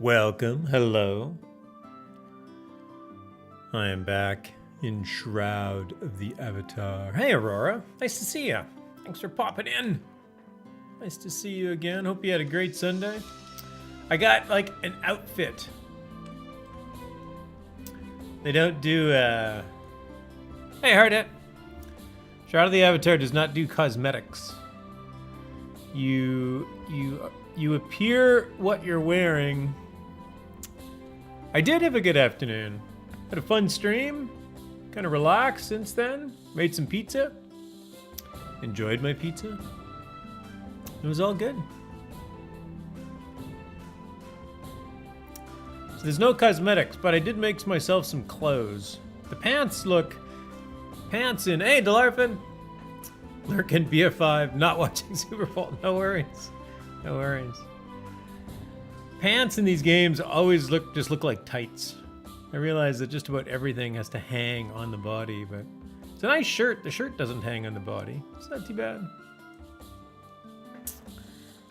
Welcome, hello. I am back in Shroud of the Avatar. Hey, Aurora. Nice to see you. Thanks for popping in. Nice to see you again. Hope you had a great Sunday. I got like an outfit. They don't do, Hey, Hardette. Shroud of the Avatar does not do cosmetics. You appear what you're wearing. I did have a good afternoon. Had a fun stream. Kind of relaxed since then. Made some pizza. Enjoyed my pizza. It was all good. So there's no cosmetics, but I did make myself some clothes. The pants look... Pants in... Hey, Delarfin! Lurkin BF5. Not watching Super Bowl. No worries. No worries. Pants in these games always look like tights. I realize that just about everything has to hang on the body, but it's a nice shirt. The shirt doesn't hang on the body. It's not too bad.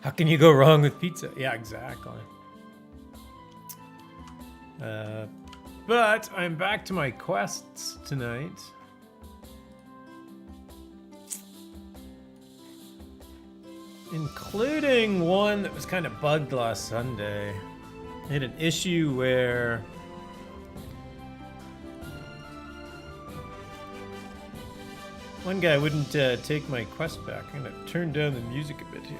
How can you go wrong with pizza? Yeah, exactly. But I'm back to my quests tonight. Including one that was kind of bugged last Sunday. I had an issue where one guy wouldn't take my quest back. I'm gonna turn down the music a bit here.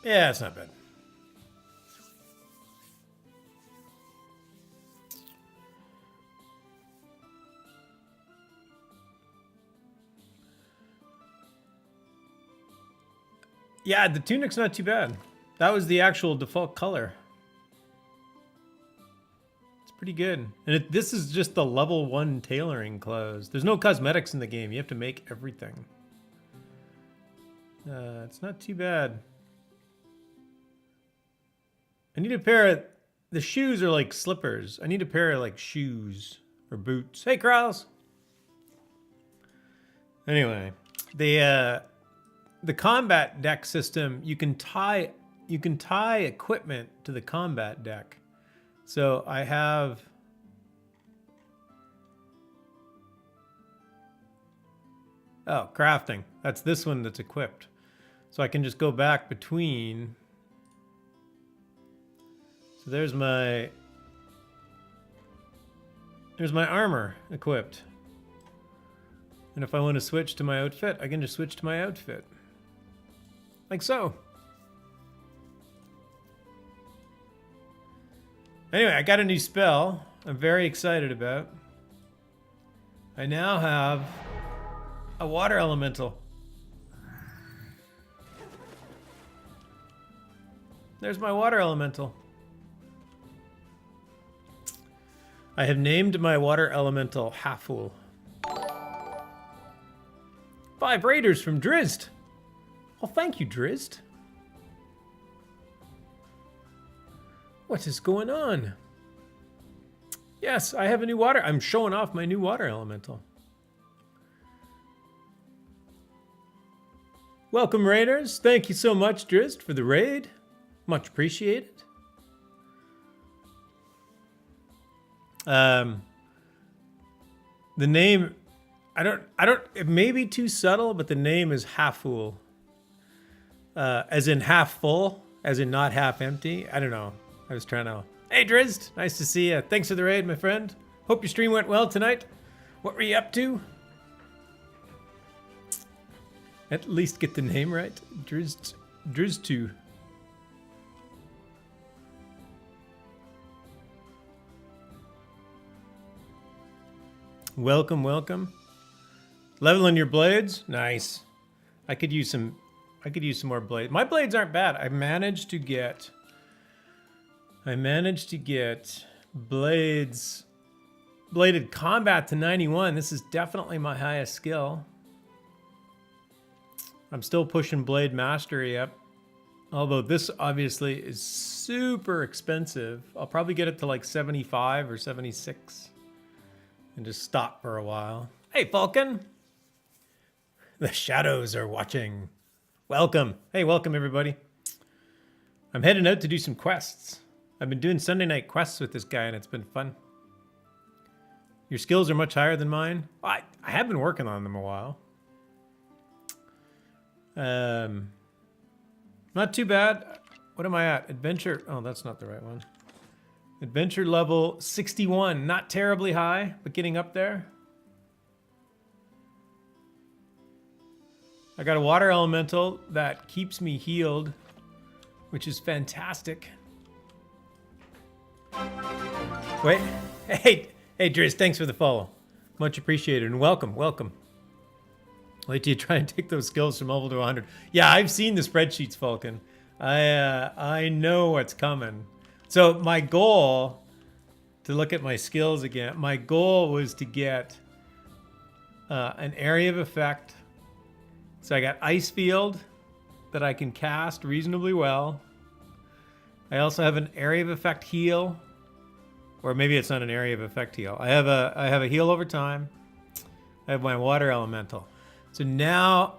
Yeah, it's not bad. Yeah, the tunic's not too bad. That was the actual default color. It's pretty good. And this is just the level 1 tailoring clothes. There's no cosmetics in the game. You have to make everything. It's not too bad. I need a pair of... The shoes are like slippers. I need a pair of like shoes or boots. Hey, Krause! Anyway, the combat deck system, you can tie equipment to the combat deck. So I have crafting. That's this one that's equipped. So I can just go back between. So there's my armor equipped. And if I want to switch to my outfit, I can just switch to my outfit. Like so. Anyway, I got a new spell I'm very excited about. I now have a water elemental. There's my water elemental. I have named my water elemental Half-Fool. 5 raiders from Drizzt. Well, thank you, Drizzt. What is going on? Yes, I have a new water. I'm showing off my new water elemental. Welcome, raiders. Thank you so much, Drizzt, for the raid. Much appreciated. The name, I don't, it may be too subtle, but the name is Half-Fool. As in half full, as in not half empty. I don't know. I was trying to... Hey, Drizzt. Nice to see you. Thanks for the raid, my friend. Hope your stream went well tonight. What were you up to? At least get the name right. Drizzt2. Welcome, welcome. Leveling your blades? Nice. I could use some more blades. My blades aren't bad. I managed to get bladed combat to 91. This is definitely my highest skill. I'm still pushing blade mastery up. Although this obviously is super expensive. I'll probably get it to like 75 or 76 and just stop for a while. Hey, Falcon. The shadows are watching. Welcome. Hey, welcome everybody. I'm heading out to do some quests. I've been doing Sunday night quests with this guy and it's been fun. Your skills are much higher than mine. I have been working on them a while. Not too bad. What am I at? Adventure. Oh, that's not the right one. Adventure level 61. Not terribly high, but getting up there. I got a water elemental that keeps me healed, which is fantastic. Wait. Hey, Driz, thanks for the follow. Much appreciated and welcome. Wait till you try and take those skills from level to 100. Yeah, I've seen the spreadsheets, Falcon. I know what's coming. So my goal, to look at my skills again, my goal was to get an area of effect. So I got Ice Field that I can cast reasonably well. I also have an area of effect heal, or maybe it's not an area of effect heal. I have a heal over time. I have my water elemental. So now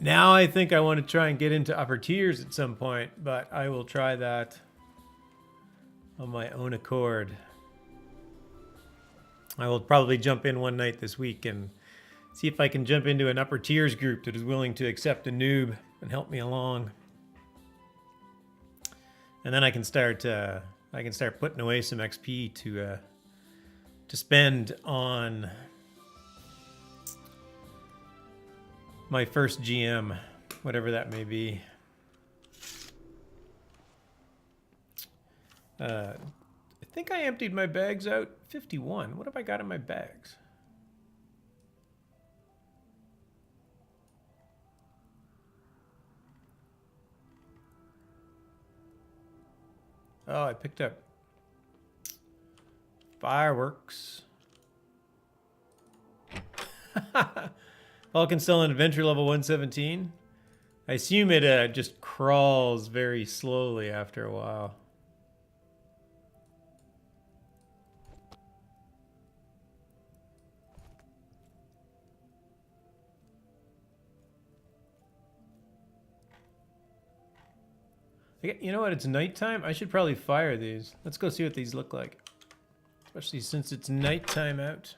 I think I want to try and get into upper tiers at some point, but I will try that on my own accord. I will probably jump in one night this week and see if I can jump into an upper tiers group that is willing to accept a noob and help me along. And then I can start putting away some XP to spend on my first GM, whatever that may be. I think I emptied my bags out. 51. What have I got in my bags? Oh, I picked up fireworks. Falcon still on adventure level 117. I assume it just crawls very slowly after a while. You know what? It's nighttime. I should probably fire these. Let's go see what these look like. Especially since it's nighttime out.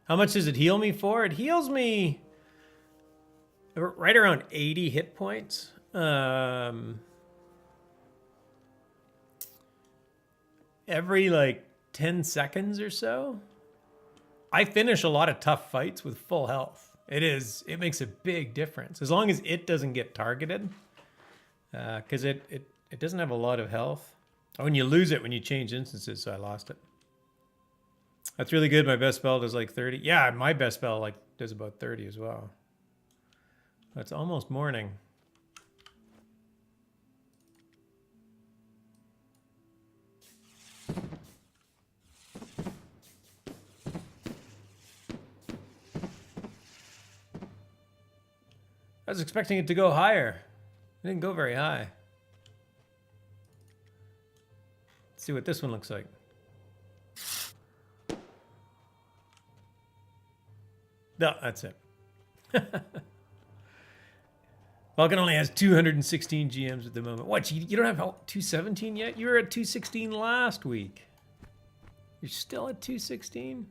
How much does it heal me for? It heals me right around 80 hit points. Every like 10 seconds or so. I finish a lot of tough fights with full health. It makes a big difference. As long as it doesn't get targeted. Because it doesn't have a lot of health. Oh, and you lose it when you change instances, so I lost it. That's really good. My best spell does like 30. Yeah, my best spell like does about 30 as well. It's almost morning. I was expecting it to go higher. It didn't go very high. Let's see what this one looks like. No, that's it. Falcon only has 216 GMs at the moment. What, you don't have 217 yet? You were at 216 last week. You're still at 216?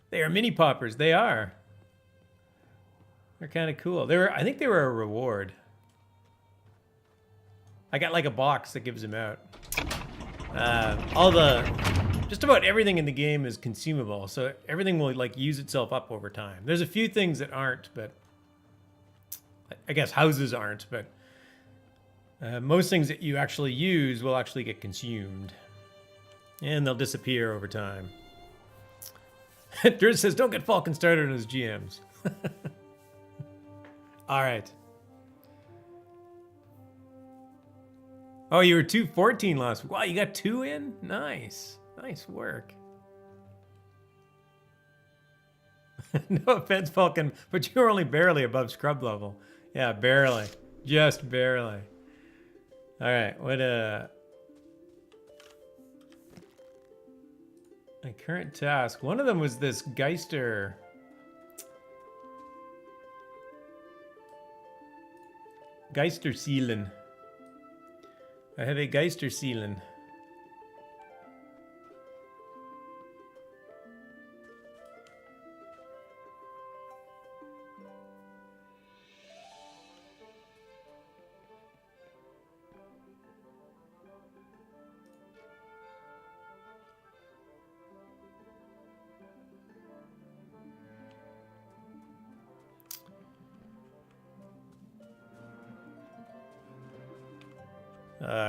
They are mini poppers. They are. They're kind of cool. I think they were a reward. I got like a box that gives them out. Just about everything in the game is consumable, so everything will like use itself up over time. There's a few things that aren't, but I guess houses aren't, but most things that you actually use will actually get consumed. And they'll disappear over time. Drew says, don't get Falcon started on his GMs. All right. Oh, you were 214 last week. Wow, you got 2 in? Nice. Nice work. No offense, Falcon, but you were only barely above scrub level. Yeah, barely. Just barely. All right, what My current task. One of them was this Geister. Geister Seelen. I have a Geister Seelen.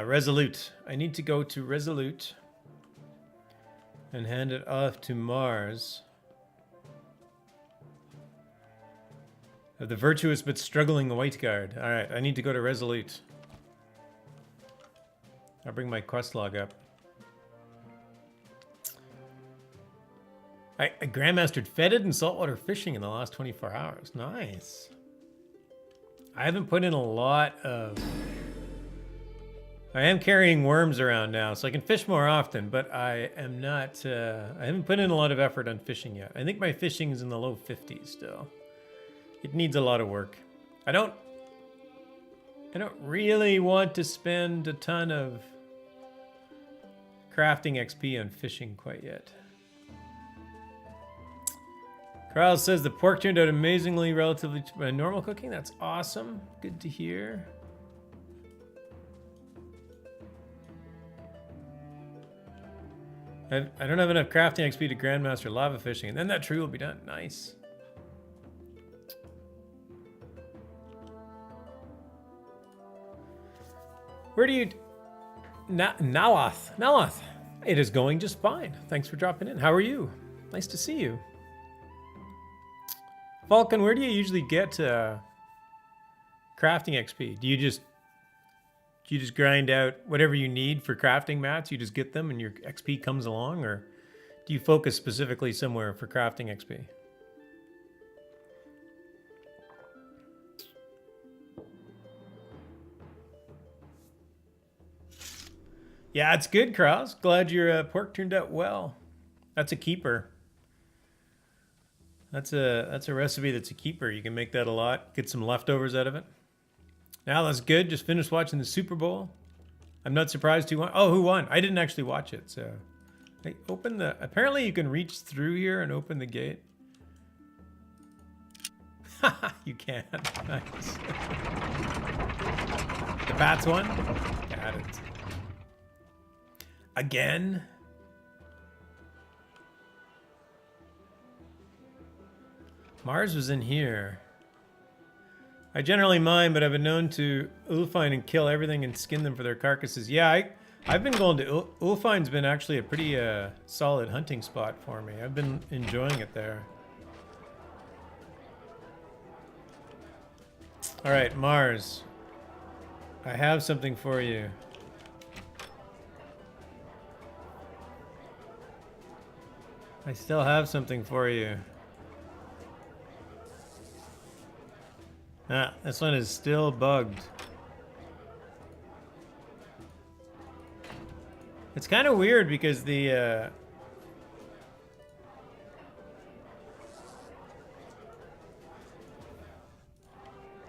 Resolute. I need to go to Resolute and hand it off to Mars. Of the virtuous but struggling white guard. Alright, I need to go to Resolute. I'll bring my quest log up. I grandmastered feted and saltwater fishing in the last 24 hours. Nice. I haven't put in a lot of... I am carrying worms around now, so I can fish more often, but I am not... I haven't put in a lot of effort on fishing yet. I think my fishing is in the low 50s still. It needs a lot of work. I don't really want to spend a ton of crafting XP on fishing quite yet. Carl says the pork turned out amazingly relatively to normal cooking. That's awesome. Good to hear. I don't have enough crafting XP to Grandmaster lava fishing, and then that tree will be done. Nice. Where do you... Naloth. It is going just fine. Thanks for dropping in. How are you? Nice to see you. Falcon, where do you usually get crafting XP? Do you just grind out whatever you need for crafting mats? You just get them and your XP comes along? Or do you focus specifically somewhere for crafting XP? Yeah, it's good, Kraus. Glad your pork turned out well. That's a keeper. That's a recipe that's a keeper. You can make that a lot. Get some leftovers out of it. Now that's good. Just finished watching the Super Bowl. I'm not surprised who won. Oh, who won? I didn't actually watch it, so... Hey, open the... Apparently you can reach through here and open the gate. Haha, you can. Nice. The Pats won? Got it. Again? Mars was in here. I generally mine, but I've been known to ulfine and kill everything and skin them for their carcasses. Yeah, I've been going to... Ulfine's been actually a pretty solid hunting spot for me. I've been enjoying it there. Alright, Mars. I have something for you. I still have something for you. Ah, this one is still bugged. It's kind of weird because the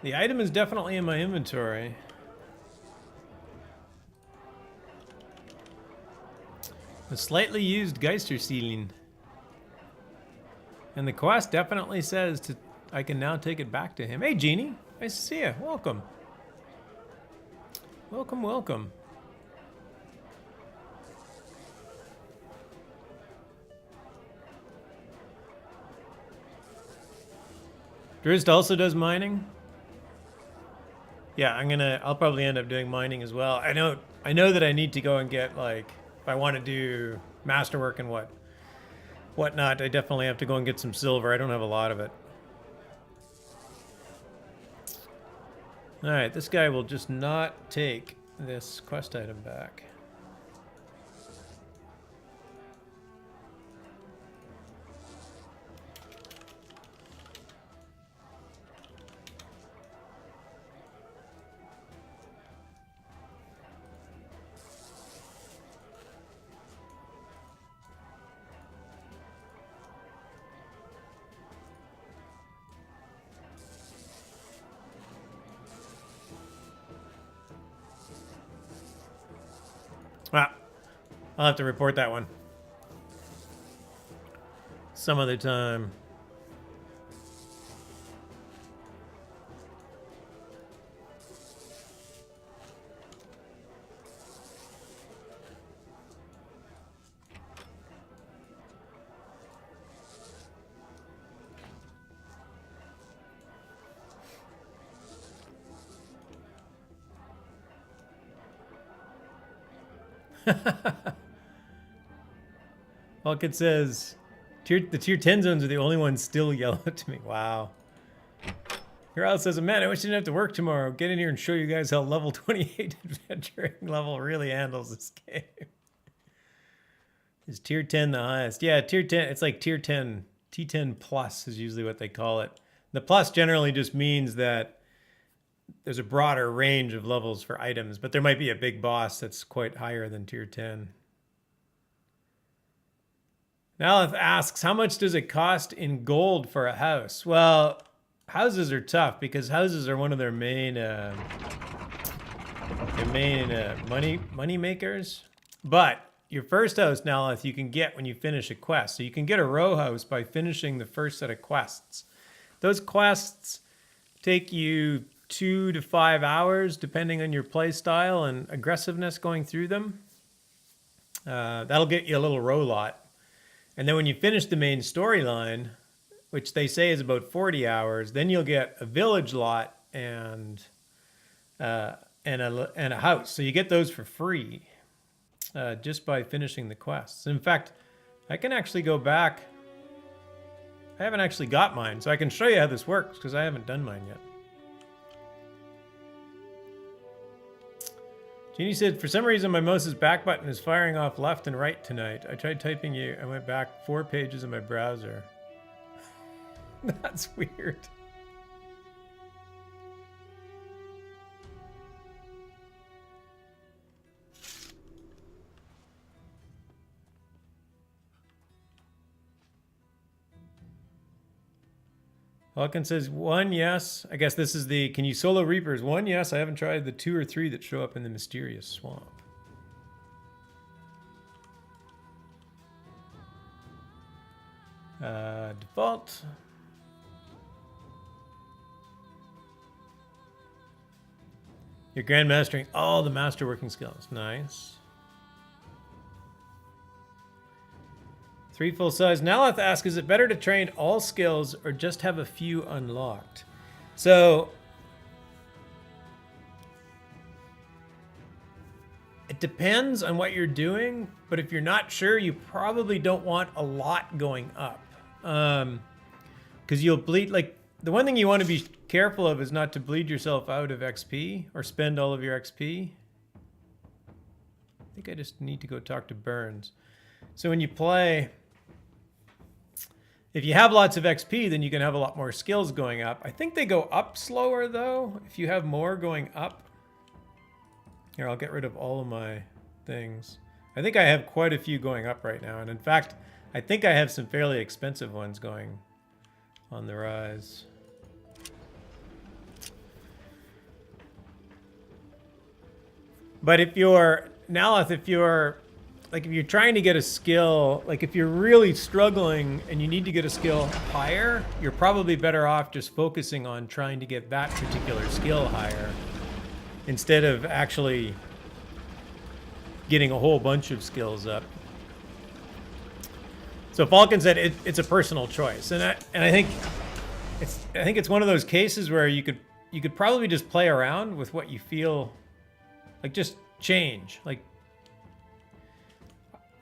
item is definitely in my inventory. A slightly used Geister Sealing. And the quest definitely says I can now take it back to him. Hey, Jeannie. Nice to see you. Welcome. Welcome, welcome. Drizzt also does mining? Yeah, I'll probably end up doing mining as well. I know that I need to go and get, like, if I want to do masterwork and whatnot, I definitely have to go and get some silver. I don't have a lot of it. Alright, this guy will just not take this quest item back. Ah, I'll have to report that one some other time. Vulcan says, the tier 10 zones are the only ones still yellow to me. Wow. Shroud says, man, I wish I didn't have to work tomorrow. Get in here and show you guys how level 28 adventuring level really handles this game. Is tier 10 the highest? Yeah, tier 10, it's like tier 10. T10 plus is usually what they call it. The plus generally just means that there's a broader range of levels for items, but there might be a big boss that's quite higher than tier 10. Nalith asks, how much does it cost in gold for a house? Well, houses are tough because houses are one of their main money makers. But your first house, Nalith, you can get when you finish a quest. So you can get a row house by finishing the first set of quests. Those quests take you 2 to 5 hours, depending on your play style and aggressiveness going through them. That'll get you a little row lot. And then when you finish the main storyline, which they say is about 40 hours, then you'll get a village lot and a house. So you get those for free just by finishing the quests. In fact, I can actually go back. I haven't actually got mine, so I can show you how this works because I haven't done mine yet. Jeannie said, for some reason my mouse's back button is firing off left and right tonight. I tried typing you and went back 4 pages in my browser. That's weird. Falcon says, 1, yes. I guess this is the, can you solo Reapers? 1, yes. I haven't tried the 2 or 3 that show up in the mysterious swamp. Default. You're grandmastering all the masterworking skills. Nice. 3 full size. Nalith asks, is it better to train all skills or just have a few unlocked? So it depends on what you're doing, but if you're not sure, you probably don't want a lot going up. Because you'll bleed, like, the one thing you want to be careful of is not to bleed yourself out of XP or spend all of your XP. I think I just need to go talk to Burns. So when you play, if you have lots of XP, then you can have a lot more skills going up. I think they go up slower though, if you have more going up. Here, I'll get rid of all of my things. I think I have quite a few going up right now. And in fact, I think I have some fairly expensive ones going on the rise. But if you're, Nalith, if you're trying to get a skill, like if you're really struggling and you need to get a skill higher, you're probably better off just focusing on trying to get that particular skill higher instead of actually getting a whole bunch of skills up. So Falcon said it's a personal choice, and I think it's one of those cases where you could probably just play around with what you feel, like just change. Like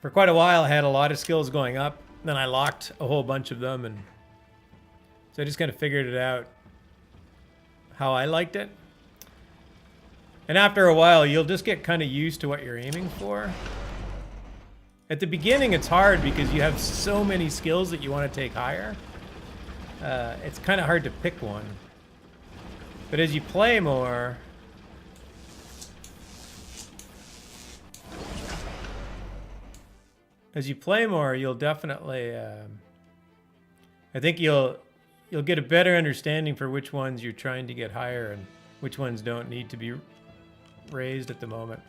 for quite a while I had a lot of skills going up, then I locked a whole bunch of them, and so I just kind of figured it out how I liked it. And after a while you'll just get kind of used to what you're aiming for. At the beginning, it's hard because you have so many skills that you want to take higher. It's kind of hard to pick one. But as you play more, you'll definitely, I think you'll get a better understanding for which ones you're trying to get higher and which ones don't need to be raised at the moment.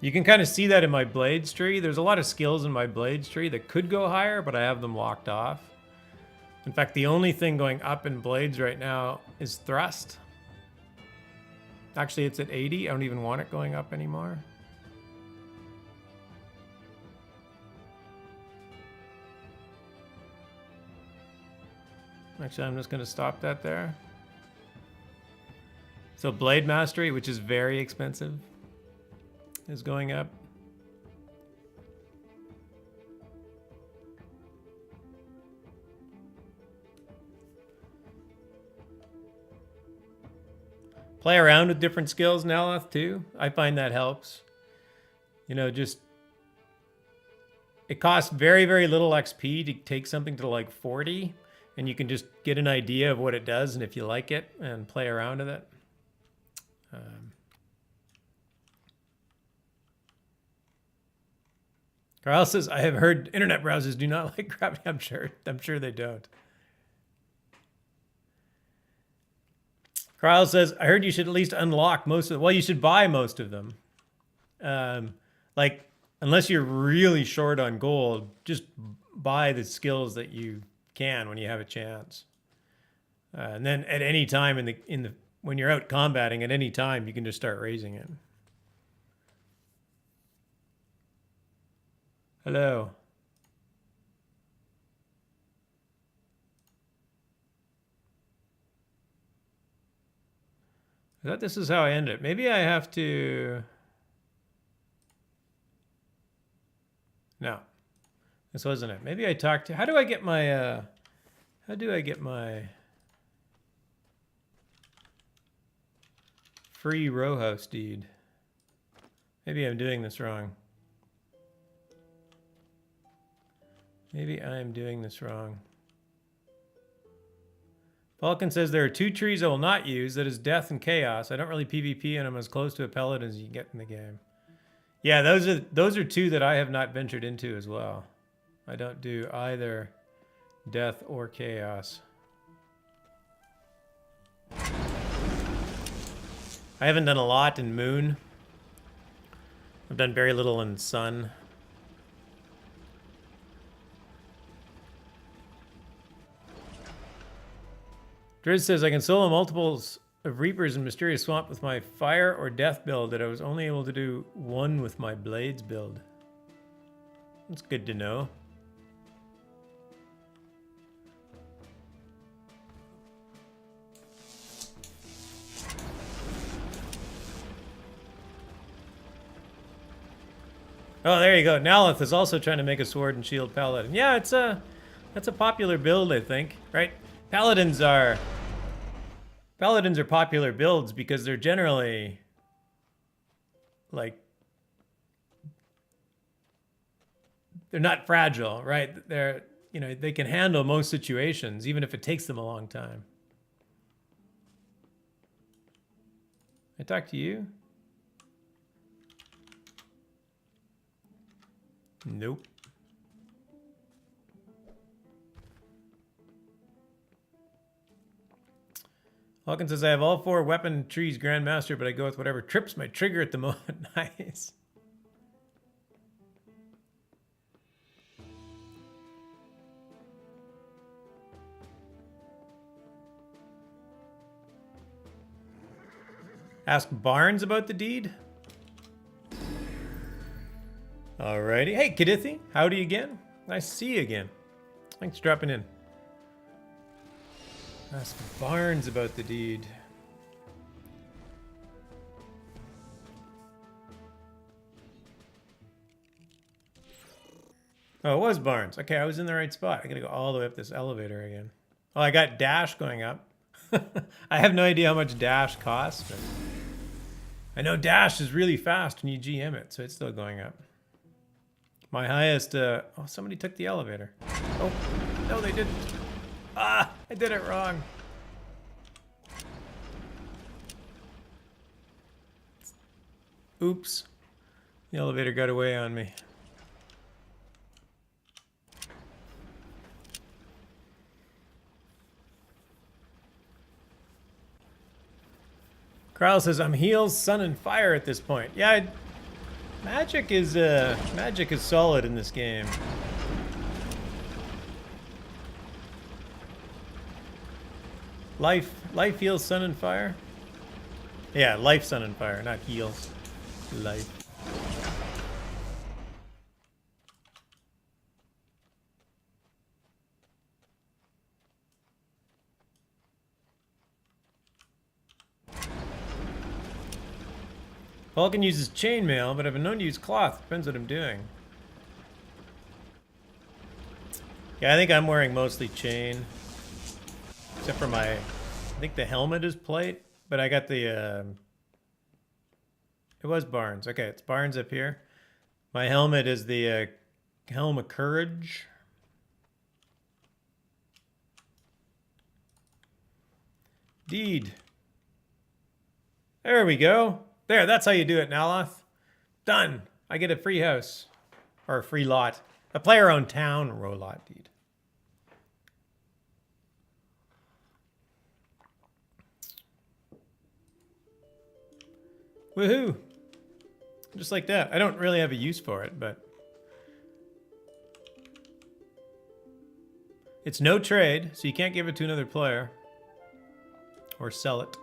You can kind of see that in my blades tree. There's a lot of skills in my blades tree that could go higher, but I have them locked off. In fact, the only thing going up in blades right now is thrust. Actually, it's at 80. I don't even want it going up anymore. Actually, I'm just going to stop that there. So Blade Mastery, which is very expensive, is going up. Play around with different skills, Naloth, too. I find that helps. You know, just... It costs very, very little XP to take something to like 40, and you can just get an idea of what it does and if you like it and play around with it. Carl says, I have heard internet browsers do not like gravity. I'm sure they don't. Carl says, I heard you should at least unlock most of them. Well, you should buy most of them. Like, unless you're really short on gold, just buy the skills that you can when you have a chance. And then at any time when you're out combating, at any time, you can just start raising it. Hello. I thought this is how I end it. Maybe I have to... No. This wasn't it. Maybe I talked to... How do I get my... How do I get my... free row house deed? Maybe I'm doing this wrong. Maybe I'm doing this wrong. Falcon says there are 2 trees I will not use. That is Death and Chaos. I don't really PvP, and I'm as close to a pellet as you can get in the game. Yeah, those are 2 that I have not ventured into as well. I don't do either Death or Chaos. I haven't done a lot in Moon. I've done very little in Sun. Driz says, I can solo multiples of Reapers in Mysterious Swamp with my Fire or Death build that I was only able to do 1 with my Blades build. That's good to know. Oh, there you go. Naloth is also trying to make a sword and shield paladin. Yeah, that's a popular build, I think, right? Paladins are popular builds because they're generally like they're not fragile, right? They're, you know, they can handle most situations even if it takes them a long time. I talked to you? Nope. Hawkins says, I have all 4 weapon trees Grandmaster, but I go with whatever trips my trigger at the moment. Nice. Ask Barnes about the deed. Alrighty. Hey, Kadithi. Howdy again. Nice to see you again. Thanks for dropping in. Ask Barnes about the deed. Oh, it was Barnes. Okay, I was in the right spot. I gotta go all the way up this elevator again. Oh, I got Dash going up. I have no idea how much Dash costs, but I know Dash is really fast when you GM it, so it's still going up. My highest, oh, somebody took the elevator. Oh, no, they didn't. Ah, I did it wrong. Oops. The elevator got away on me. Kral says, I'm heals, sun, and fire at this point. Yeah, Magic is solid in this game. Life heals sun and fire. Yeah, life, sun and fire, not heals. Life. Vulcan uses chainmail, but I've been known to use cloth. Depends what I'm doing. Yeah, I think I'm wearing mostly chain. Except for my... I think the helmet is plate, but I got the... It was Barnes. Okay, it's Barnes up here. My helmet is the Helm of Courage. Deed. There we go. There, that's how you do it, Naloth. Done. I get a free house. Or a free lot. A player-owned town lot deed. Woohoo! Just like that. I don't really have a use for it, but... It's no trade, so you can't give it to another player. Or sell it.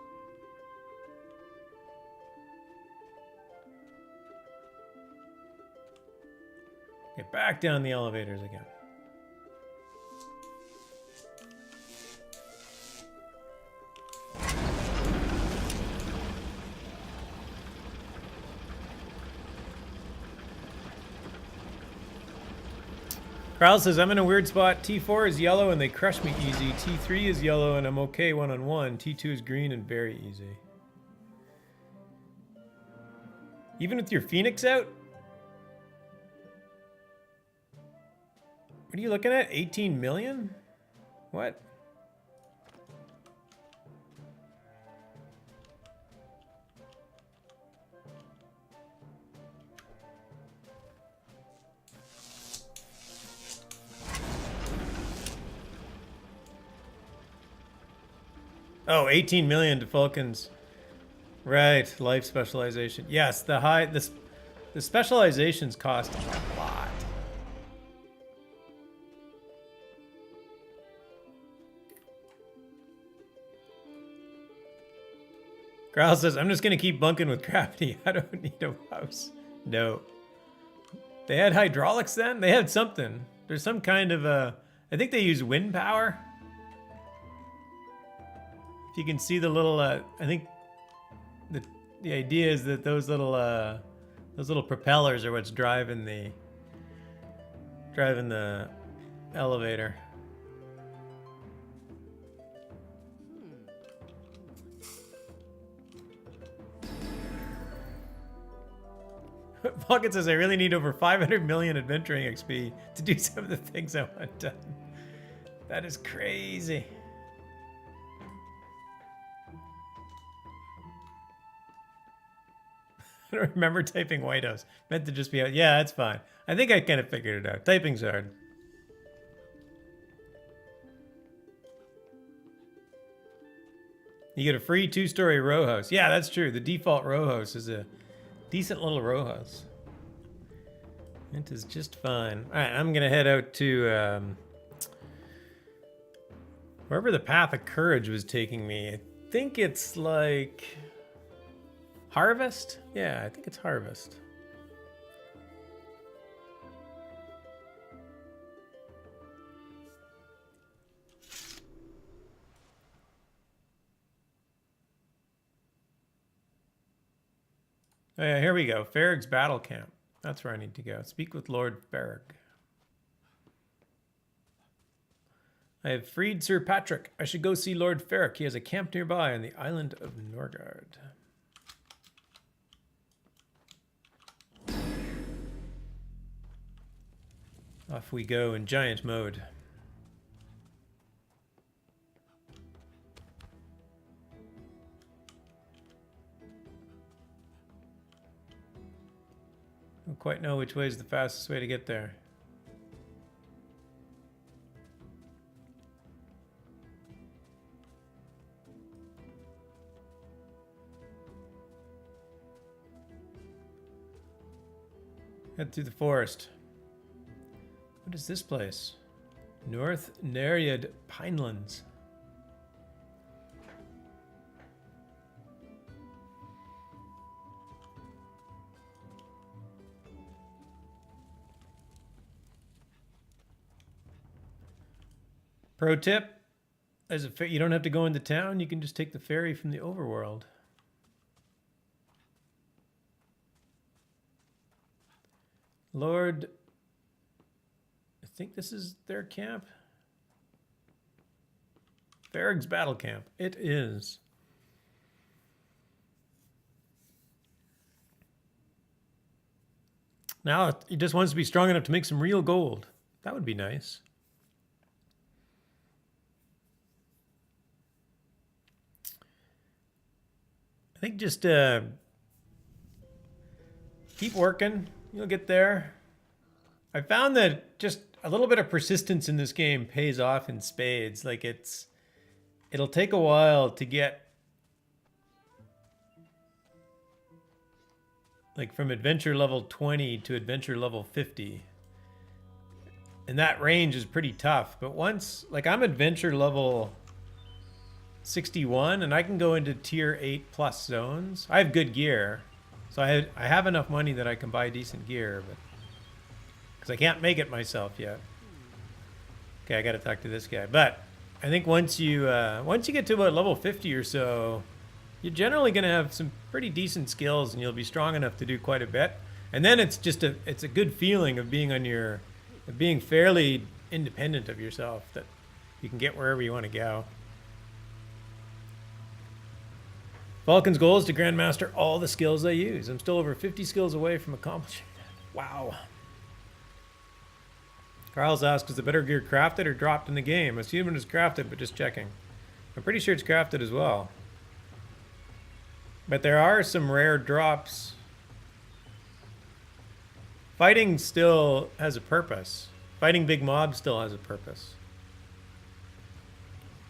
Get back down the elevators again. Carl says, I'm in a weird spot. T4 is yellow and they crush me easy. T3 is yellow and I'm okay one-on-one. T2 is green and very easy. Even with your Phoenix out? What are you looking at? 18 million? What? Oh, 18 million to Falcons. Right, life specialization. Yes, the specializations cost a lot. Growl says, I'm just gonna keep bunking with gravity. I don't need a house. No. They had hydraulics then? They had something. There's some kind of I think they use wind power. If you can see the little, I think the idea is that those little propellers are what's driving the elevator. Pocket says, I really need over 500 million adventuring XP to do some of the things I want done. That is crazy. I don't remember typing White House. Meant to just be out. Yeah, that's fine. I think I kind of figured it out. Typing's hard. You get a free 2-story row house. Yeah, that's true. The default row house is a decent little row house. It is just fine. All right, I'm gonna head out to wherever the Path of Courage was taking me. I think it's like Harvest? Yeah, I think it's Harvest. Oh yeah, here we go. Farrag's Battle Camp. That's where I need to go. Speak with Lord Farrag. I have freed Sir Patrick. I should go see Lord Farrag. He has a camp nearby on the island of Norgard. Off we go in giant mode. Don't quite know which way is the fastest way to get there. Head through the forest. What is this place? North Nereid Pinelands. Pro tip, you don't have to go into town, you can just take the ferry from the overworld. Lord, I think this is their camp. Farrag's battle camp. It is. Now he just wants to be strong enough to make some real gold. That would be nice. I think just keep working. You'll get there. I found that just a little bit of persistence in this game pays off in spades. Like it'll take a while to get like from adventure level 20 to adventure level 50. And that range is pretty tough. But once, like I'm adventure level 61 and I can go into tier 8 plus zones. I have good gear. So I have enough money that I can buy decent gear, but because I can't make it myself yet. Okay, I got to talk to this guy. But I think once you get to about level 50 or so, you're generally going to have some pretty decent skills and you'll be strong enough to do quite a bit. And then it's just it's a good feeling of being of being fairly independent of yourself, that you can get wherever you want to go. Vulcan's goal is to grandmaster all the skills I use. I'm still over 50 skills away from accomplishing that. Wow. Carl's asked, is the better gear crafted or dropped in the game? Assuming it's crafted, but just checking. I'm pretty sure it's crafted as well. But there are some rare drops. Fighting still has a purpose. Fighting big mobs still has a purpose.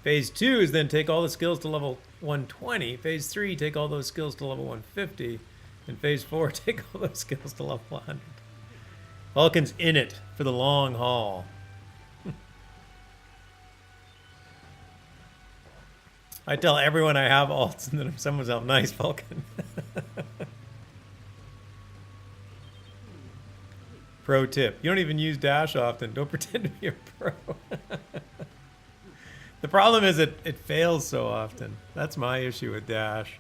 Phase 2 is then take all the skills to level 120. Phase 3, take all those skills to level 150. And Phase 4, take all those skills to level 100. Vulcan's in it for the long haul. I tell everyone I have alts and then if someone's out, nice, Vulcan. Pro tip. You don't even use dash often. Don't pretend to be a pro. The problem is it fails so often. That's my issue with dash.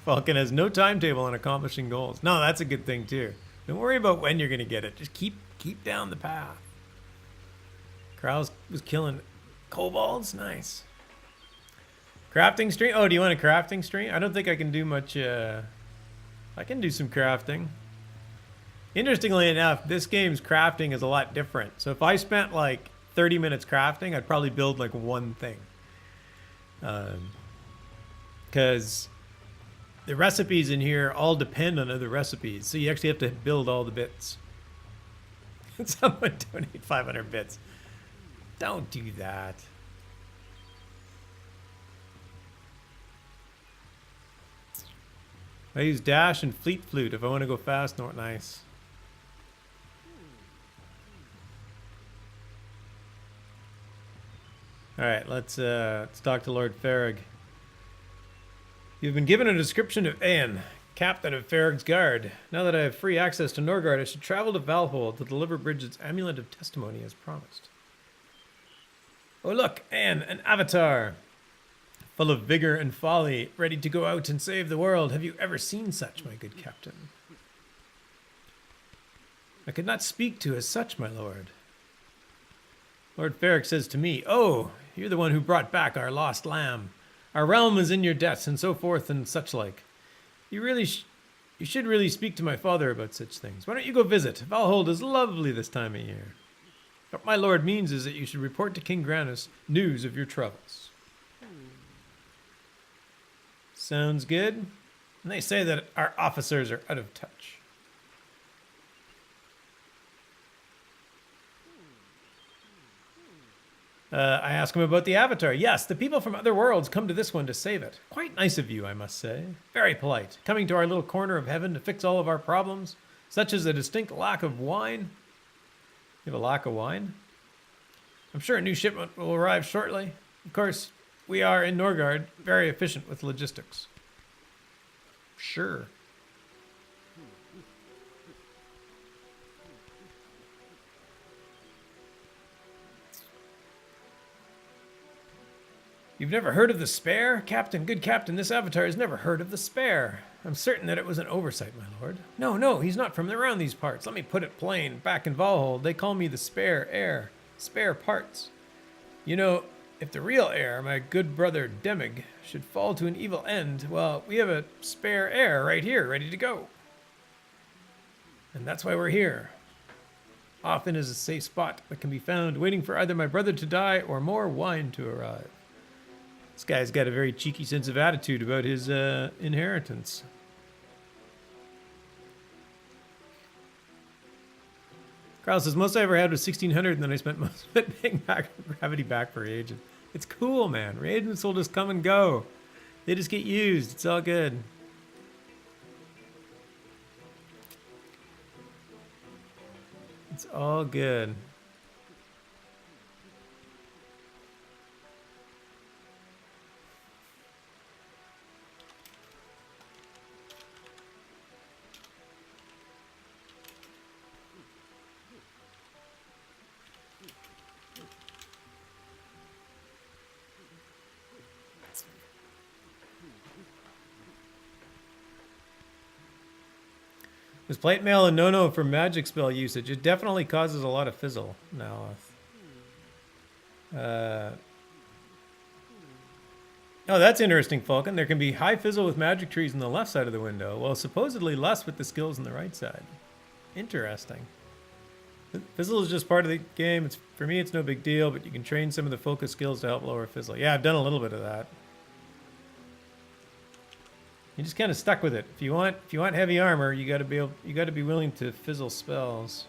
Vulcan has no timetable on accomplishing goals. No, that's a good thing too. Don't worry about when you're going to get it. Just keep down the path. Krause was killing kobolds. Nice. Crafting stream. Oh, do you want a crafting stream? I don't think I can do much. I can do some crafting. Interestingly enough, this game's crafting is a lot different. So if I spent like 30 minutes crafting, I'd probably build like one thing. Because the recipes in here all depend on other recipes. So you actually have to build all the bits. Someone donate 500 bits. Don't do that. I use dash and fleet flute if I want to go fast. Not nice. All right, let's talk to Lord Farrag. You've been given a description of Aen, captain of Farrag's guard. Now that I have free access to Norgard, I should travel to Valhold to deliver Bridget's amulet of testimony as promised. Oh look, Aen, an avatar, full of vigor and folly, ready to go out and save the world. Have you ever seen such, my good captain? I could not speak to as such, my lord. Lord Farrag says to me, oh, you're the one who brought back our lost lamb. Our realm is in your debts, and so forth and such like. You should really speak to my father about such things. Why don't you go visit? Valhold is lovely this time of year. What my lord means is that you should report to King Granus news of your troubles. Sounds good. And they say that our officers are out of touch. I ask him about the Avatar. Yes, the people from other worlds come to this one to save it. Quite nice of you, I must say. Very polite. Coming to our little corner of heaven to fix all of our problems, such as a distinct lack of wine. You have a lack of wine? I'm sure a new shipment will arrive shortly. Of course, we are in Norgard, very efficient with logistics. Sure. You've never heard of the Spare? Captain, good captain, this Avatar has never heard of the Spare. I'm certain that it was an oversight, my lord. No, he's not from around these parts. Let me put it plain. Back in Valhall, they call me the Spare Heir. Spare parts. You know, if the real heir, my good brother Demig, should fall to an evil end, well, we have a spare heir right here, ready to go. And that's why we're here. Often is a safe spot that can be found, waiting for either my brother to die or more wine to arrive. This guy's got a very cheeky sense of attitude about his inheritance. Carl says, most I ever had was 1600, and then I spent most of it paying back gravity back for reagents. It's cool, man. Reagents will just come and go. They just get used. It's all good. It's all good. Was plate mail a no-no for magic spell usage? It definitely causes a lot of fizzle now. Oh, that's interesting, Falcon. There can be high fizzle with magic trees on the left side of the window, while supposedly less with the skills on the right side. Interesting. Fizzle is just part of the game. For me, it's no big deal, but you can train some of the focus skills to help lower fizzle. Yeah, I've done a little bit of that. You just kind of stuck with it. If you want heavy armor, you got to be willing to fizzle spells.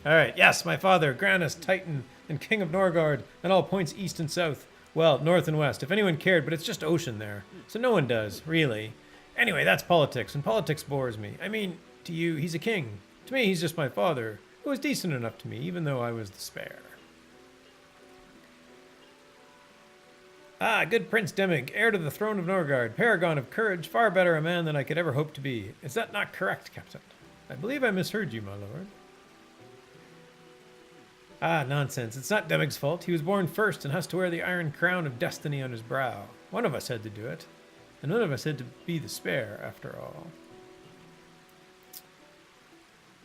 All right. Yes, my father, Granus, Titan, and King of Norgard, and all points east and south. Well, north and west, if anyone cared, but it's just ocean there, so no one does, really. Anyway, that's politics, and politics bores me. I mean, to you, he's a king. To me, he's just my father, who was decent enough to me, even though I was the spare. Ah, good Prince Demig, heir to the throne of Norgard, paragon of courage, far better a man than I could ever hope to be. Is that not correct, Captain? I believe I misheard you, my lord. Ah, nonsense. It's not Demig's fault. He was born first and has to wear the iron crown of destiny on his brow. One of us had to do it. And one of us had to be the spare, after all.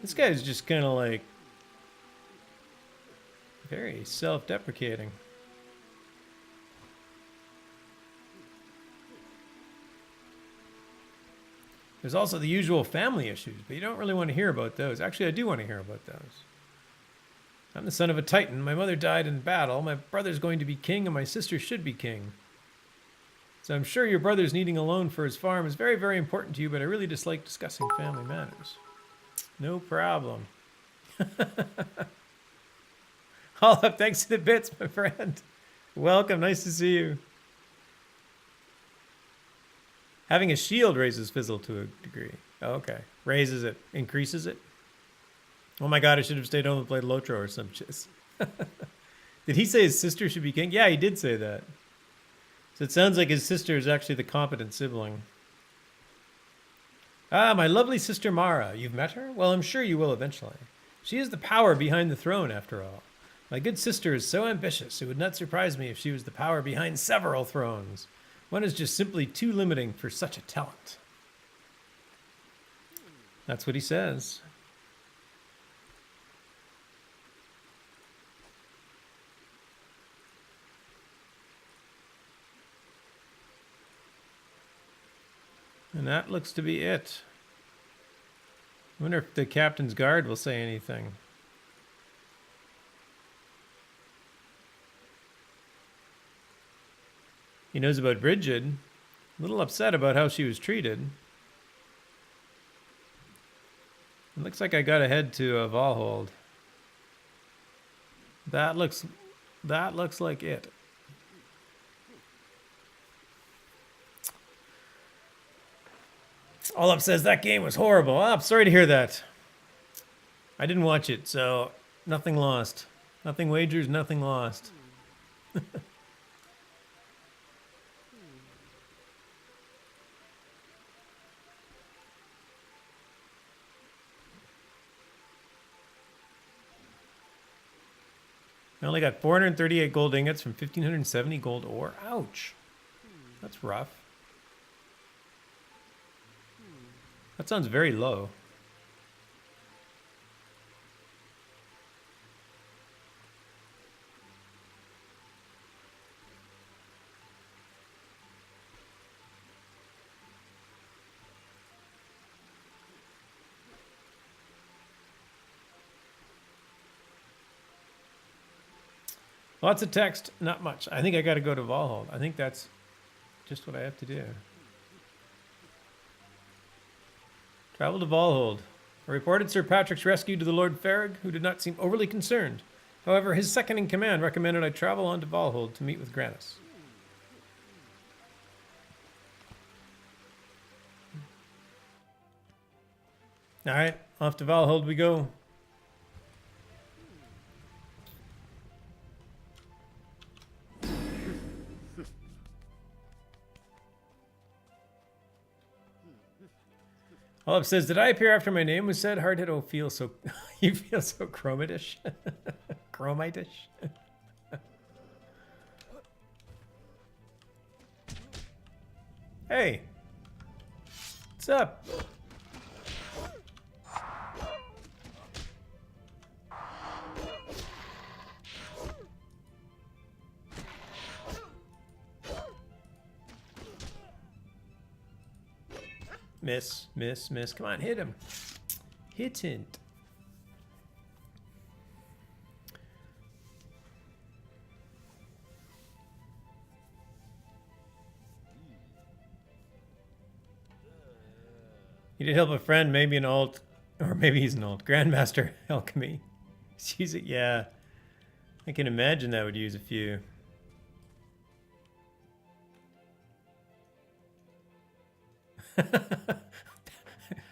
This guy's just kind of like... very self-deprecating. There's also the usual family issues, but you don't really want to hear about those. Actually, I do want to hear about those. I'm the son of a Titan. My mother died in battle. My brother's going to be king, and my sister should be king. So I'm sure your brother's needing a loan for his farm is very, very important to you, but I really dislike discussing family matters. No problem. All up, thanks to the bits, my friend. Welcome, nice to see you. Having a shield raises fizzle to a degree. Oh, okay. Raises it. Increases it. Oh my god, I should have stayed home and played Lotro or some shit. Did he say his sister should be king? Yeah, he did say that. So it sounds like his sister is actually the competent sibling. Ah, my lovely sister Mara. You've met her? Well, I'm sure you will eventually. She is the power behind the throne, after all. My good sister is so ambitious, it would not surprise me if she was the power behind several thrones. One is just simply too limiting for such a talent. That's what he says. And that looks to be it. I wonder if the captain's guard will say anything. He knows about Bridget. A little upset about how she was treated. It looks like I got to head to Valhall. That looks That looks like it. Olaf says that game was horrible. Oh, I'm sorry to hear that. I didn't watch it, so nothing lost. Nothing wagers, nothing lost. I only got 438 gold ingots from 1,570 gold ore. Ouch. That's rough. That sounds very low. Lots of text, not much. I think I got to go to Valhall. I think that's just what I have to do. Travel to Valhall. I reported Sir Patrick's rescue to the Lord Farag, who did not seem overly concerned. However, his second in command recommended I travel on to Valhall to meet with Granis. All right, off to Valhall we go. Olaf says, did I appear after my name was said? Hardhead, oh, feel so... you feel so chromatish. Chromitish. Hey. What's up? Miss, miss, miss. Come on, hit him. Hit it. You did help a friend, maybe an alt, or maybe he's an alt. Grandmaster Alchemy. Use it, yeah. I can imagine that would use a few.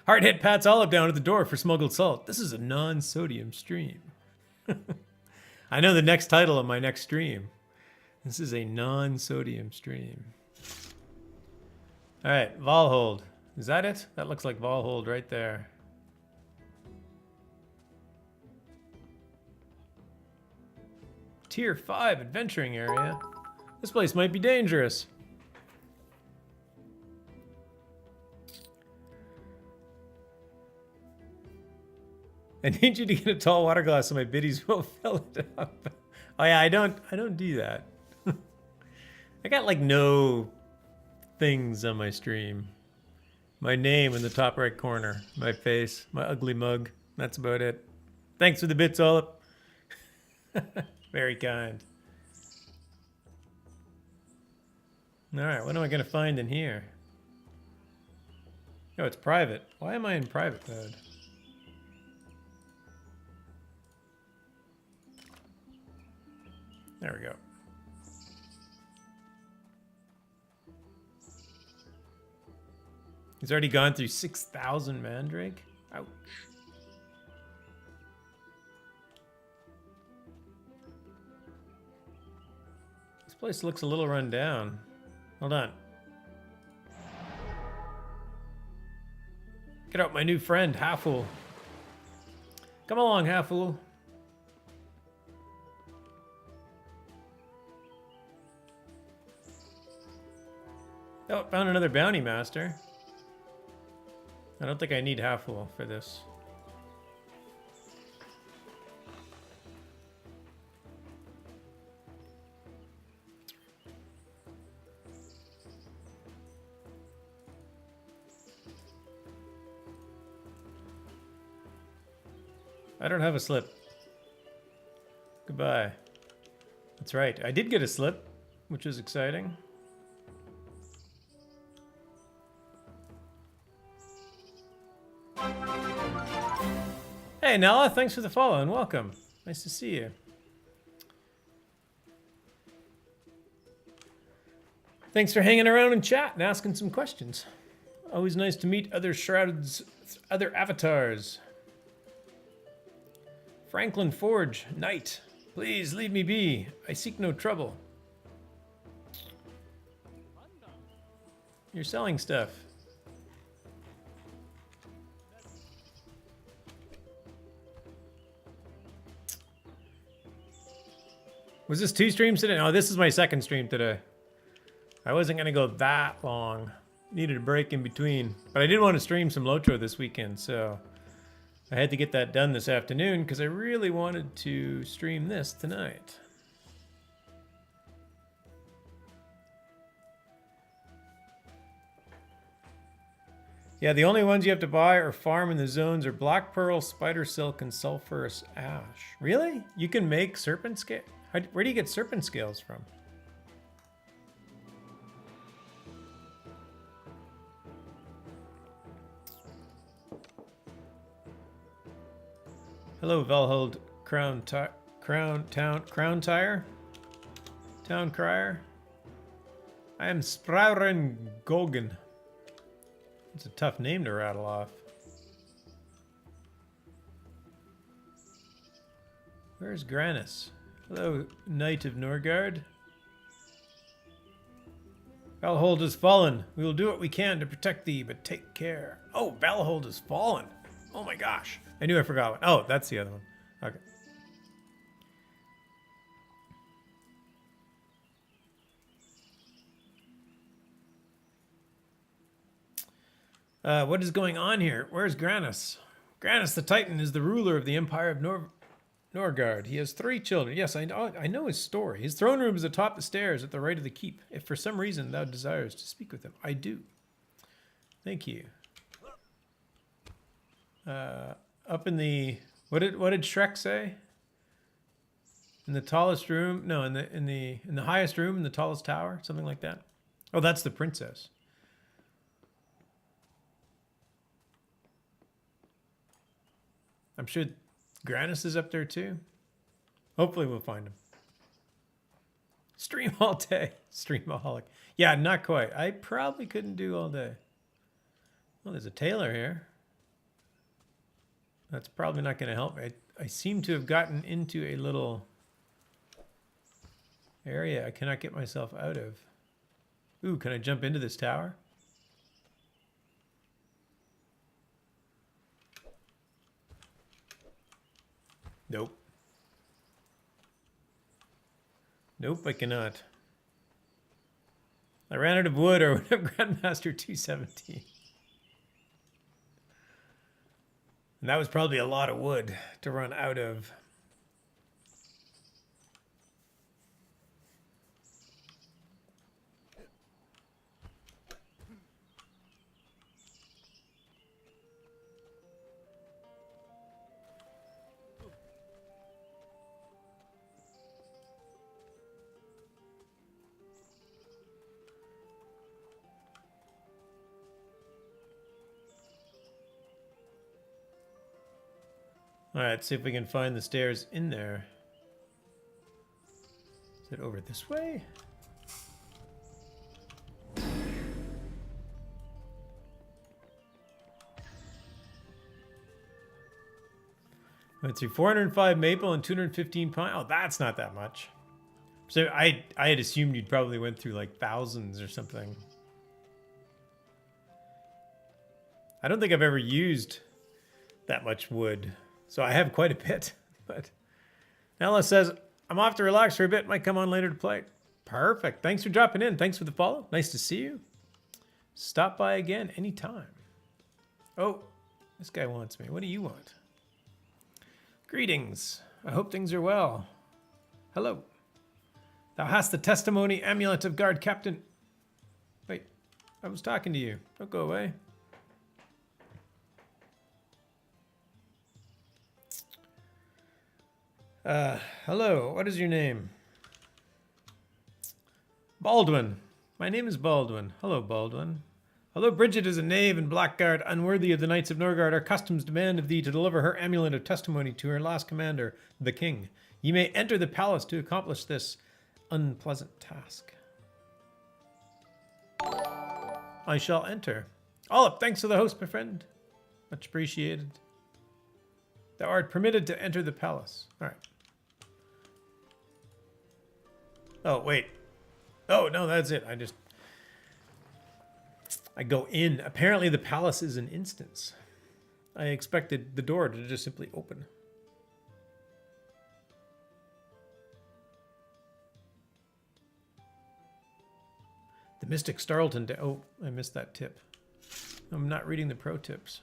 Hardhead pats Olive down at the door for smuggled salt. This is a non-sodium stream. I know the next title of my next stream. This is a non-sodium stream. All right, Valhall. Is that it? That looks like Valhall right there. Tier 5 adventuring area. This place might be dangerous. I need you to get a tall water glass so my biddies will fill it up. Oh yeah, I don't do that. I got like no things on my stream. My name in the top right corner, my face, my ugly mug. That's about it. Thanks for the bits, Olive. Very kind. All right, what am I gonna find in here? Oh, it's private. Why am I in private mode? There we go. He's already gone through 6,000 Mandrake. Ouch. This place looks a little run down. Hold on. Get out my new friend, Halffool. Come along, Halffool. Oh, found another bounty master. I don't think I need Halffool for this. I don't have a slip. Goodbye. That's right. I did get a slip, which is exciting. Hey Nella, thanks for the follow and welcome. Nice to see you. Thanks for hanging around in chat and asking some questions. Always nice to meet other Shroud's other avatars. Franklin Forge, Knight. Please leave me be. I seek no trouble. You're selling stuff. Was this 2 streams today? No, this is my 2nd stream today. I wasn't going to go that long. Needed a break in between. But I did want to stream some Lotro this weekend, so I had to get that done this afternoon because I really wanted to stream this tonight. Yeah, the only ones you have to buy or farm in the zones are Black Pearl, Spider Silk, and Sulphurous Ash. Really? You can make serpent scale? Where do you get serpent scales from? Hello, Valhold Crown Tire. Town Crier. I am Sprauren Gogen. It's a tough name to rattle off. Where's Grannis? Hello, Knight of Norgard. Valhold has fallen. We will do what we can to protect thee, but take care. Oh, Valhold has fallen. Oh my gosh. I knew I forgot one. Oh, that's the other one. Okay. What is going on here? Where's Grannis? Grannis the Titan is the ruler of the Empire of Norgard. He has 3 children. Yes, I know his story. His throne room is atop the stairs at the right of the keep. If for some reason thou desires to speak with him, I do. Thank you. Up in the what did Shrek say? In the tallest room? No, in the highest room, in the tallest tower, something like that. Oh, that's the princess. I'm sure Grannis is up there too. Hopefully we'll find him. Stream all day. Streamaholic. Yeah, not quite. I probably couldn't do all day. Well, there's a tailor here. That's probably not going to help. I seem to have gotten into a little area I cannot get myself out of. Ooh, can I jump into this tower? Nope. Nope, I cannot. I ran out of wood or whatever. Grandmaster 217. And that was probably a lot of wood to run out of. All right, see if we can find the stairs in there. Is it over this way? Went through 405 maple and 215 pine. Oh, that's not that much. So I had assumed you'd probably went through like thousands or something. I don't think I've ever used that much wood. So I have quite a bit, but Ella says, I'm off to relax for a bit. Might come on later to play. Perfect. Thanks for dropping in. Thanks for the follow. Nice to see you. Stop by again anytime. Oh, this guy wants me. What do you want? Greetings. I hope things are well. Hello. Thou hast the testimony amulet of guard captain. Wait, I was talking to you. Don't go away. Hello, what is your name? Baldwin. My name is Baldwin. Hello, Baldwin. Although Bridget is a knave and blackguard, unworthy of the Knights of Norgard, our customs demand of thee to deliver her amulet of testimony to her last commander, the king. Ye may enter the palace to accomplish this unpleasant task. I shall enter. Olip, thanks for the host, my friend. Much appreciated. Thou art permitted to enter the palace. All right. Oh, wait. Oh, no, that's it. I go in. Apparently the palace is an instance. I expected the door to just simply open. The Mystic Starleton. Oh, I missed that tip. I'm not reading the pro tips.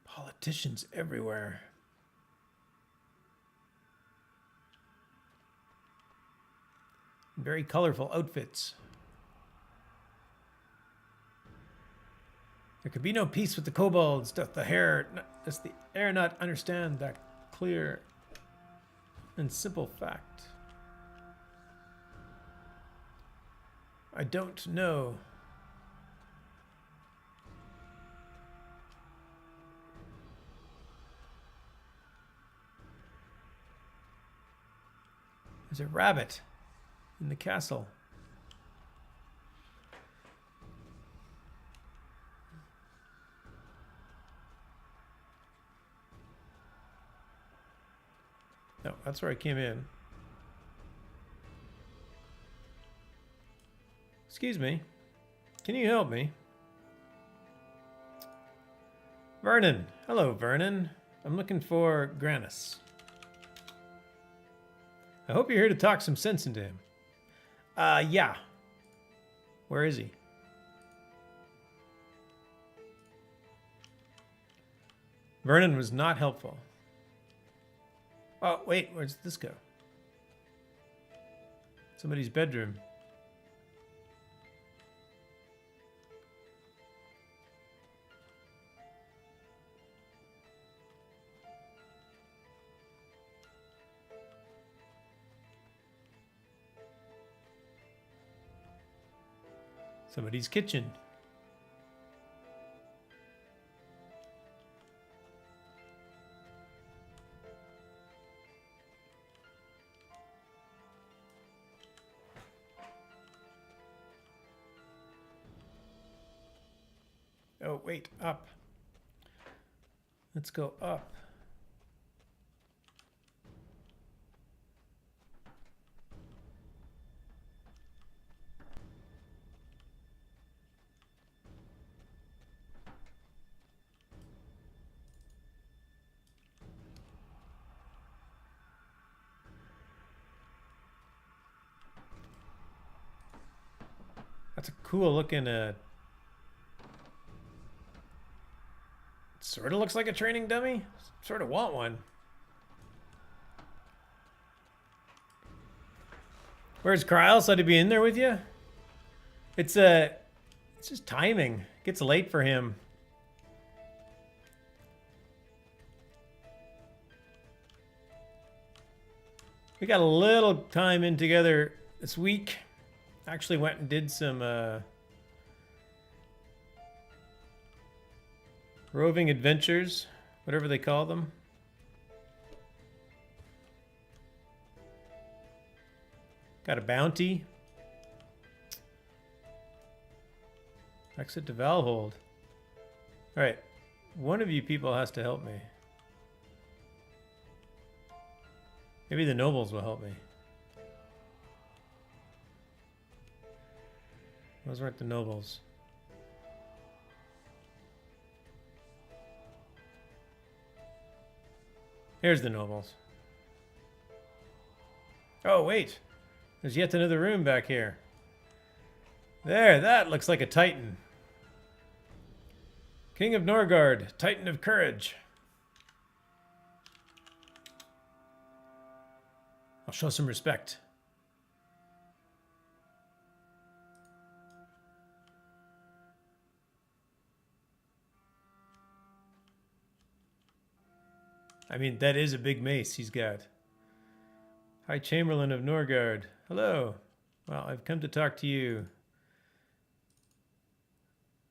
Politicians everywhere. Very colorful outfits. There could be no peace with the kobolds. Does the air not understand that clear and simple fact? I don't know. There's a rabbit in the castle. No, that's where I came in. Excuse me. Can you help me? Vernon. Hello, Vernon. I'm looking for Grannis. I hope you're here to talk some sense into him. Yeah. Where is he? Vernon was not helpful. Oh, wait, where's this go? Somebody's bedroom. Somebody's kitchen. Oh, wait, up. Let's go up. That's a cool looking, sort of looks like a training dummy. Sort of want one. Where's Kryles? Ought to be in there with you? It's just timing. It gets late for him. We got a little time in together this week. Actually went and did some roving adventures, whatever they call them. Got a bounty. Exit to Valhold. All right, one of you people has to help me. Maybe the nobles will help me. Those weren't the nobles. Here's the nobles. Oh, wait. There's yet another room back here. There, that looks like a Titan. King of Norgard, Titan of Courage. I'll show some respect. I mean, that is a big mace he's got. High Chamberlain of Norgard. Hello. Well, I've come to talk to you.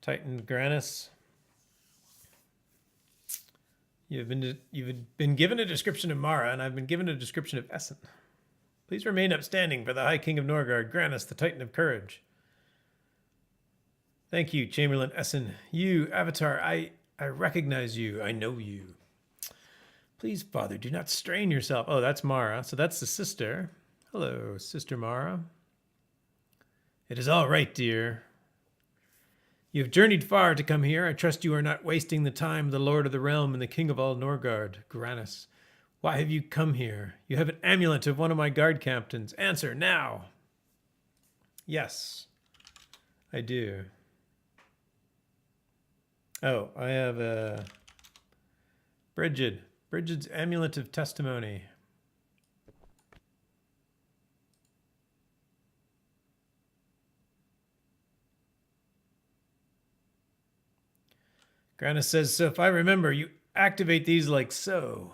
Titan Grannis. You've been given a description of Mara, and I've been given a description of Essen. Please remain upstanding for the High King of Norgard, Granus, the Titan of Courage. Thank you, Chamberlain Essen. You, Avatar, I recognize you. I know you. Please, Father, do not strain yourself. Oh, that's Mara. So that's the sister. Hello, Sister Mara. It is all right, dear. You have journeyed far to come here. I trust you are not wasting the time of the Lord of the Realm and the King of all Norgard, Granus. Why have you come here? You have an amulet of one of my guard captains. Answer now. Yes, I do. Oh, I have a Bridget's amulet of testimony. Granus says, so if I remember, you activate these like so.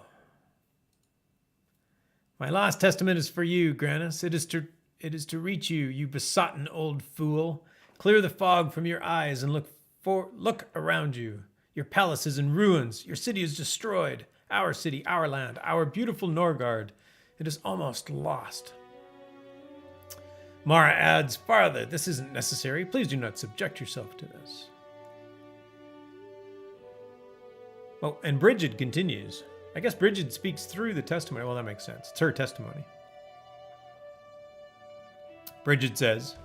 My last testament is for you, Granus. It is to reach you, you besotted old fool. Clear the fog from your eyes and look around you. Your palace is in ruins. Your city is destroyed. Our city, our land, our beautiful Norgard. It is almost lost. Mara adds, Father, this isn't necessary. Please do not subject yourself to this. Oh, and Bridget continues. I guess Bridget speaks through the testimony. Well, that makes sense. It's her testimony. Bridget says,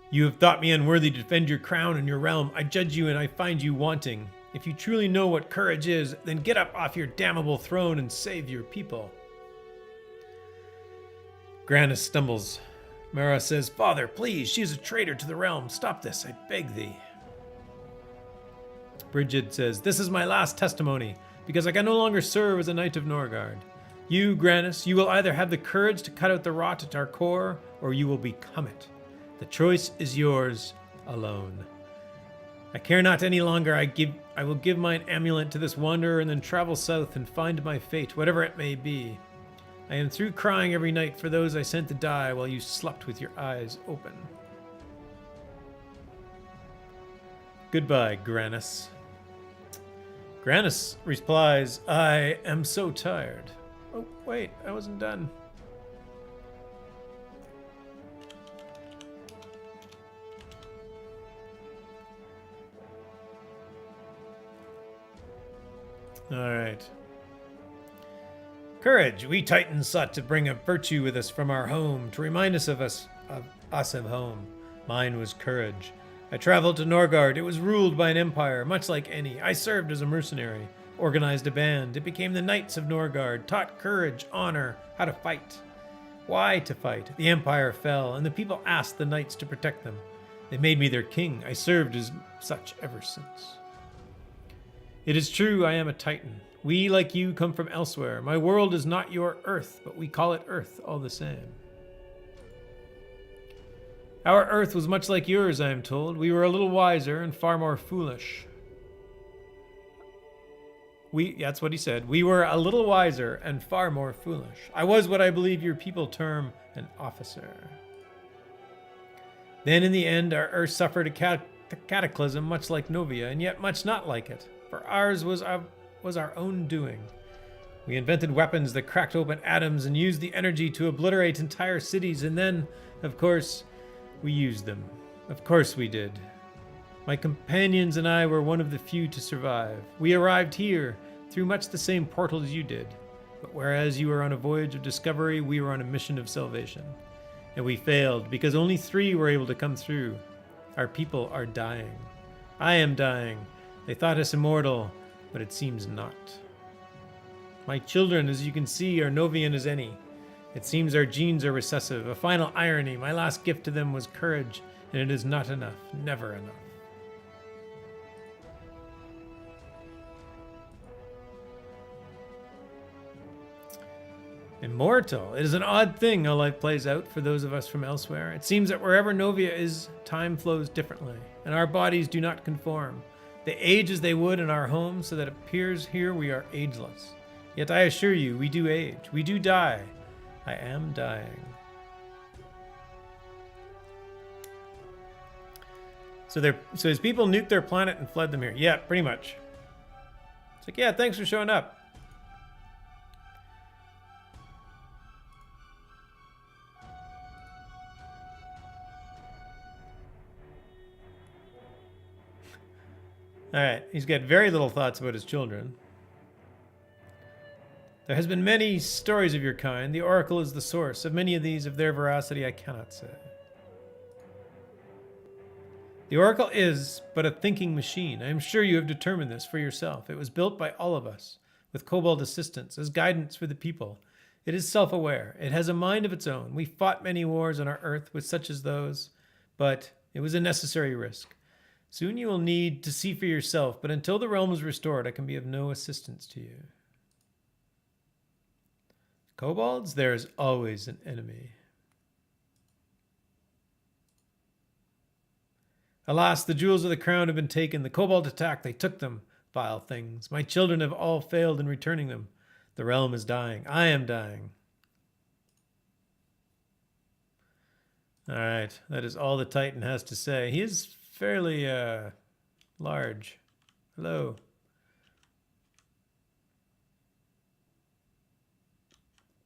you have thought me unworthy to defend your crown and your realm. I judge you and I find you wanting. If you truly know what courage is, then get up off your damnable throne and save your people. Granus stumbles. Mara says, Father, please, she is a traitor to the realm. Stop this, I beg thee. Bridget says, this is my last testimony, because I can no longer serve as a knight of Norgard. You, Granus, you will either have the courage to cut out the rot at our core, or you will become it. The choice is yours alone. I care not any longer. I will give mine amulet to this wanderer and then travel south and find my fate, whatever it may be. I am through crying every night for those I sent to die while you slept with your eyes open. Goodbye, Granus. Granus replies, I am so tired. Oh, wait, I wasn't done. All right. Courage. We Titans sought to bring a virtue with us from our home, to remind us of home. Mine was courage. I traveled to Norgard. It was ruled by an empire, much like any. I served as a mercenary, organized a band. It became the Knights of Norgard, taught courage, honor, how to fight. Why to fight? The empire fell, and the people asked the knights to protect them. They made me their king. I served as such ever since. It is true, I am a Titan. We, like you, come from elsewhere. My world is not your Earth, but we call it Earth all the same. Our Earth was much like yours, I am told. We were a little wiser and far more foolish. That's what he said. We were a little wiser and far more foolish. I was what I believe your people term an officer. Then in the end, our Earth suffered a cataclysm much like Novia, and yet much not like it. For ours was our own doing. We invented weapons that cracked open atoms and used the energy to obliterate entire cities, and then, of course, we used them. Of course we did. My companions and I were one of the few to survive. We arrived here through much the same portal as you did. But whereas you were on a voyage of discovery, we were on a mission of salvation. And we failed because only 3 were able to come through. Our people are dying. I am dying. They thought us immortal, but it seems not. My children, as you can see, are Novian as any. It seems our genes are recessive. A final irony. My last gift to them was courage, and it is not enough. Never enough. Immortal. It is an odd thing how life plays out for those of us from elsewhere. It seems that wherever Novia is, time flows differently, and our bodies do not conform. They age as they would in our home, so that it appears here we are ageless. Yet I assure you, we do age. We do die. I am dying. So his people nuked their planet and fled them here. Yeah, pretty much. It's like, yeah, thanks for showing up. All right, he's got very little thoughts about his children. There has been many stories of your kind. The oracle is the source. Of many of these, of their veracity, I cannot say. The oracle is but a thinking machine. I am sure you have determined this for yourself. It was built by all of us, with kobold assistance, as guidance for the people. It is self-aware. It has a mind of its own. We fought many wars on our earth with such as those, but it was a necessary risk. Soon you will need to see for yourself, but until the realm is restored, I can be of no assistance to you. Kobolds, there is always an enemy. Alas, the jewels of the crown have been taken. The kobold attacked. They took them, vile things. My children have all failed in returning them. The realm is dying. I am dying. All right, that is all the Titan has to say. He is fairly large. Hello.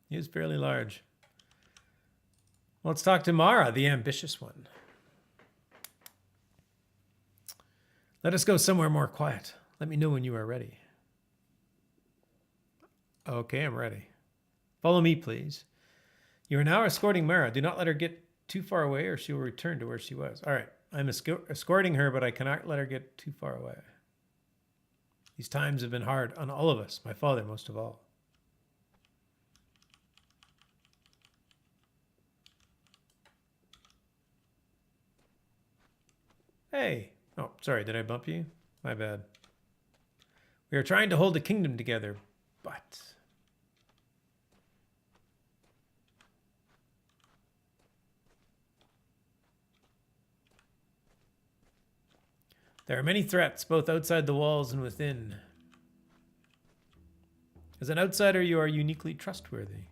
He is fairly large. Well, let's talk to Mara, the ambitious one. Let us go somewhere more quiet. Let me know when you are ready. Okay, I'm ready. Follow me, please. You are now escorting Mara. Do not let her get too far away or she will return to where she was. All right, I'm escorting her, but I cannot let her get too far away. These times have been hard on all of us, my father most of all. Hey. Oh, sorry, did I bump you? My bad. We are trying to hold the kingdom together, but... there are many threats, both outside the walls and within. As an outsider, you are uniquely trustworthy.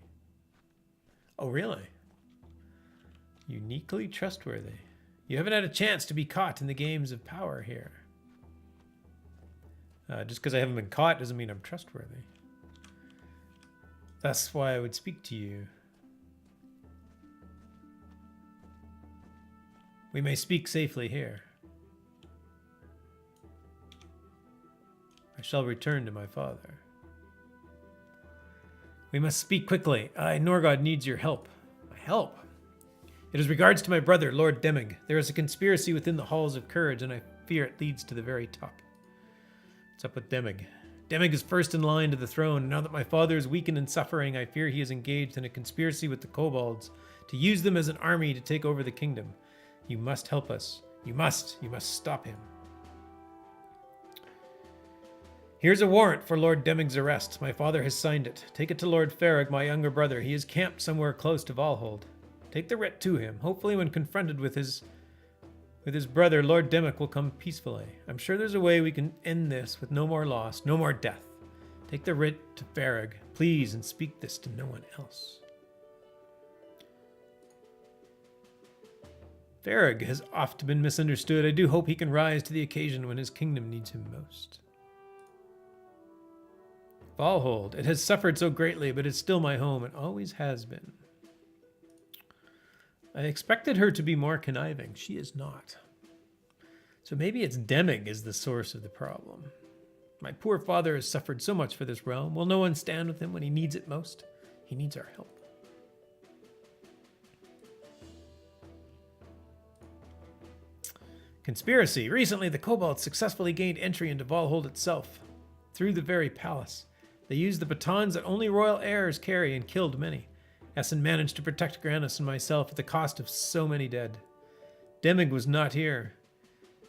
Oh, really? Uniquely trustworthy. You haven't had a chance to be caught in the games of power here. Just because I haven't been caught doesn't mean I'm trustworthy. That's why I would speak to you. We may speak safely here. I shall return to my father. We must speak quickly. Norgod needs your help. My help? It is regards to my brother, Lord Demig. There is a conspiracy within the halls of courage, and I fear it leads to the very top. What's up with Demig? Demig is first in line to the throne, and now that my father is weakened and suffering, I fear he is engaged in a conspiracy with the kobolds to use them as an army to take over the kingdom. You must help us. You must stop him. Here's a warrant for Lord Demig's arrest. My father has signed it. Take it to Lord Farag, my younger brother. He is camped somewhere close to Valhold. Take the writ to him. Hopefully when confronted with his brother, Lord Demig will come peacefully. I'm sure there's a way we can end this with no more loss, no more death. Take the writ to Farag, please, and speak this to no one else. Farag has oft been misunderstood. I do hope he can rise to the occasion when his kingdom needs him most. Valhold, it has suffered so greatly, but it's still my home and always has been. I expected her to be more conniving. She is not. So maybe it's Demig is the source of the problem. My poor father has suffered so much for this realm. Will no one stand with him when he needs it most? He needs our help. Conspiracy. Recently, the kobolds successfully gained entry into Valhold itself, through the very palace. They used the batons that only royal heirs carry and killed many. Essen managed to protect Granis and myself at the cost of so many dead. Demig was not here.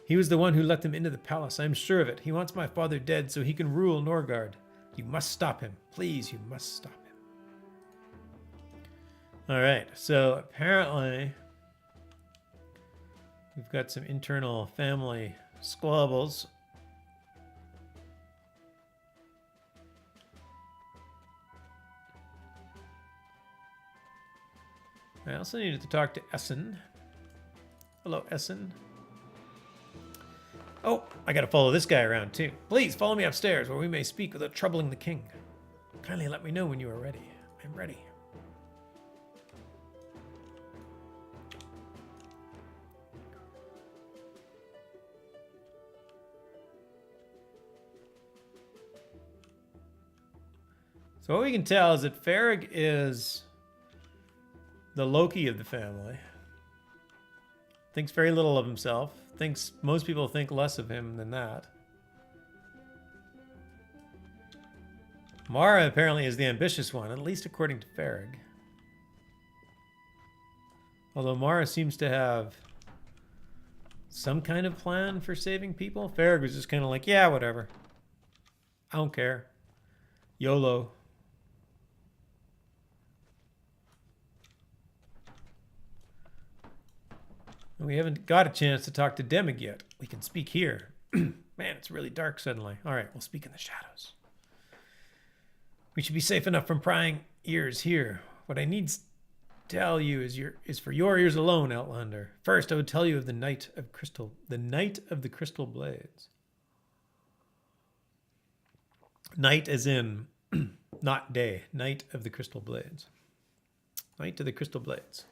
He was the one who let them into the palace. I am sure of it. He wants my father dead so he can rule Norgard. You must stop him. Please, you must stop him. All right, so apparently we've got some internal family squabbles. I also needed to talk to Essen. Hello, Essen. Oh, I gotta follow this guy around too. Please follow me upstairs where we may speak without troubling the king. Kindly let me know when you are ready. I'm ready. So what we can tell is that Farag is the Loki of the family. Thinks very little of himself. Thinks most people think less of him than that. Mara apparently is the ambitious one, at least according to Farag. Although Mara seems to have some kind of plan for saving people. Farag was just kind of like, yeah, whatever. I don't care. YOLO. We haven't got a chance to talk to Demig yet. We can speak here. Man, it's really dark suddenly. All right, we'll speak in the shadows. We should be safe enough from prying ears here. What I need to tell you is for your ears alone, Outlander. First, I would tell you of the Night of the Crystal Blades. Night as in not day. Night of the Crystal Blades. Night of the Crystal Blades.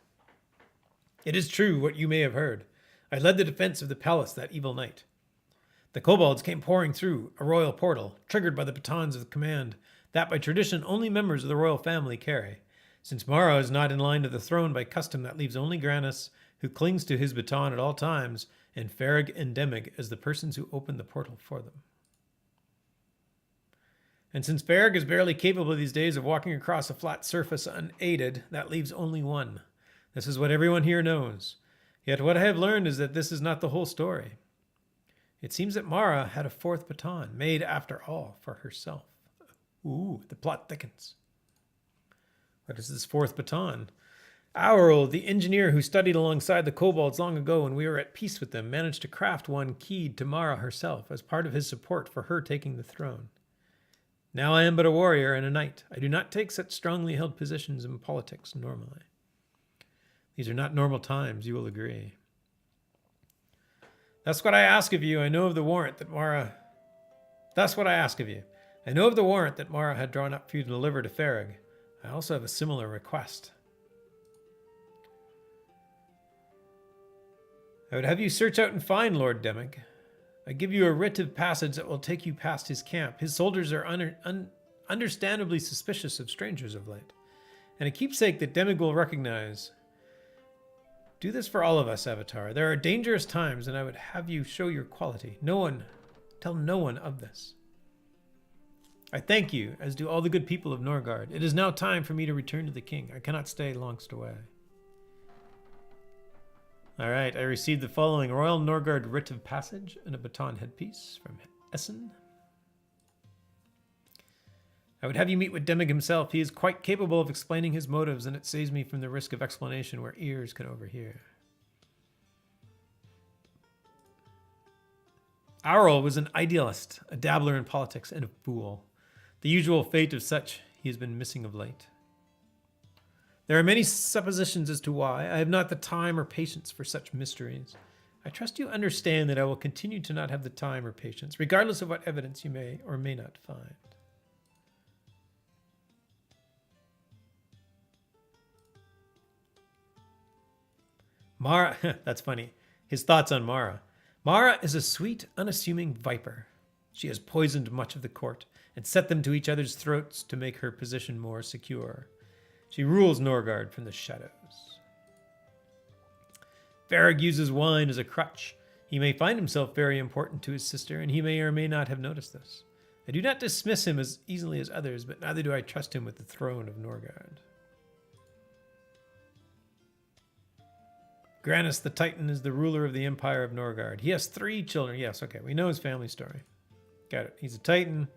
It is true what you may have heard. I led the defense of the palace that evil night. The kobolds came pouring through a royal portal, triggered by the batons of command that by tradition only members of the royal family carry. Since Mara is not in line to the throne by custom, that leaves only Granis, who clings to his baton at all times, and Farag and Demig as the persons who open the portal for them. And since Farag is barely capable these days of walking across a flat surface unaided, that leaves only one. This is what everyone here knows. Yet what I have learned is that this is not the whole story. It seems that Mara had a fourth baton, made after all for herself. Ooh, the plot thickens. What is this fourth baton? Auril, the engineer who studied alongside the kobolds long ago when we were at peace with them, managed to craft one keyed to Mara herself as part of his support for her taking the throne. Now I am but a warrior and a knight. I do not take such strongly held positions in politics normally. These are not normal times, you will agree. That's what I ask of you. I know of the warrant that Mara... That's what I ask of you. I know of the warrant that Mara had drawn up for you to deliver to Farag. I also have a similar request. I would have you search out and find Lord Demig. I give you a writ of passage that will take you past his camp. His soldiers are understandably suspicious of strangers of late, and a keepsake that Demig will recognize. Do this for all of us, Avatar. There are dangerous times, and I would have you show your quality. Tell no one of this. I thank you, as do all the good people of Norgard. It is now time for me to return to the king. I cannot stay long away. All right, I received the following Royal Norgard Writ of Passage and a baton headpiece from Essen. I would have you meet with Demig himself. He is quite capable of explaining his motives, and it saves me from the risk of explanation where ears can overhear. Auril was an idealist, a dabbler in politics, and a fool. The usual fate of such he has been missing of late. There are many suppositions as to why. I have not the time or patience for such mysteries. I trust you understand that I will continue to not have the time or patience, regardless of what evidence you may or may not find. Mara, that's funny. His thoughts on Mara. Mara is a sweet, unassuming viper. She has poisoned much of the court and set them to each other's throats to make her position more secure. She rules Norgard from the shadows. Farag uses wine as a crutch. He may find himself very important to his sister, and he may or may not have noticed this. I do not dismiss him as easily as others, but neither do I trust him with the throne of Norgard. Granis the Titan is the ruler of the Empire of Norgard. He has 3 children. Yes, okay, we know his family story. Got it. He's a Titan.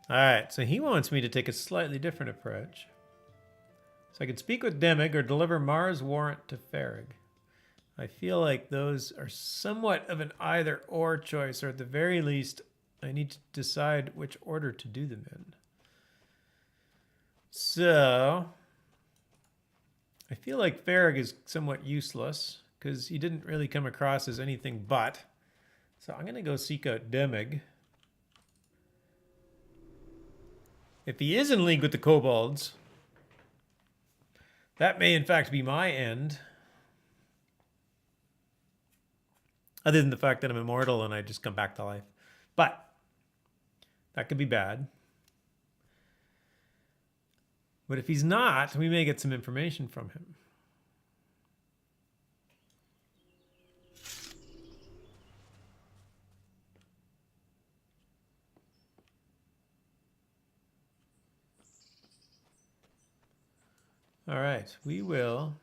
All right, so he wants me to take a slightly different approach. So I could speak with Demig or deliver Mara's warrant to Farag. I feel like those are somewhat of an either or choice, or at the very least, I need to decide which order to do them in. So, I feel like Farag is somewhat useless because he didn't really come across as anything but. So I'm going to go seek out Demig. If he is in league with the kobolds, that may in fact be my end. Other than the fact that I'm immortal and I just come back to life. But that could be bad. But if he's not, we may get some information from him. All right, we will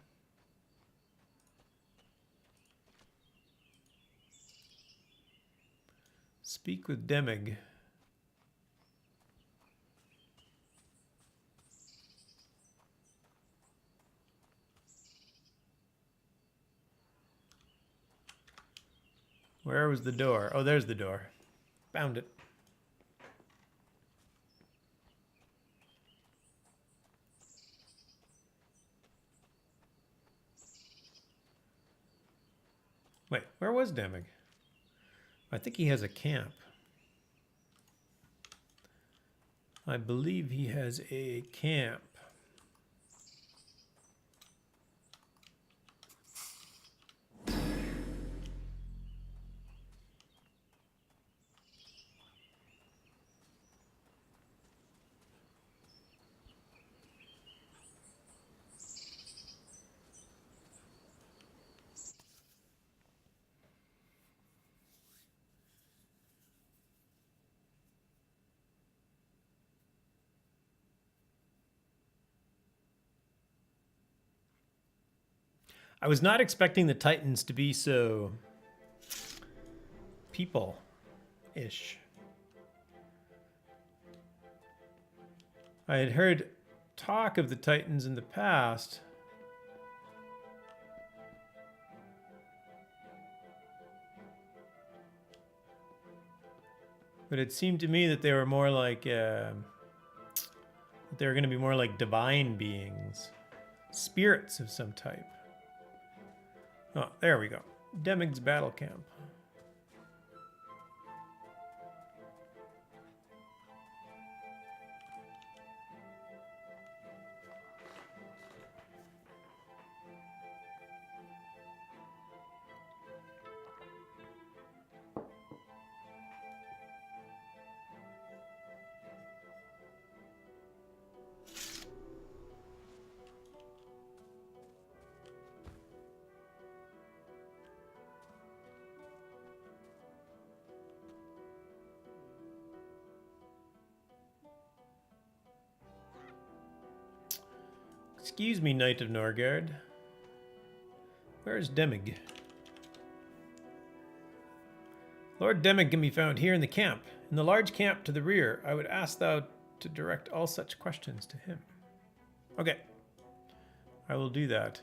speak with Demig. Where was the door? Oh, there's the door. Found it. Wait, where was Demig? I think he has a camp. I believe he has a camp. I was not expecting the Titans to be so people-ish. I had heard talk of the Titans in the past. But it seemed to me that they were more like, they were going to be more like divine beings. Spirits of some type. Oh, there we go. Demig's battle camp. Excuse me, Knight of Norgard. Where is Demig? Lord Demig can be found here in the camp. In the large camp to the rear, I would ask thou to direct all such questions to him. Okay. I will do that.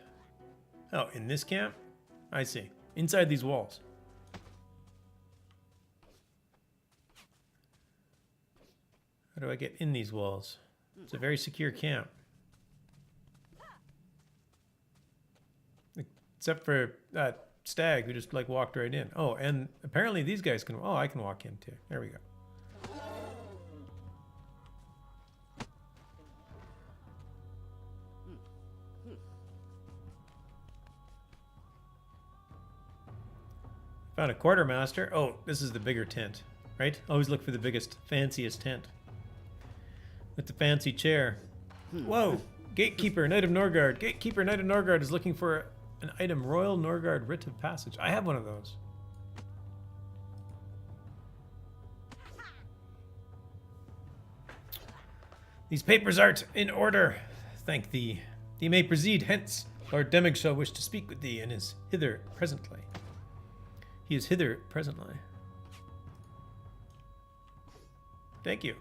Oh, in this camp? I see. Inside these walls. How do I get in these walls? It's a very secure camp. Except for that stag who just like walked right in. Oh, and apparently these guys can... Oh, I can walk in too. There we go. Found a quartermaster. Oh, this is the bigger tent, right? Always look for the biggest, fanciest tent. With the fancy chair. Whoa! Gatekeeper, Knight of Norgard. Gatekeeper, Knight of Norgard is looking for an item, Royal Norgard Writ of Passage. I have one of those. These papers art in order. Thank thee. Thee may proceed hence. Lord Demig shall wish to speak with thee and is hither presently. He is hither presently. Thank you.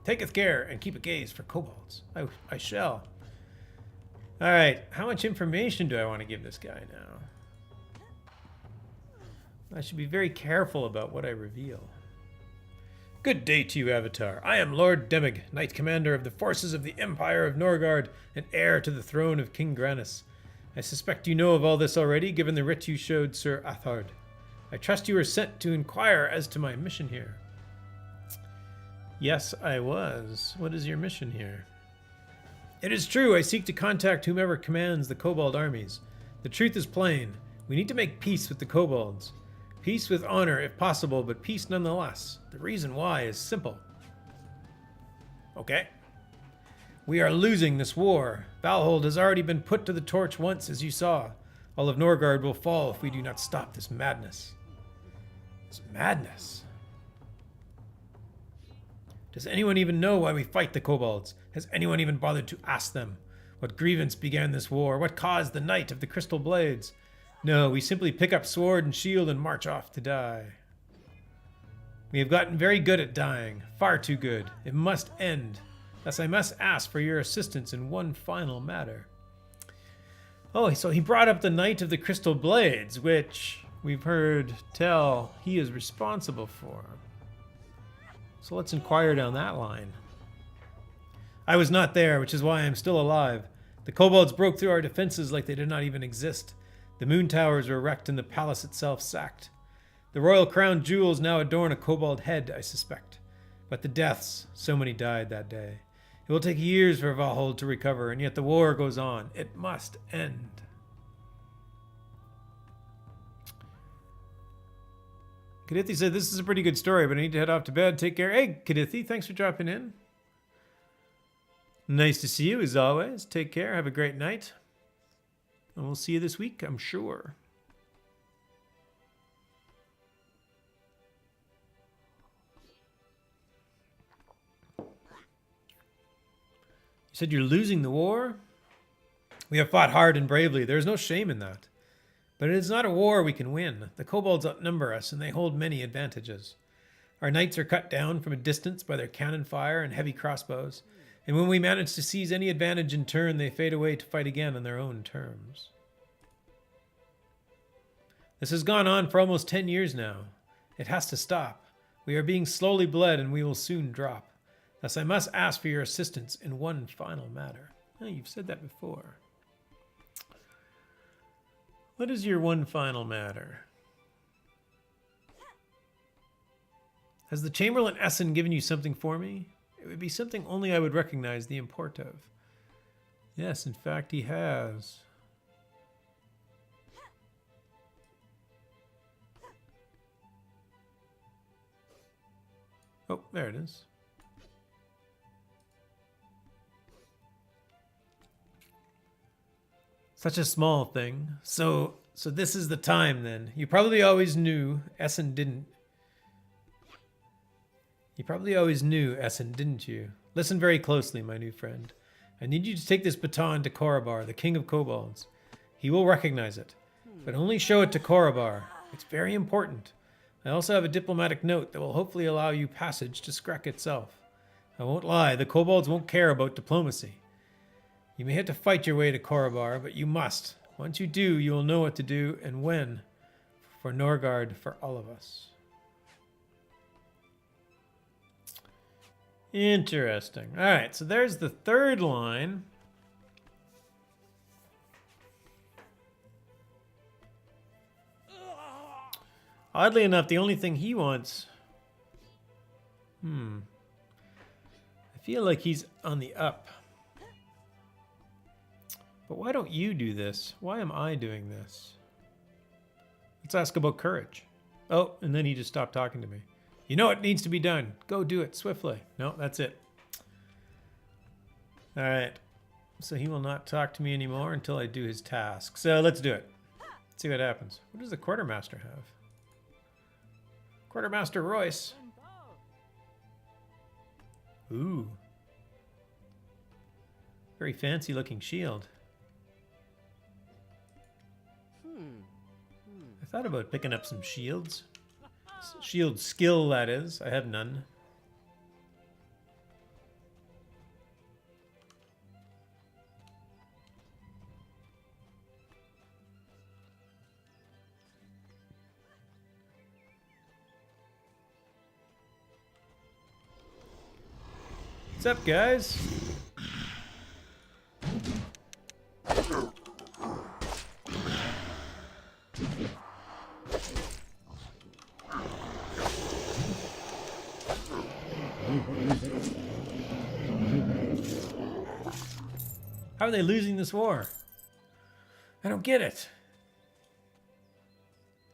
Taketh care and keep a gaze for kobolds. I shall. All right, how much information do I want to give this guy now? I should be very careful about what I reveal. Good day to you, Avatar. I am Lord Demig, Knight Commander of the forces of the Empire of Norgard and heir to the throne of King Granis. I suspect you know of all this already, given the writ you showed Sir Athard. I trust you were sent to inquire as to my mission here. Yes, I was. What is your mission here? It is true, I seek to contact whomever commands the Kobold armies. The truth is plain. We need to make peace with the Kobolds. Peace with honor, if possible, but peace nonetheless. The reason why is simple. Okay. We are losing this war. Valhold has already been put to the torch once, as you saw. All of Norgard will fall if we do not stop this madness. This madness? Does anyone even know why we fight the Kobolds? Has anyone even bothered to ask them? What grievance began this war? What caused the Night of the Crystal Blades? No, we simply pick up sword and shield and march off to die. We have gotten very good at dying. Far too good. It must end. Thus I must ask for your assistance in one final matter. Oh, so he brought up the Night of the Crystal Blades, which we've heard tell he is responsible for. So let's inquire down that line. I was not there, which is why I am still alive. The kobolds broke through our defenses like they did not even exist. The moon towers were wrecked and the palace itself sacked. The royal crown jewels now adorn a kobold head, I suspect. But the deaths, so many died that day. It will take years for Valhold to recover, and yet the war goes on. It must end. Kadithi said, this is a pretty good story, but I need to head off to bed. Take care. Hey, Kadithi, thanks for dropping in. Nice to see you, as always. Take care. Have a great night. And we'll see you this week, I'm sure. You said you're losing the war? We have fought hard and bravely. There is no shame in that. But it is not a war we can win. The kobolds outnumber us, and they hold many advantages. Our knights are cut down from a distance by their cannon fire and heavy crossbows, and when we manage to seize any advantage in turn, they fade away to fight again on their own terms. This has gone on for almost 10 years now. It has to stop. We are being slowly bled, and we will soon drop. Thus I must ask for your assistance in one final matter. Oh, you've said that before. What is your one final matter? Has the Chamberlain Essen given you something for me? It would be something only I would recognize the import of. Yes, in fact, he has. Oh, there it is. Such a small thing. So this is the time then. You probably always knew Essen didn't. You probably always knew Essen, didn't you? Listen very closely, my new friend. I need you to take this baton to Korabar, the king of kobolds. He will recognize it, but only show it to Korabar. It's very important. I also have a diplomatic note that will hopefully allow you passage to Skrek itself. I won't lie, the kobolds won't care about diplomacy. You may have to fight your way to Korabar, but you must. Once you do, you will know what to do and when. For Norgard, for all of us. Interesting. All right, so there's the third line. Oddly enough, the only thing he wants... I feel like he's on the up. But why don't you do this? Why am I doing this? Let's ask about courage. Oh, and then he just stopped talking to me. You know what needs to be done. Go do it swiftly. No, that's it. All right. So he will not talk to me anymore until I do his task. So let's do it. Let's see what happens. What does the quartermaster have? Quartermaster Royce. Ooh. Very fancy looking shield. I thought about picking up some shields. Shield skill, that is. I have none. What's up, guys? How are they losing this war? I don't get it.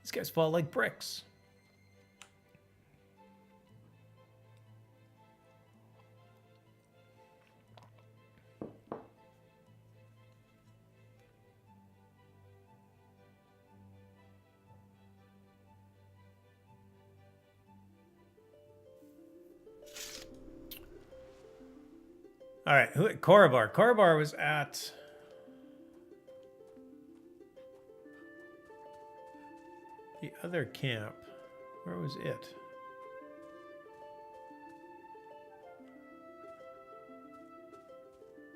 These guys fall like bricks. All right, Korobar. Korobar was at... the other camp. Where was it?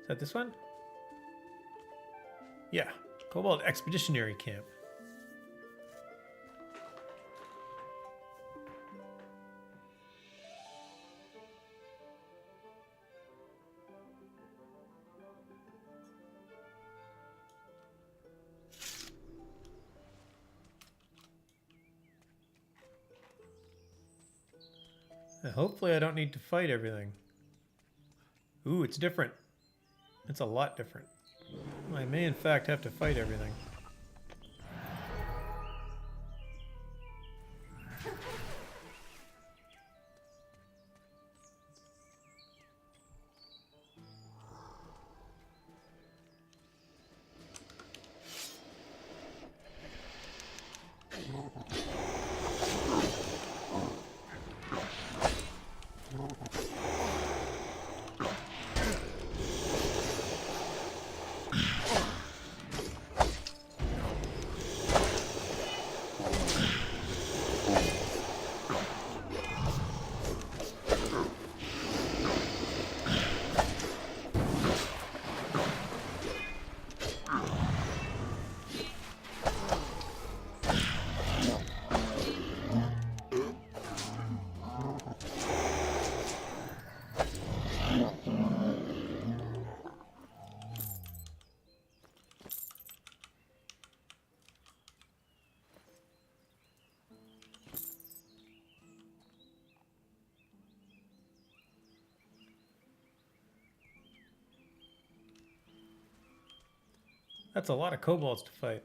Is that this one? Yeah. Cobalt Expeditionary Camp. Hopefully I don't need to fight everything. Ooh, it's different. It's a lot different. I may in fact have to fight everything. That's a lot of kobolds to fight.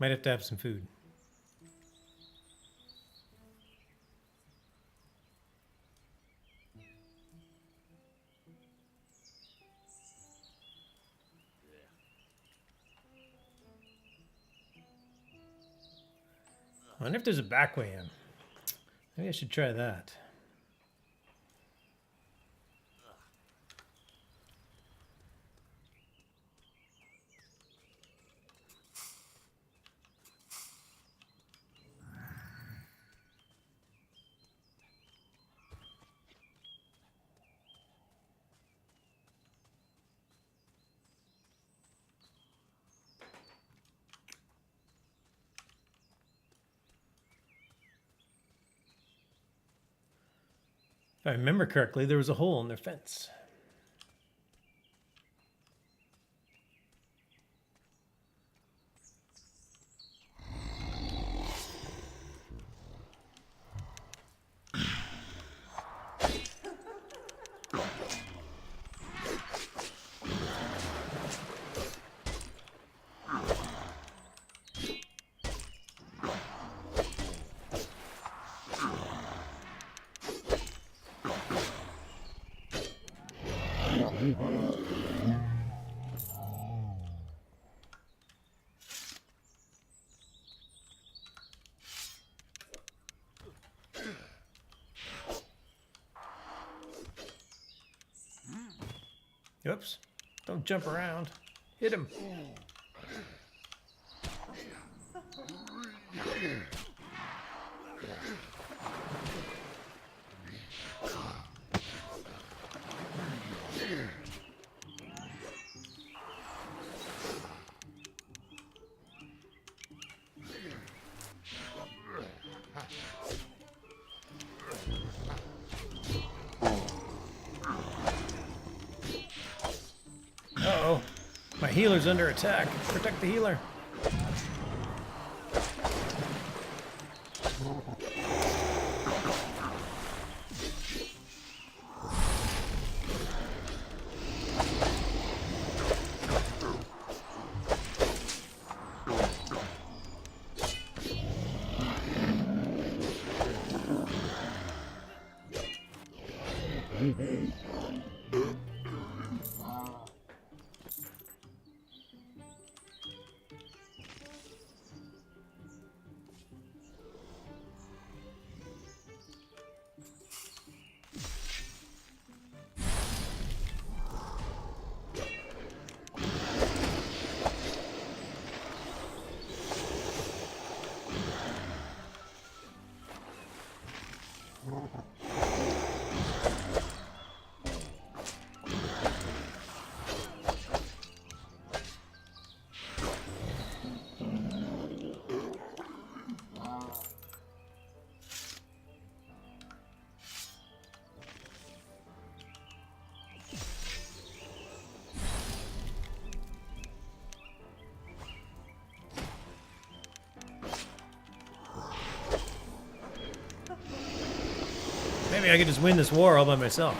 Might have to have some food. I wonder if there's a back way in. Maybe I should try that. If I remember correctly, there was a hole in their fence. Oops. Don't jump around. Hit him. Uh-oh. My healer's under attack. Protect the healer. Maybe I could just win this war all by myself.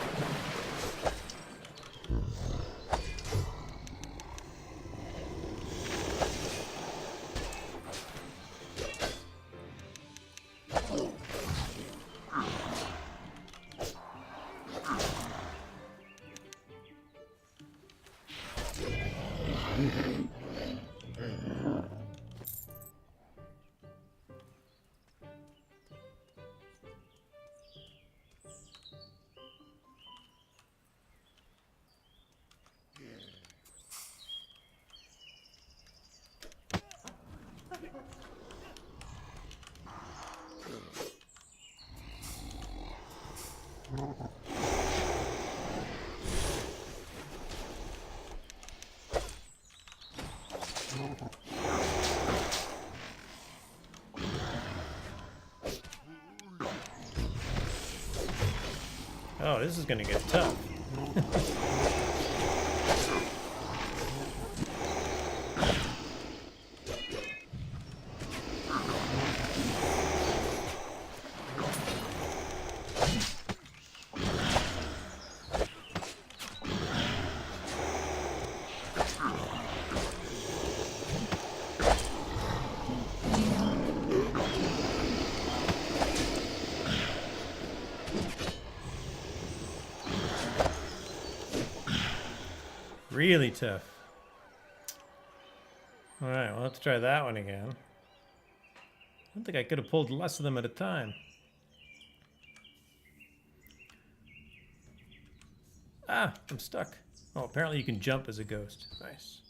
Oh, this is gonna get tough. Really tough. Alright, we'll have to try that one again. I don't think I could have pulled less of them at a time. Ah, I'm stuck. Oh, apparently you can jump as a ghost. Nice.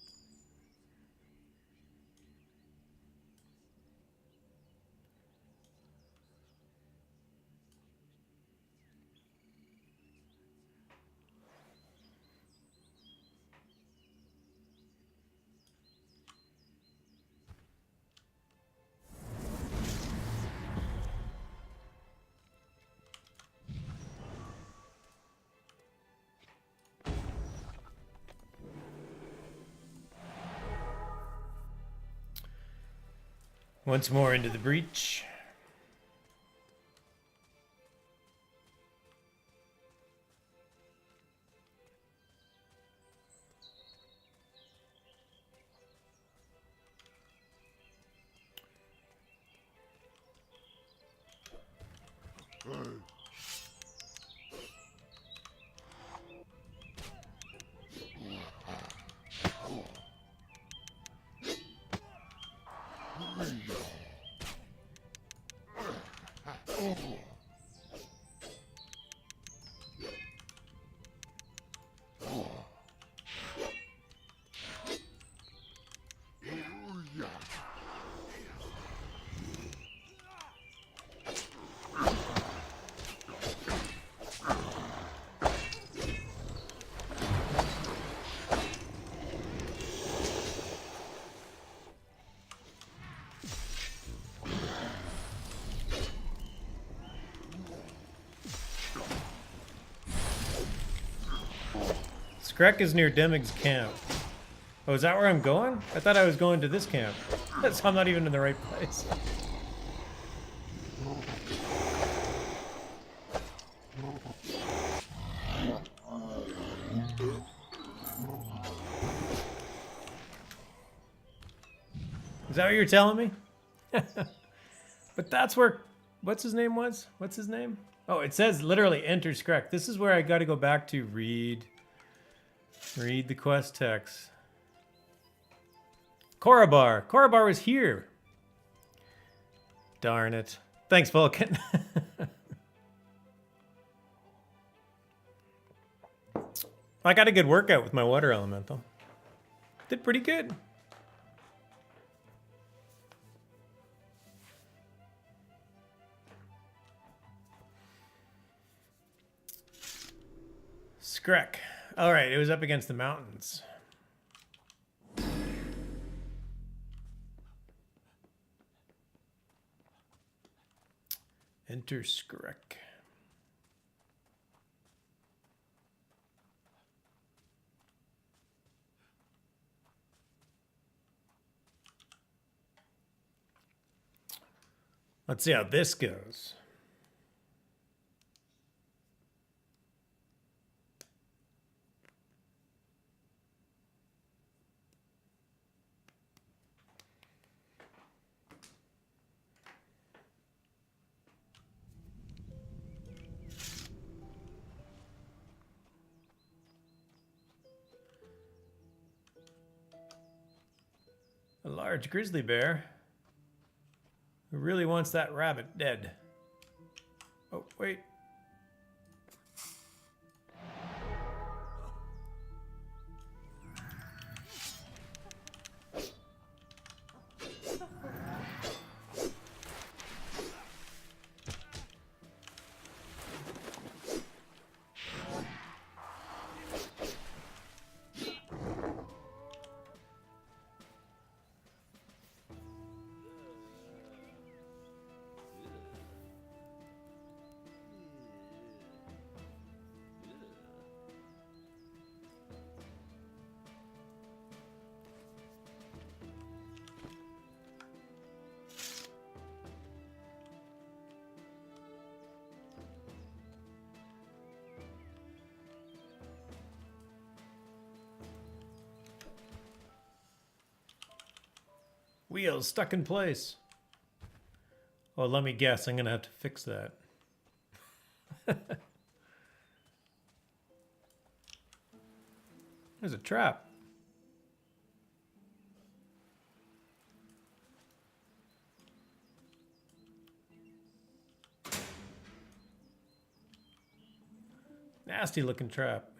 Once more into the breach. Skrek is near Demig's camp. Oh, is that where I'm going? I thought I was going to this camp. So I'm not even in the right place. Is that what you're telling me? But that's where... What's his name was? What's his name? Oh, it says literally enter Skrek. This is where I got to go back to read the quest text. Korabar. Korabar was here. Darn it. Thanks, Vulcan. I got a good workout with my water elemental. Did pretty good. Skrek. All right, it was up against the mountains. Enter Skrek. Let's see how this goes. A large grizzly bear who really wants that rabbit dead. Oh, wait. Wheels stuck in place. Oh, let me guess. I'm going to have to fix that. There's a trap. Nasty looking trap.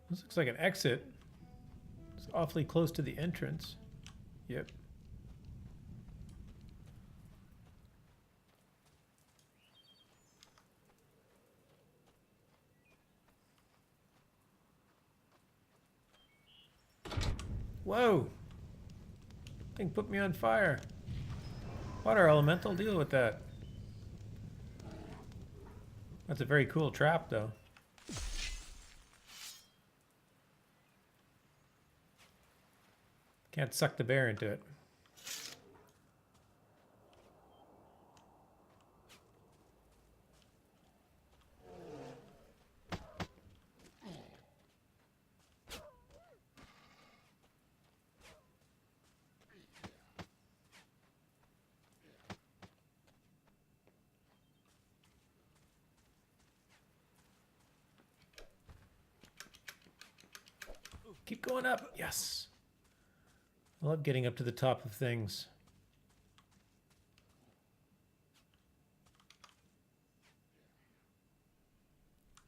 This looks like an exit. It's awfully close to the entrance. Yep. Whoa! Thing put me on fire. Water elemental, deal with that. That's a very cool trap, though. Can't suck the bear into it. Keep going up. Yes. I love getting up to the top of things.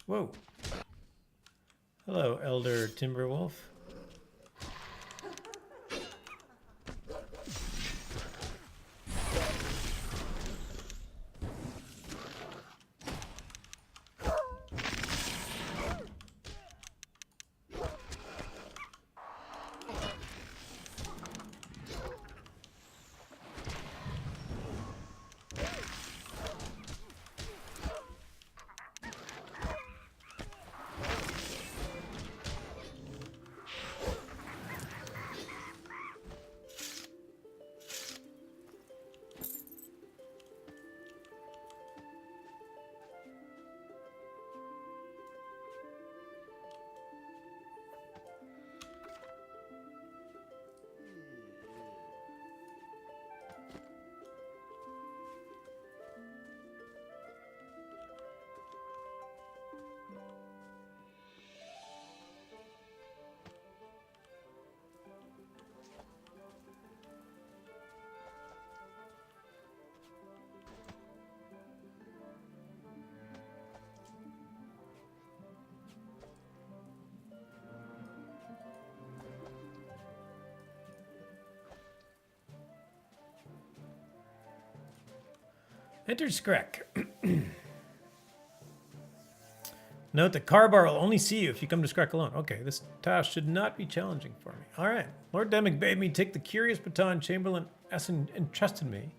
Whoa. Hello, Elder Timberwolf. Enter Skrek. Note that Karbar will only see you if you come to Skrek alone. Okay, this task should not be challenging for me. All right. Lord Demick bade me take the curious baton Chamberlain Essen entrusted me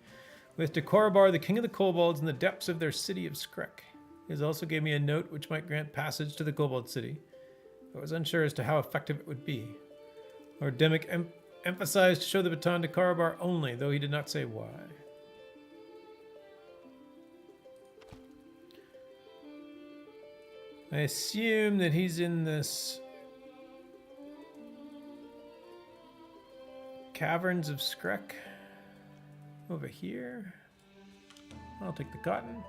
with to Korribar, the king of the kobolds, in the depths of their city of Skrek. He has also gave me a note which might grant passage to the kobold city. I was unsure as to how effective it would be. Lord Demick emphasized to show the baton to Korribar only, though he did not say why. I assume that he's in this caverns of Skrek over here. I'll take the cotton.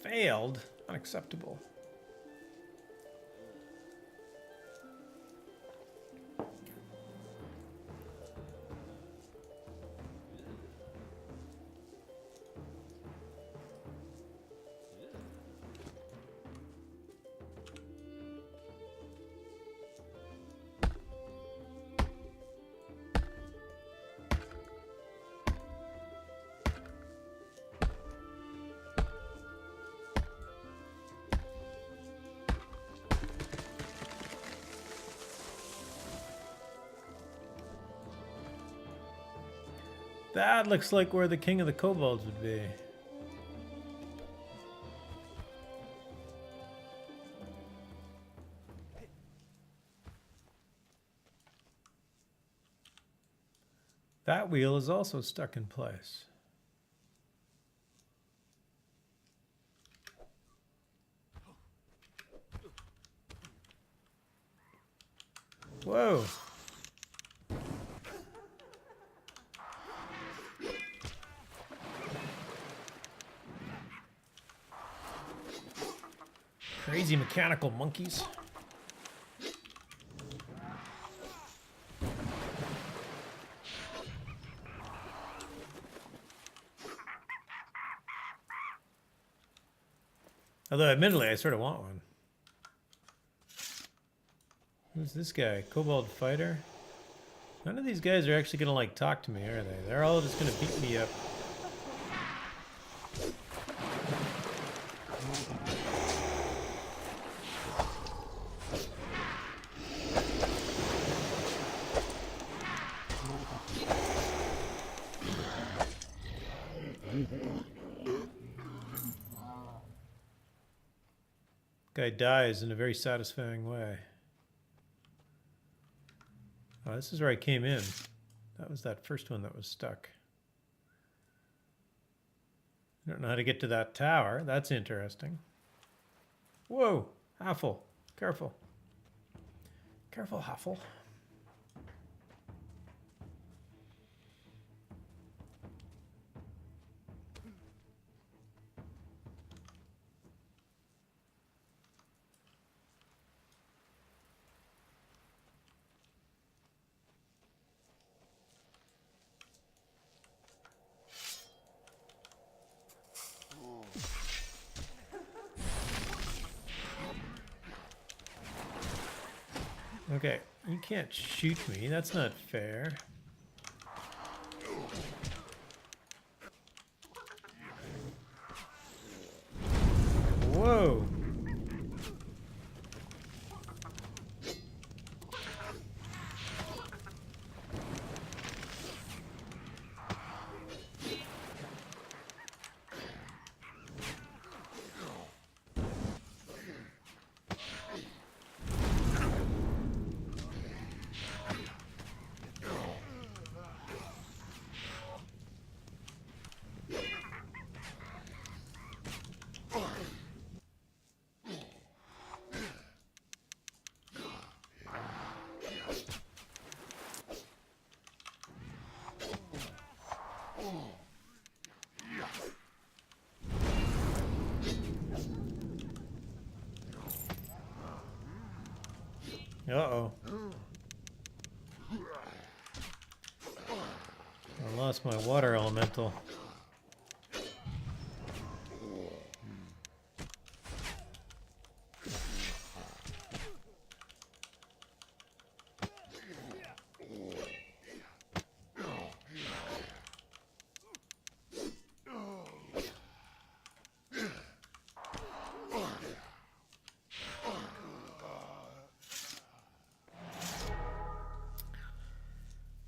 Failed? Unacceptable. That looks like where the king of the kobolds would be. That wheel is also stuck in place. Whoa. Crazy mechanical monkeys. Although, admittedly, I sort of want one. Who's this guy? Kobold fighter? None of these guys are actually gonna, like, talk to me, are they? They're all just gonna beat me up. Guy dies in a very satisfying way. Oh, this is where I came in. That was that first one that was stuck. I don't know how to get to that tower. That's interesting. Whoa, Haffle. Careful. Careful, Haffle. Okay, you can't shoot me. That's not fair. Whoa. Uh-oh. I lost my water elemental.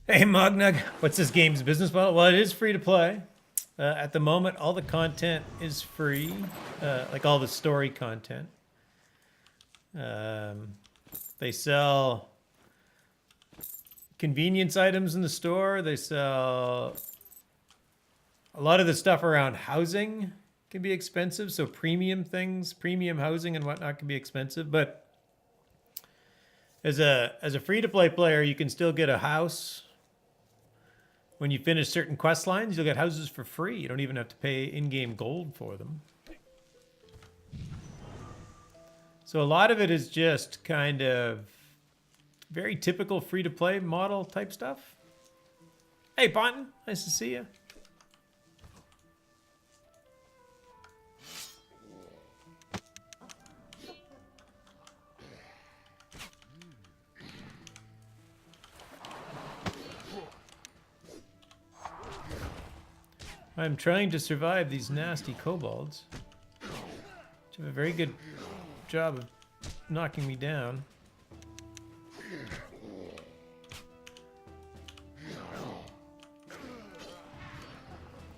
Hey Mognug, what's this game's business model? Well, it is free to play. At the moment, all the content is free, like all the story content. They sell convenience items in the store. They sell a lot of the stuff around housing can be expensive. So premium things, premium housing and whatnot can be expensive. But as a free-to-play player, you can still get a house. When you finish certain quest lines, you'll get houses for free. You don't even have to pay in-game gold for them. So a lot of it is just kind of very typical free-to-play model type stuff. Hey, Ponton, nice to see you. I'm trying to survive these nasty kobolds, which have a very good job of knocking me down.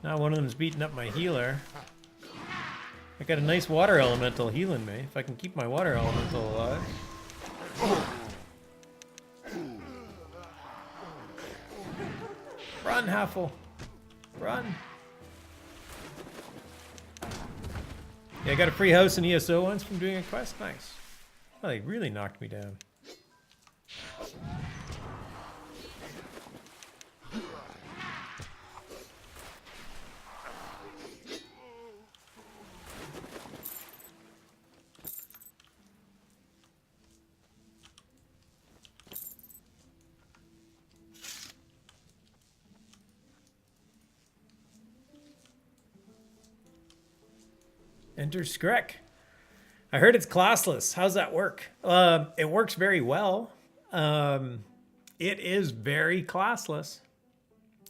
Now one of them's beating up my healer. I got a nice water elemental healing me, if I can keep my water elemental alive. Run, Haffle! Run! Yeah, I got a free house in ESO once from doing a quest. Nice. Oh, they really knocked me down. Enter Skrek. I heard it's classless. How's that work? It works very well. It is very classless.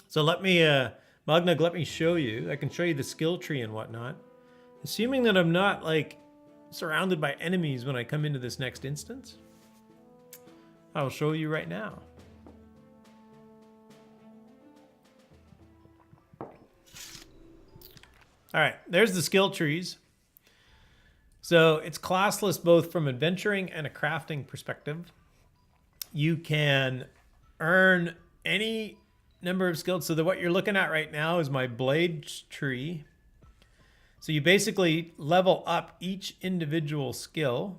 So let me, Magnug, let me show you. I can show you the skill tree and whatnot. Assuming that I'm not like surrounded by enemies when I come into this next instance, I'll show you right now. All right, there's the skill trees. So it's classless both from adventuring and a crafting perspective. You can earn any number of skills. So what you're looking at right now is my blade tree. So you basically level up each individual skill,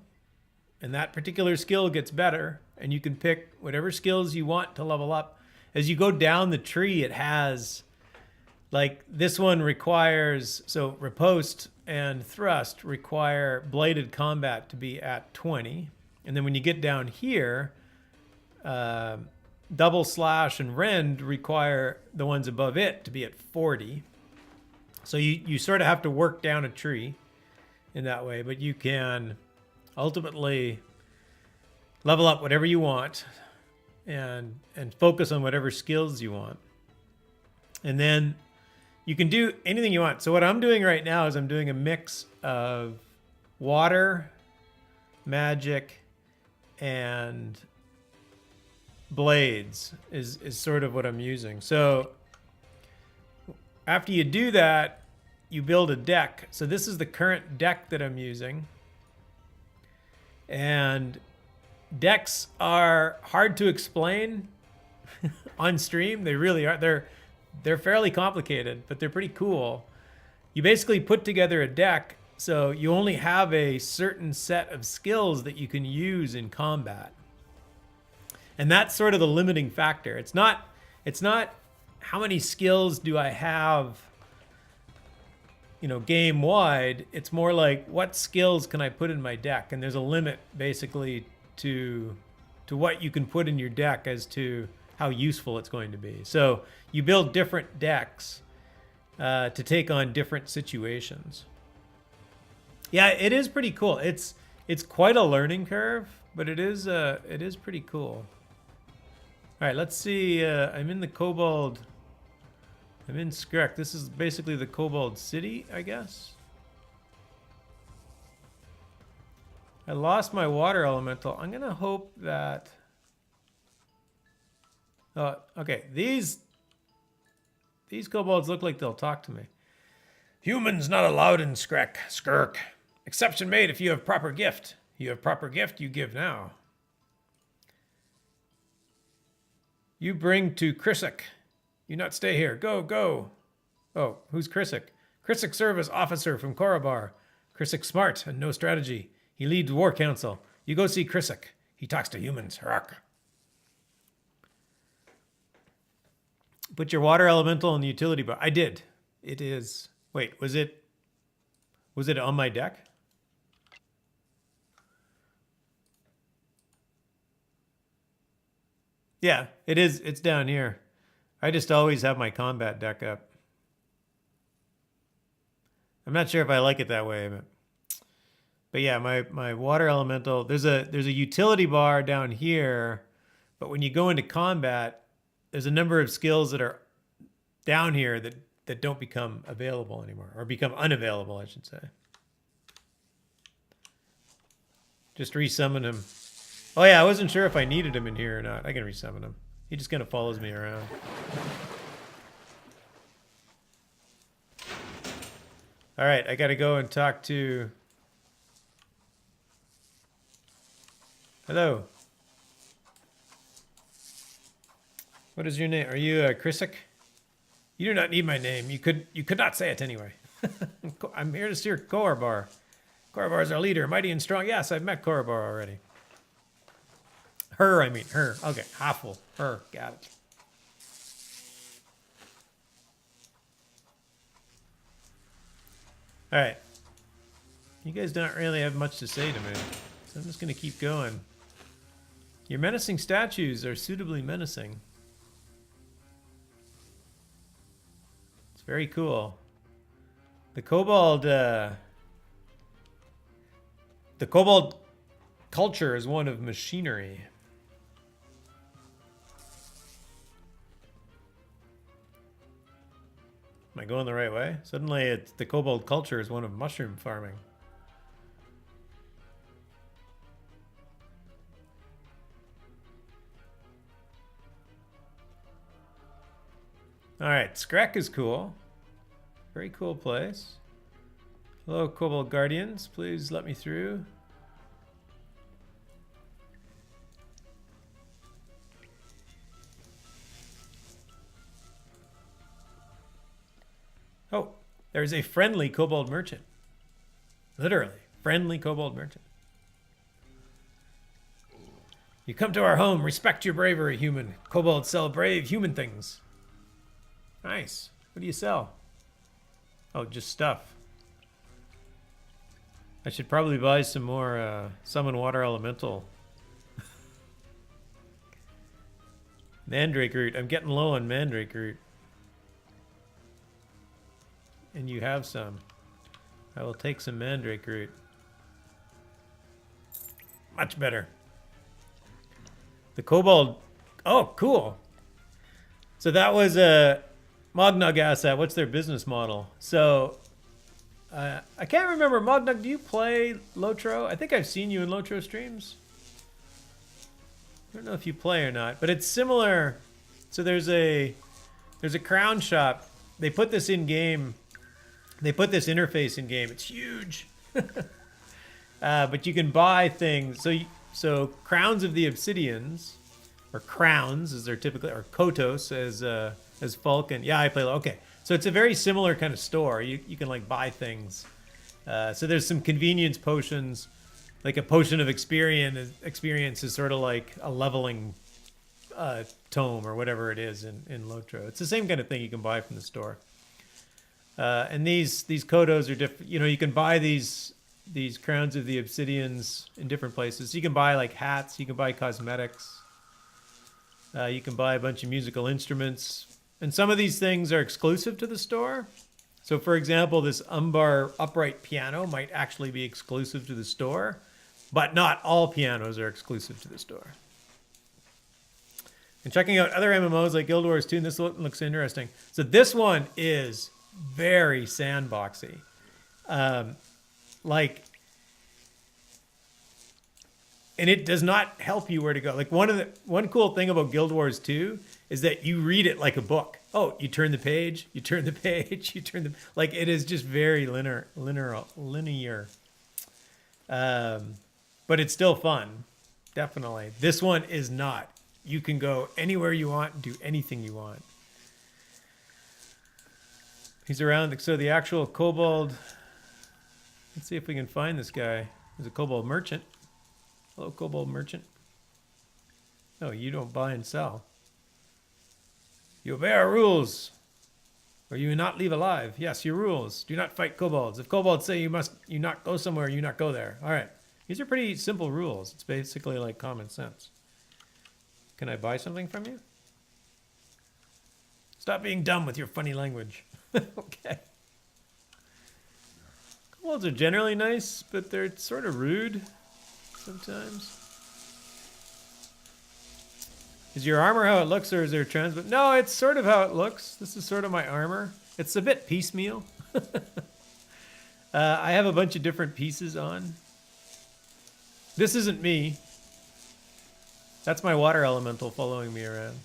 and that particular skill gets better, and you can pick whatever skills you want to level up. As you go down the tree, it has, like this one requires, so riposte and thrust require bladed combat to be at 20. And then when you get down here, double slash and rend require the ones above it to be at 40. So you sort of have to work down a tree in that way, but you can ultimately level up whatever you want and focus on whatever skills you want. And then you can do anything you want. So what I'm doing right now is I'm doing a mix of water, magic, and blades is sort of what I'm using. So after you do that, you build a deck. So this is the current deck that I'm using. And decks are hard to explain on stream. They really are. They're fairly complicated, but they're pretty cool. You basically put together a deck, so you only have a certain set of skills that you can use in combat. And that's sort of the limiting factor. It's not how many skills do I have, game wide. It's more like what skills can I put in my deck? And there's a limit basically to what you can put in your deck as to how useful it's going to be. So you build different decks to take on different situations. Yeah, it is pretty cool. It's quite a learning curve, but it is pretty cool. All right, let's see. I'm in the Kobold. I'm in Skrek. This is basically the Kobold City, I guess. I lost my water elemental. I'm gonna hope that. Oh, okay. These kobolds look like they'll talk to me. Humans not allowed in Skrek. Skirk. Exception made if you have proper gift. You have proper gift, you give now. You bring to Krisik. You not stay here. Go, go. Oh, who's Krisik? Krisik service officer from Korobar. Krisik smart and no strategy. He leads war council. You go see Krisik. He talks to humans. Hark. Put your water elemental in the utility bar. I did. It is. Wait, was it on my deck? Yeah, it is. It's down here. I just always have my combat deck up. I'm not sure if I like it that way, but yeah, my water elemental. There's a utility bar down here, but when you go into combat, there's a number of skills that are down here that don't become available anymore, or become unavailable, I should say. Just resummon him. Oh yeah, I wasn't sure if I needed him in here or not. I can resummon him. He just kind of follows me around. All right, I got to go and talk to... Hello. What is your name? Are you Krisik? You do not need my name. You could not say it anyway. I'm here to steer Korobar. Korobar is our leader, mighty and strong. Yes, I've met Korobar already. Her. Okay, Haffle. Her. Got it. All right. You guys don't really have much to say to me, so I'm just going to keep going. Your menacing statues are suitably menacing. It's very cool. The kobold The kobold culture is one of machinery. Am I going the right way? Suddenly, it's the kobold culture is one of mushroom farming. All right, Skrek is cool. Very cool place. Hello, kobold guardians. Please let me through. Oh, there's a friendly kobold merchant. Literally, friendly kobold merchant. You come to our home, respect your bravery, human. Kobolds sell brave human things. Nice. What do you sell? Oh, just stuff. I should probably buy some more summon water elemental. Mandrake root. I'm getting low on mandrake root. And you have some. I will take some mandrake root. Much better. The kobold. Oh, cool. So that was a Mognug asset. What's their business model? So I can't remember. Mognug, do you play Lotro? I think I've seen you in Lotro streams. I don't know if you play or not, but it's similar. So there's a crown shop. They put this in game. They put this interface in game. It's huge. But you can buy things. So crowns of the Obsidians, or crowns as they're typically, or Kotos as Falcon. Yeah, I play. Okay, so it's a very similar kind of store. You can like buy things. So there's some convenience potions, like a potion of experience. Experience is sort of like a leveling tome or whatever it is in Lotro. It's the same kind of thing you can buy from the store. And these Kotos are different. You know, you can buy these crowns of the Obsidians in different places. You can buy like hats. You can buy cosmetics. You can buy a bunch of musical instruments. And some of these things are exclusive to the store. So, for example, this Umbar upright piano might actually be exclusive to the store, but not all pianos are exclusive to the store. And checking out other MMOs like Guild Wars 2, and this looks interesting. So this one is very sandboxy. And it does not help you where to go. Like one cool thing about Guild Wars 2 is that you read it like a book. Oh, you turn the page, you turn the page, you turn the like it is just very linear. But it's still fun, definitely. This one is not. You can go anywhere you want and do anything you want. He's around. So the actual kobold. Let's see if we can find this guy. He's a kobold merchant. Hello, kobold merchant. No, you don't buy and sell. You obey our rules, or you will not leave alive. Yes, your rules. Do not fight kobolds. If kobolds say you not go somewhere, you not go there. All right. These are pretty simple rules. It's basically like common sense. Can I buy something from you? Stop being dumb with your funny language. Okay. Kobolds are generally nice, but they're sort of rude sometimes. Is your armor how it looks, or is there transmit? No, it's sort of how it looks. This is sort of my armor. It's a bit piecemeal. I have a bunch of different pieces on. This isn't me. That's my water elemental following me around.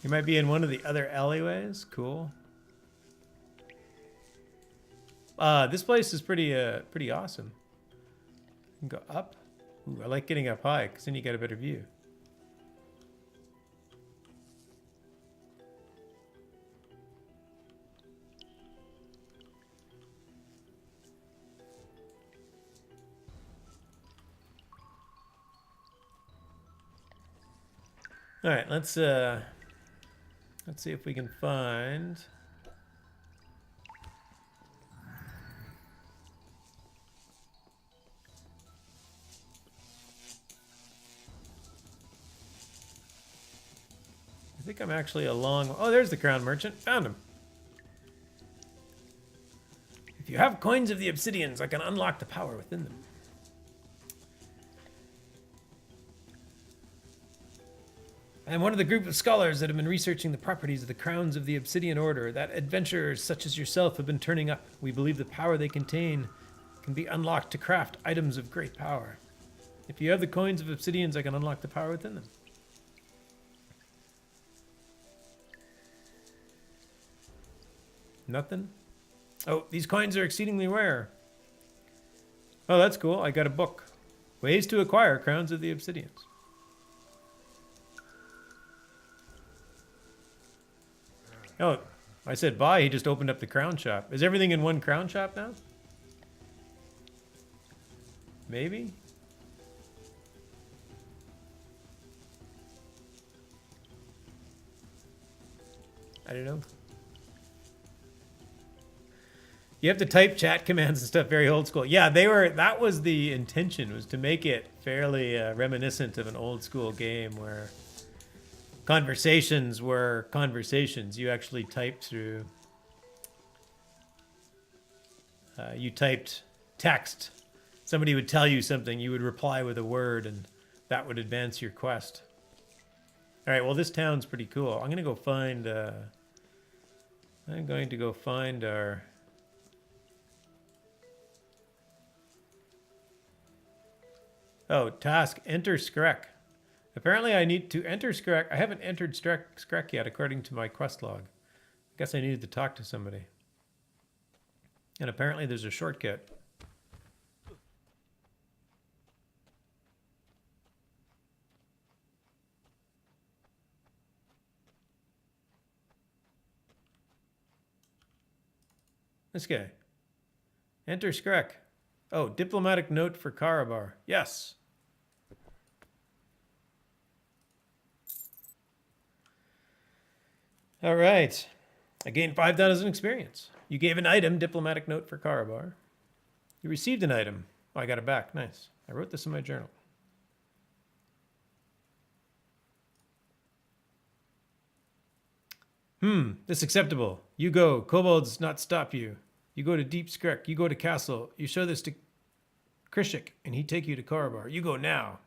You might be in one of the other alleyways. Cool. This place is pretty awesome. You can go up. Ooh, I like getting up high because then you get a better view. All right, let's see if we can find. I think I'm actually along. Oh, there's the crown merchant. Found him. If you have coins of the obsidians, I can unlock the power within them. I'm one of the group of scholars that have been researching the properties of the crowns of the Obsidian Order. That adventurers such as yourself have been turning up. We believe the power they contain can be unlocked to craft items of great power. If you have the coins of obsidians, I can unlock the power within them. Nothing? Oh, these coins are exceedingly rare. Oh, that's cool. I got a book. Ways to acquire crowns of the obsidians. Oh, I said bye. He just opened up the crown shop. Is everything in one crown shop now? Maybe? I don't know. You have to type chat commands and stuff very old school. Yeah, that was the intention, was to make it fairly reminiscent of an old school game where conversations were conversations. You actually typed through... you typed text. Somebody would tell you something, you would reply with a word, and that would advance your quest. Alright, well this town's pretty cool. I'm going to go find... I'm going to go find our... Oh, task, enter Skrek. Apparently I need to enter Skrek. I haven't entered Skrek yet, according to my quest log. I guess I needed to talk to somebody. And apparently there's a shortcut. This guy. Enter Skrek. Oh, diplomatic note for Karabar. Yes. All right. I gained 5,000 experience. You gave an item, diplomatic note for Karabar. You received an item. Oh, I got it back. Nice. I wrote this in my journal. This acceptable. You go. Kobolds not stop you. You go to Deep Skrek. You go to Castle. You show this to Krishik, and he take you to Karabar. You go now.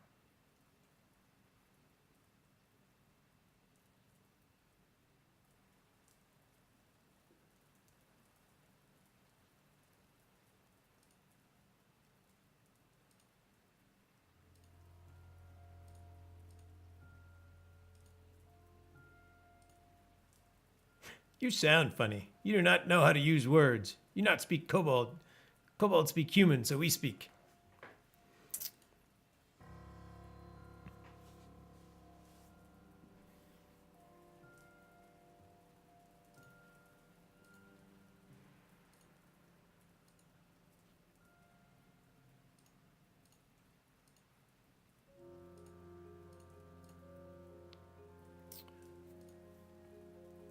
You sound funny. You do not know how to use words. You not speak kobold. Kobolds speak human, so we speak.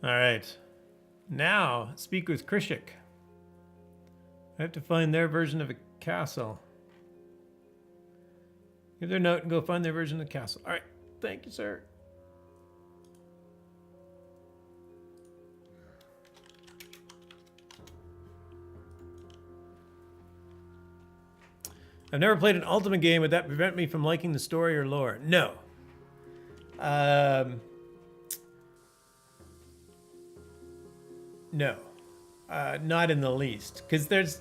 All right. Now, speak with Krishik. I have to find their version of a castle. Give their note and go find their version of the castle. All right. Thank you, sir. I've never played an Ultima game. Would that prevent me from liking the story or lore? No. No, not in the least, because there's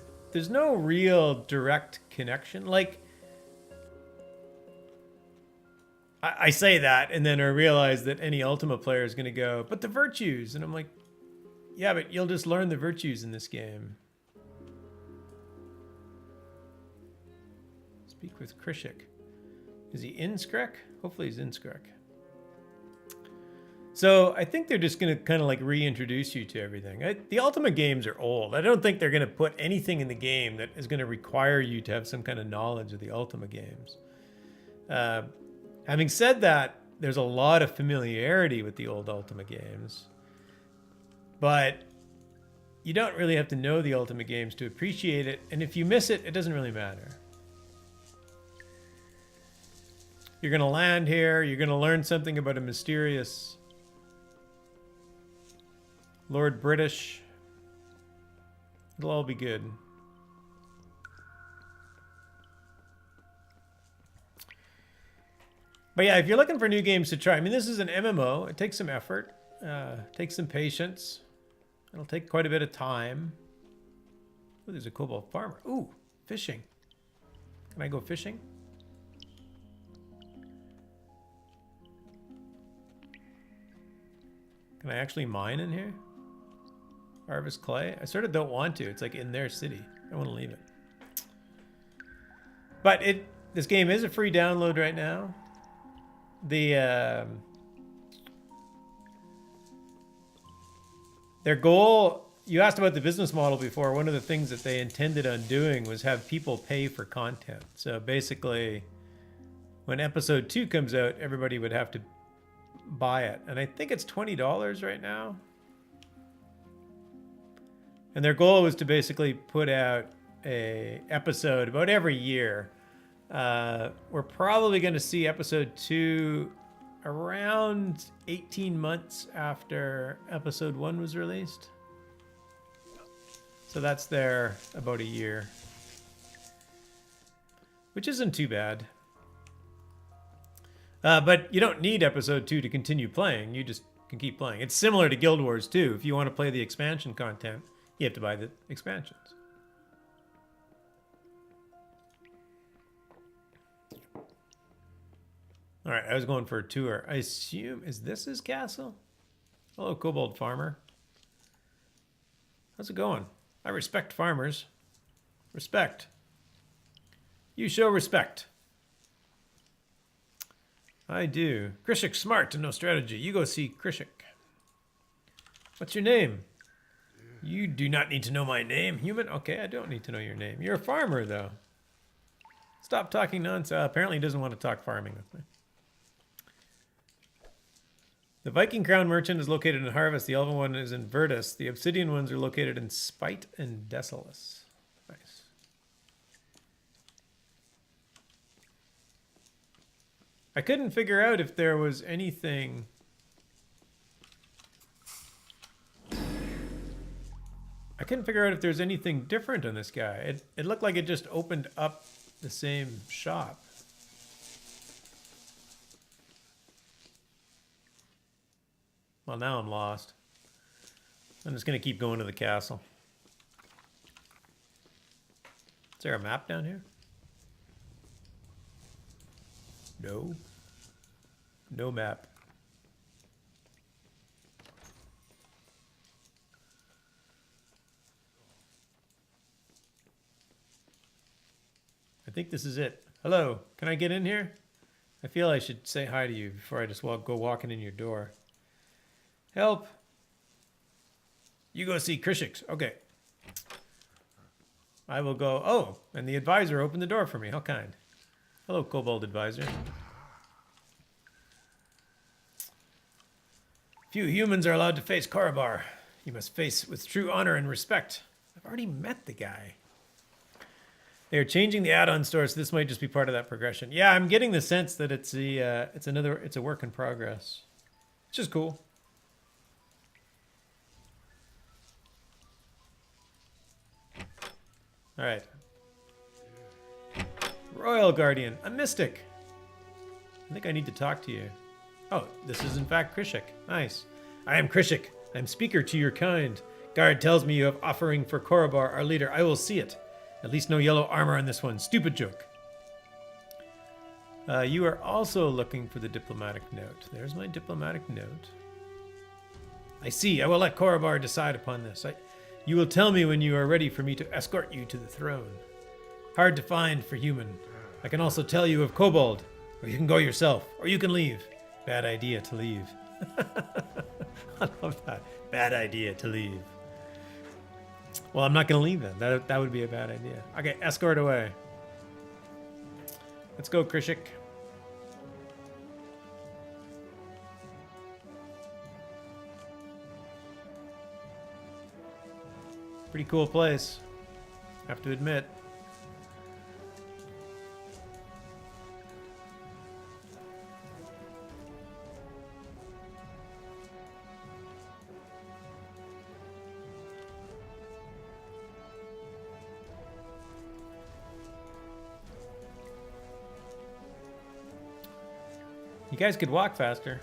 no real direct connection. Like, I say that, and then I realize that any Ultima player is going to go, but the virtues, and I'm like, yeah, but you'll just learn the virtues in this game. Speak with Krishik. Is he in Skrek? Hopefully he's in Skrek. So I think they're just going to kind of like reintroduce you to everything. The Ultima games are old. I don't think they're going to put anything in the game that is going to require you to have some kind of knowledge of the Ultima games. Having said that, there's a lot of familiarity with the old Ultima games. But you don't really have to know the Ultima games to appreciate it. And if you miss it, it doesn't really matter. You're going to land here. You're going to learn something about a mysterious Lord British. It'll all be good. But yeah, if you're looking for new games to try, I mean, this is an MMO. It takes some effort, takes some patience. It'll take quite a bit of time. Ooh, there's a cobalt farmer. Ooh, fishing. Can I go fishing? Can I actually mine in here? Harvest clay? I sort of don't want to. It's like in their city. I want to leave it. But this game is a free download right now. Their goal, you asked about the business model before. One of the things that they intended on doing was have people pay for content. So basically, when episode 2 comes out, everybody would have to buy it. And I think it's $20 right now. And their goal was to basically put out a episode about every year. We're probably going to see episode 2 around 18 months after episode 1 was released. So that's there about a year, which isn't too bad. But you don't need episode 2 to continue playing. You just can keep playing. It's similar to Guild Wars 2. If you want to play the expansion content, you have to buy the expansions. All right, I was going for a tour. I assume, is this his castle? Hello, Kobold Farmer. How's it going? I respect farmers. Respect. You show respect. I do. Krishik's smart and no strategy. You go see Krishik. What's your name? You do not need to know my name, human. Okay, I don't need to know your name. You're a farmer, though. Stop talking nonsense. Apparently he doesn't want to talk farming with me. The Viking Crown Merchant is located in Harvest. The Elven one is in Virtus. The Obsidian ones are located in Spite and Desolus. Nice. I couldn't figure out if there was anything... I couldn't figure out if there's anything different on this guy. It looked like it just opened up the same shop. Well, now I'm lost. I'm just going to keep going to the castle. Is there a map down here? No. No map. I think this is it. Hello, can I get in here? I feel I should say hi to you before I just go walking in your door. Help. You go see Krishik's. Okay. I will go. Oh, and the advisor opened the door for me. How kind. Hello, Kobold Advisor. Few humans are allowed to face Korobar. You must face with true honor and respect. I've already met the guy. They are changing the add-on store, so this might just be part of that progression. Yeah, I'm getting the sense that it's a work in progress, which is cool. All right. Royal Guardian, a mystic. I think I need to talk to you. Oh, this is in fact Krishik. Nice. I am Krishik. I am speaker to your kind. Guard tells me you have offering for Korobar, our leader. I will see it. At least no yellow armor on this one. Stupid joke. You are also looking for the diplomatic note. There's my diplomatic note. I see. I will let Korobar decide upon this. You will tell me when you are ready for me to escort you to the throne. Hard to find for human. I can also tell you of Kobold. Or you can go yourself. Or you can leave. Bad idea to leave. I love that. Bad idea to leave. Well, I'm not going to leave then. That would be a bad idea. Okay, escort away. Let's go, Krishik. Pretty cool place, have to admit. You guys could walk faster.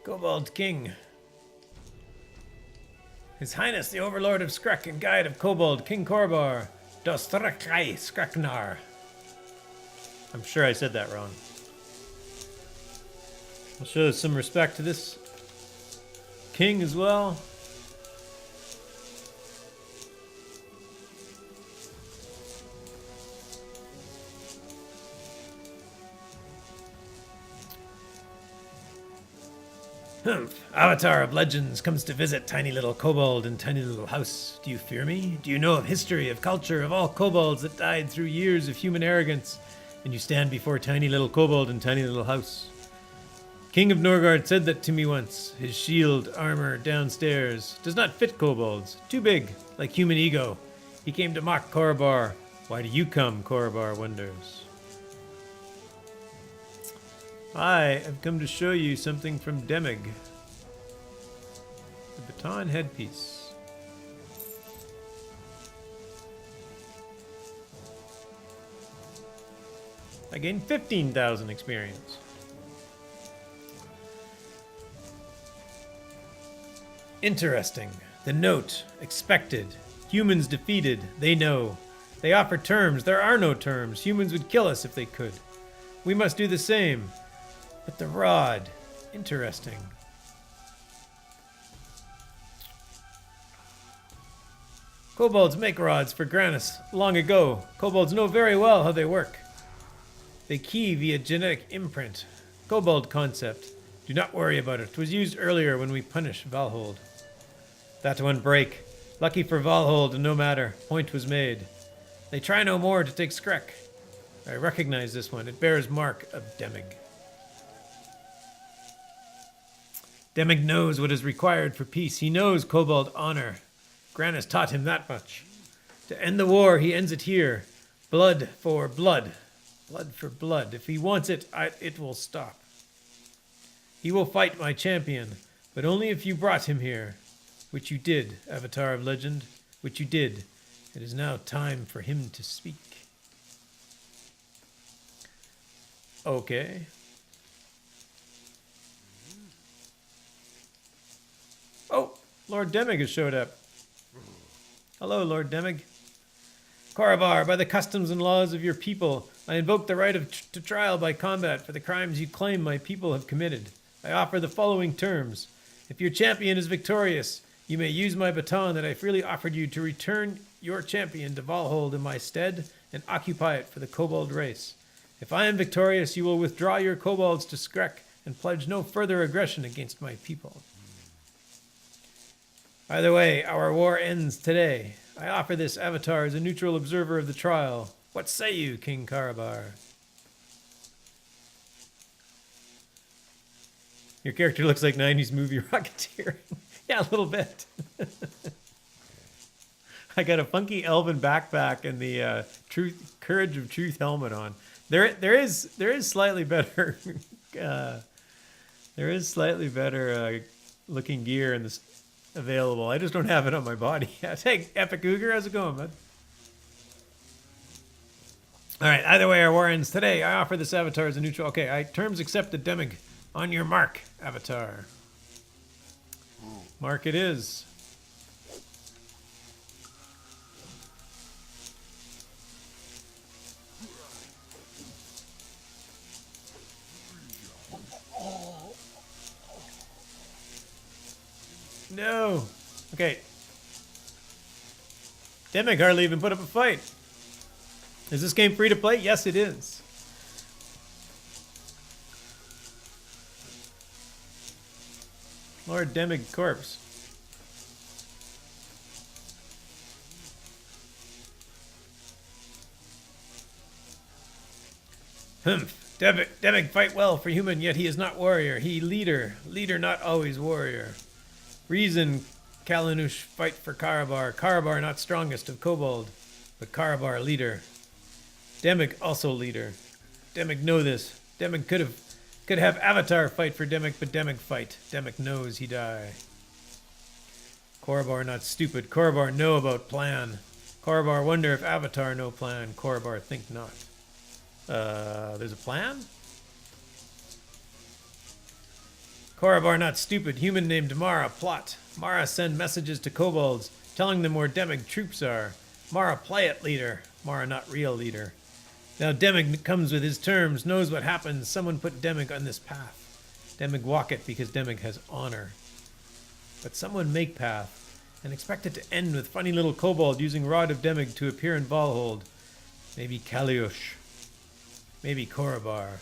Kobold King. His Highness the Overlord of Skrek and Guide of Kobold, King Korbar, Dostrakai Skreknar. I'm sure I said that wrong. I'll show some respect to this king as well. Avatar of Legends comes to visit tiny little kobold in tiny little house. Do you fear me? Do you know of history, of culture, of all kobolds that died through years of human arrogance? And you stand before tiny little kobold in tiny little house. King of Norgard said that to me once. His shield armor downstairs does not fit kobolds. Too big, like human ego. He came to mock Korribar. Why do you come, Korribar wonders. I have come to show you something from Demig. The baton headpiece. I gained 15,000 experience. Interesting. The note. Expected. Humans defeated. They know. They offer terms. There are no terms. Humans would kill us if they could. We must do the same. But the rod. Interesting. Kobolds make rods for Granis long ago. Kobolds know very well how they work. They key via genetic imprint. Kobold concept. Do not worry about it. It was used earlier when we punished Valhold. That one break. Lucky for Valhold, no matter. Point was made. They try no more to take Skrek. I recognize this one. It bears mark of Demig. Demig knows what is required for peace. He knows Kobold honor. Granis taught him that much. To end the war, he ends it here. Blood for blood. Blood for blood. If he wants it, it will stop. He will fight my champion, but only if you brought him here. Which you did, Avatar of Legend. Which you did. It is now time for him to speak. Okay. Oh, Lord Demig has showed up. Hello, Lord Demig. Korribar, by the customs and laws of your people, I invoke the right to trial by combat for the crimes you claim my people have committed. I offer the following terms. If your champion is victorious, you may use my baton that I freely offered you to return your champion to Valhold in my stead and occupy it for the kobold race. If I am victorious, you will withdraw your kobolds to Skrek and pledge no further aggression against my people. Either way, our war ends today. I offer this avatar as a neutral observer of the trial. What say you, King Korribar? Your character looks like 90s movie Rocketeer. Yeah, a little bit. I got a funky elven backpack and the Courage of Truth helmet on. There is slightly better looking gear in this available. I just don't have it on my body. Hey, Epic Cougar, how's it going, bud? All right. Either way, our war ends today. I offer this avatar as a neutral. Okay. Terms accepted. Demig, on your mark, avatar. Mark it is. No. Okay. Demig hardly even put up a fight. Is this game free to play? Yes, it is. Lord Demig corpse. Humph. Demig fight well for human, yet he is not warrior. He leader. Leader not always warrior. Reason Kalanush fight for Karabar. Karabar not strongest of kobold, but Karabar leader. Demig also leader. Demig know this. Demig could have Avatar fight for Demig, but Demig fight. Demig knows he die. Karabar not stupid. Karabar know about plan. Karabar wonder if Avatar no plan. Karabar think not. There's a plan? Karabar not stupid. Human named Mara plot. Mara send messages to kobolds, telling them where Demig troops are. Mara play it leader. Mara not real leader. Now Demig comes with his terms, knows what happens. Someone put Demig on this path. Demig walk it because Demig has honor. But someone make path, and expect it to end with funny little kobold using Rod of Demig to appear in Valhold. Maybe Kaliush. Maybe Karabar.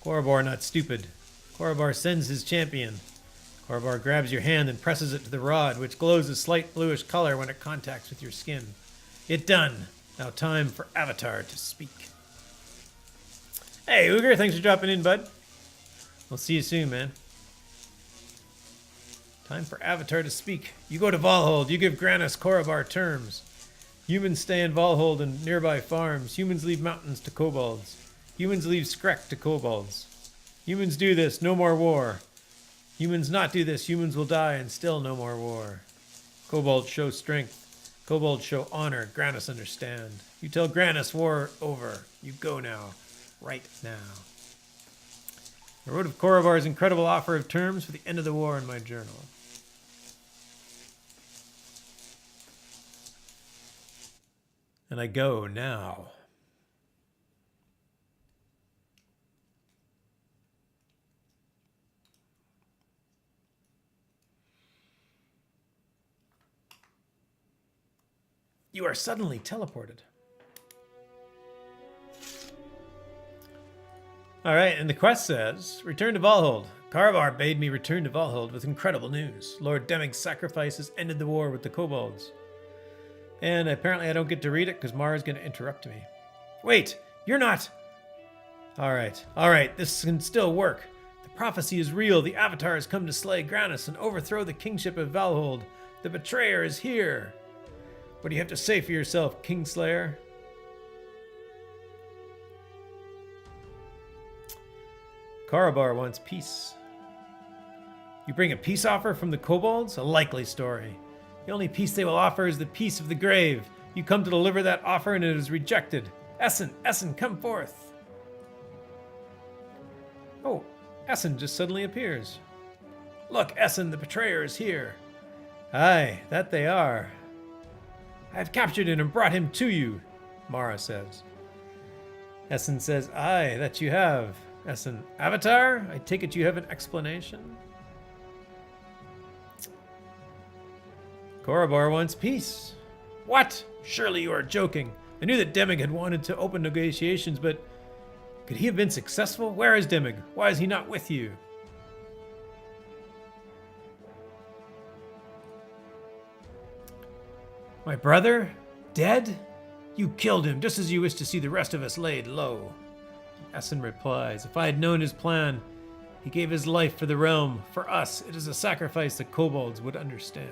Karabar not stupid. Karabar sends his champion. Karabar grabs your hand and presses it to the rod, which glows a slight bluish color when it contacts with your skin. It done. Now time for Avatar to speak. Hey, Uger, thanks for dropping in, bud. We'll see you soon, man. Time for Avatar to speak. You go to Valhold. You give Granis Karabar terms. Humans stay in Valhold and nearby farms. Humans leave mountains to kobolds. Humans leave Skrek to kobolds. Humans do this, no more war. Humans not do this, humans will die and still no more war. Kobolds show strength. Kobolds show honor. Granis understand. You tell Granis war over. You go now. Right now. I wrote of Karabar's incredible offer of terms for the end of the war in my journal. And I go now. You are suddenly teleported. All right, and the quest says, return to Valhold. Karabar bade me return to Valhold with incredible news. Lord Demig's sacrifices ended the war with the kobolds. And apparently I don't get to read it because Mara's going to interrupt me. Wait, you're not... All right, this can still work. The prophecy is real. The Avatar has come to slay Granis and overthrow the kingship of Valhold. The betrayer is here. What do you have to say for yourself, Kingslayer? Karabar wants peace. You bring a peace offer from the kobolds? A likely story. The only peace they will offer is the peace of the grave. You come to deliver that offer and it is rejected. Essen, come forth. Oh, Essen just suddenly appears. Look, Essen, the betrayer is here. Aye, that they are. I have captured him and brought him to you, Mara says. Essen says, aye, that you have. Essen, Avatar? I take it you have an explanation? Karabar wants peace. What? Surely you are joking. I knew that Demig had wanted to open negotiations, but could he have been successful? Where is Demig? Why is he not with you? My brother? Dead? You killed him, just as you wished to see the rest of us laid low. Essen replies, if I had known his plan, he gave his life for the realm. For us, it is a sacrifice the kobolds would understand.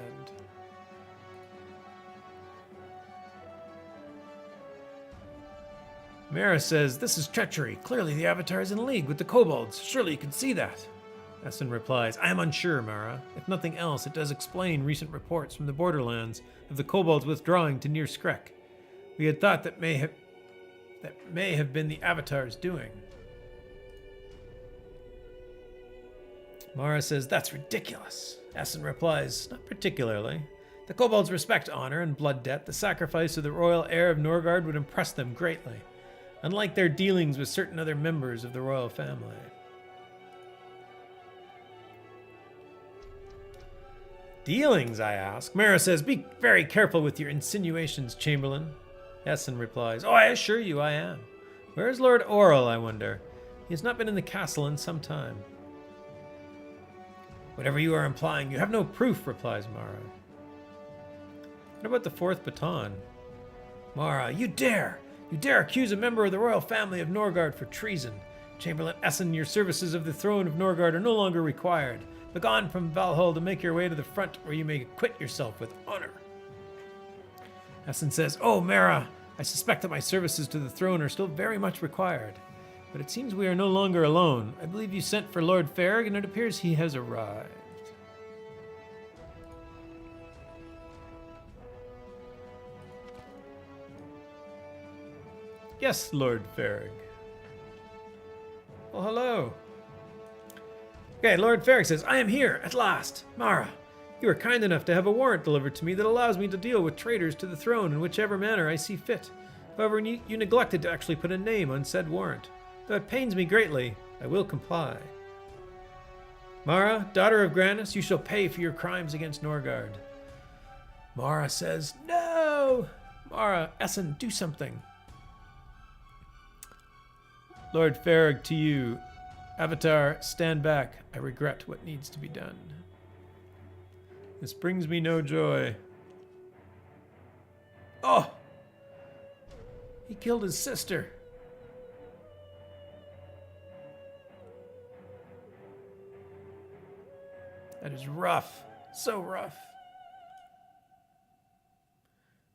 Mara says, this is treachery. Clearly the Avatar is in league with the kobolds. Surely you can see that. Essen replies, I am unsure, Mara. If nothing else, it does explain recent reports from the borderlands of the kobolds withdrawing to near Skrek. We had thought that may have been the Avatar's doing. Mara says, that's ridiculous. Essen replies, not particularly. The kobolds respect honor and blood debt. The sacrifice of the royal heir of Norgard would impress them greatly, unlike their dealings with certain other members of the royal family. Dealings, I ask. Mara says, be very careful with your insinuations, Chamberlain. Essen replies, "Oh, I assure you I am. Where is Lord Oral, I wonder? He has not been in the castle in some time." "Whatever you are implying, you have no proof," replies Mara. "What about the fourth baton?" "Mara, you dare! You dare accuse a member of the royal family of Norgard for treason. Chamberlain Essen, your services of the throne of Norgard are no longer required. Begone from Valhall to make your way to the front, where you may acquit yourself with honor." Essen says, "Oh, Mara, I suspect that my services to the throne are still very much required. But it seems we are no longer alone. I believe you sent for Lord Farrig, and it appears he has arrived." "Yes, Lord Farrig." "Well, hello." Okay, Lord Farrig says, "I am here, at last. Mara, you are kind enough to have a warrant delivered to me that allows me to deal with traitors to the throne in whichever manner I see fit. However, you neglected to actually put a name on said warrant. Though it pains me greatly, I will comply. Mara, daughter of Grannis, you shall pay for your crimes against Norgard." Mara says, "No! Mara, Essen, do something." Lord Farrig, to you. Avatar, stand back. I regret what needs to be done. This brings me no joy. Oh! He killed his sister. That is rough. So rough.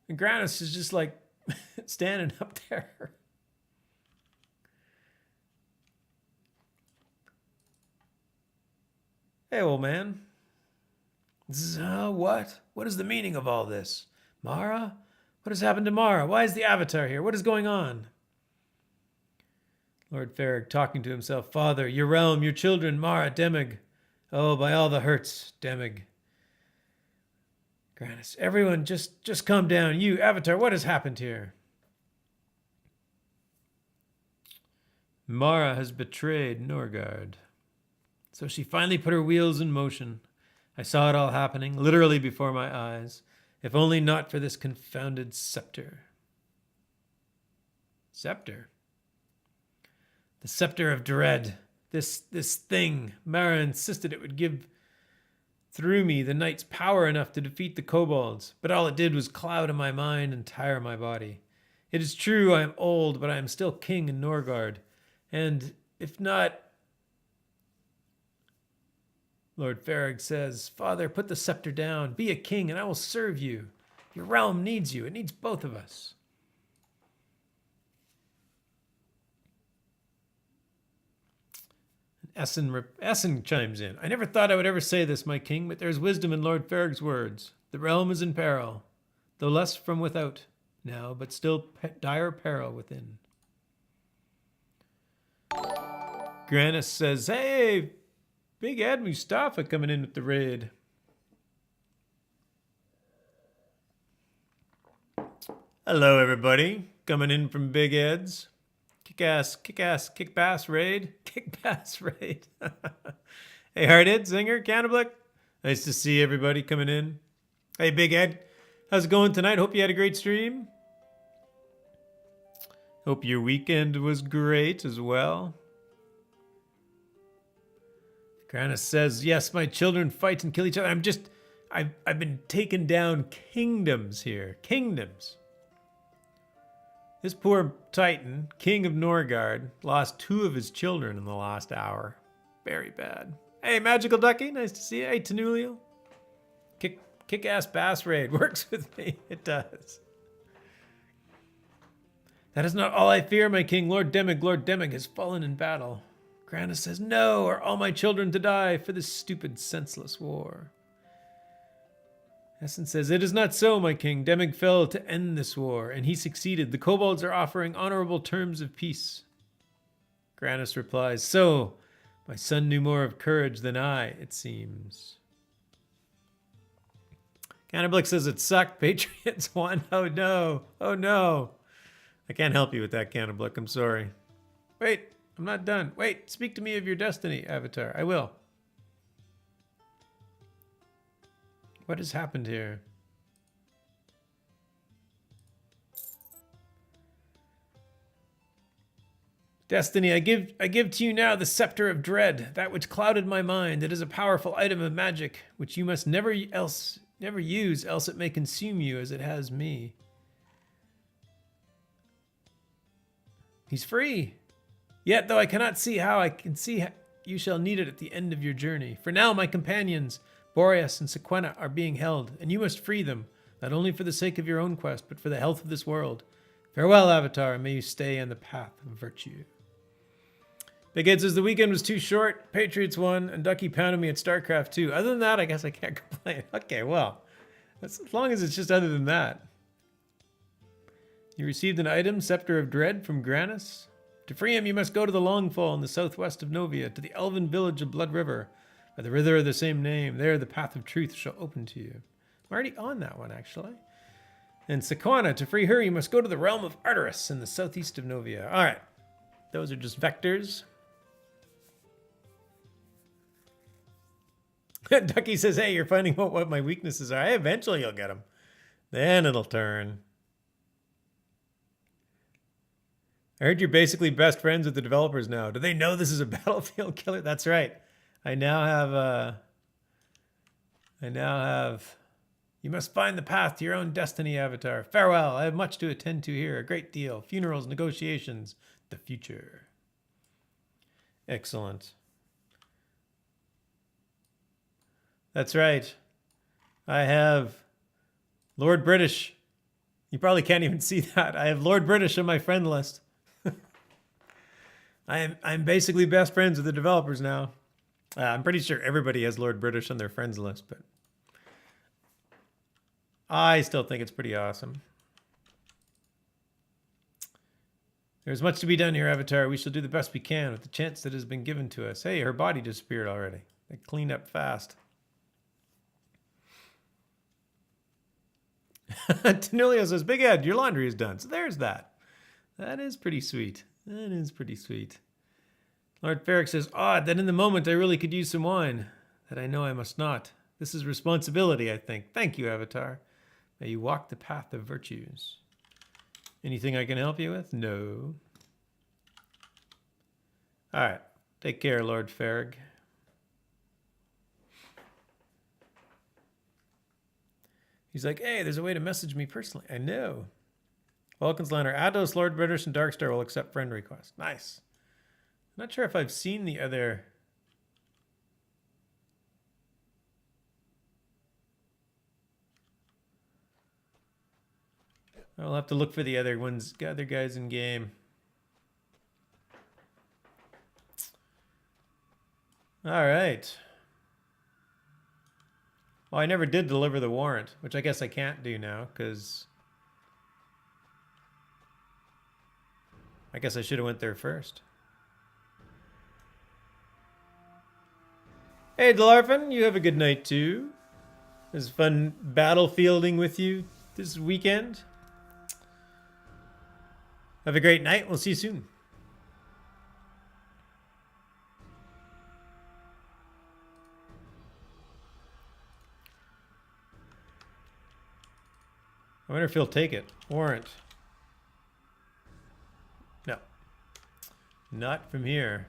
And Grannis is just like standing up there. "Hey, old man." What? What is the meaning of all this? Mara? What has happened to Mara? Why is the Avatar here? What is going on?" Lord Farrig talking to himself. "Father, your realm, your children, Mara, Demig. Oh, by all the hurts, Demig." Grannis, "Everyone, just calm down. You, Avatar, what has happened here?" "Mara has betrayed Norgard. So she finally put her wheels in motion. I saw it all happening, literally before my eyes. If only not for this confounded scepter." Scepter? The scepter of dread. This thing. Mara insisted it would give through me the knights power enough to defeat the kobolds, but all it did was cloud my mind and tire my body. It is true I am old, but I am still king in Norgard. And if not... Lord Farrig says, "Father, put the scepter down. Be a king, and I will serve you. Your realm needs you. It needs both of us." Essen chimes in. "I never thought I would ever say this, my king, but there is wisdom in Lord Farrig's words. The realm is in peril, though less from without now, but still dire peril within." Grannis says, "Hey, Big Ed Mustafa coming in with the raid." "Hello, everybody. Coming in from Big Ed's. Kick bass raid. Kick bass raid." Hey, Hardhead, Zinger, Cannablick. Nice to see everybody coming in. Hey, Big Ed. How's it going tonight? Hope you had a great stream. Hope your weekend was great as well. Grannis says, "Yes, my children fight and kill each other. I've been taking down kingdoms here. Kingdoms." This poor Titan, king of Norgard, lost 2 of his children in the last hour. Very bad. Hey, Magical Ducky, nice to see you. Hey, Tenulio. Kick-ass bass raid works with me. It does. "That is not all I fear, my king. Lord Demig has fallen in battle." Grannis says, "No, are all my children to die for this stupid, senseless war?" Essen says, "It is not so, my king. Demig fell to end this war, and he succeeded. The kobolds are offering honorable terms of peace." Grannis replies, "So, my son knew more of courage than I, it seems." Cannablick says, "It sucked. Patriots won. Oh no. Oh no." I can't help you with that, Cannablick. I'm sorry. Wait. I'm not done. Wait, speak to me of your destiny, Avatar. I will. What has happened here? Destiny, I give to you now the scepter of dread, that which clouded my mind. It is a powerful item of magic, which you must never use, else it may consume you as it has me. He's free. Yet, though I cannot see how, I can see you shall need it at the end of your journey. For now, my companions, Boreas and Sequena, are being held, and you must free them, not only for the sake of your own quest, but for the health of this world. Farewell, Avatar, and may you stay on the path of virtue. Big Ed says the weekend was too short. Patriots won, and Ducky pounded me at StarCraft 2. Other than that, I guess I can't complain. Okay, well, as long as it's just other than that. You received an item, Scepter of Dread, from Granis. To free him, you must go to the Longfall in the southwest of Novia, to the elven village of Blood River, by the river of the same name. There, the path of truth shall open to you. I'm already on that one, actually. And Sequana, to free her, you must go to the realm of Arteris in the southeast of Novia. All right, those are just vectors. Ducky says, hey, you're finding out what my weaknesses are. Hey, eventually you'll get them. Then it'll turn. I heard you're basically best friends with the developers now. Do they know this is a Battlefield killer? That's right. I now have... You must find the path to your own destiny, Avatar. Farewell. I have much to attend to here. A great deal. Funerals, negotiations, the future. Excellent. That's right. I have Lord British. You probably can't even see that. I have Lord British on my friend list. I'm basically best friends with the developers now. I'm pretty sure everybody has Lord British on their friends list, but I still think it's pretty awesome. There's much to be done here, Avatar. We shall do the best we can with the chance that has been given to us. Hey, her body disappeared already. They cleaned up fast. Tenulio says, Big Ed, your laundry is done. So there's that. That is pretty sweet. That is pretty sweet. Lord Ferrick says, odd that in the moment I really could use some wine. That I know I must not. This is responsibility, I think. Thank you, Avatar. May you walk the path of virtues. Anything I can help you with? No. All right. Take care, Lord Ferrig. He's like, hey, there's a way to message me personally. I know. Vulcanslander, Ados, Lord British, and Darkstar will accept friend requests. Nice. I'm not sure if I've seen the other... I'll have to look for the other ones, other guys in game. All right. Well, I never did deliver the warrant, which I guess I can't do now, because... I guess I should have went there first. Hey, Delarfin, you have a good night, too. It was fun battlefielding with you this weekend. Have a great night. We'll see you soon. I wonder if he'll take it. Warrant. No. Not from here.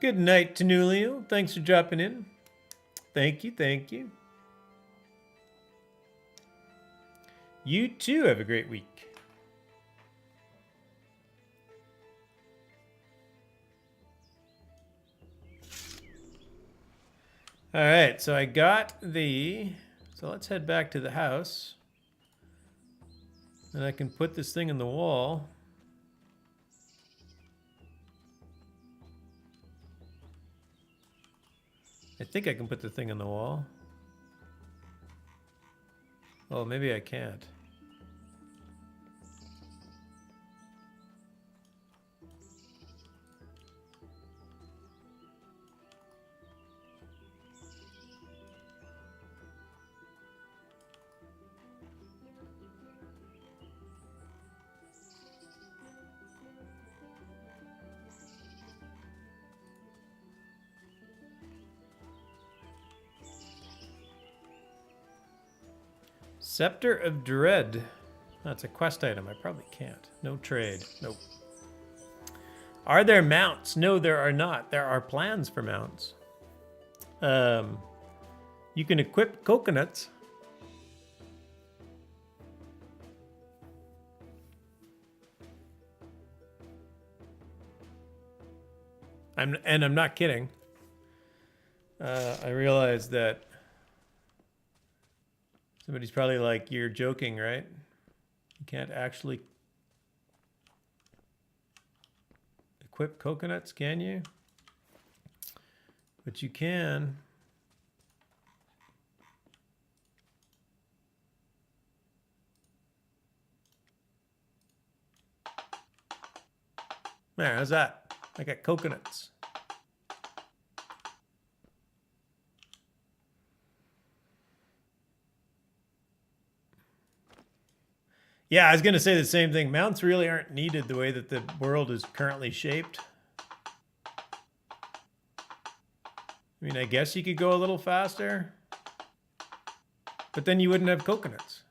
Good night, Tenulio. Thanks for dropping in. Thank you, thank you. You too have a great week. All right, so I got the... So let's head back to the house. And I can put this thing in the wall. I think I can put the thing on the wall. Oh, maybe I can't. Scepter of Dread. That's a quest item. I probably can't. No trade. Nope. Are there mounts? No, there are not. There are plans for mounts. You can equip coconuts. I'm not kidding. I realize that somebody's probably like, you're joking, right? You can't actually equip coconuts, can you? But you can. There, how's that? I got coconuts. Yeah, I was going to say the same thing. Mounts really aren't needed the way that the world is currently shaped. I mean, I guess you could go a little faster, but then you wouldn't have coconuts.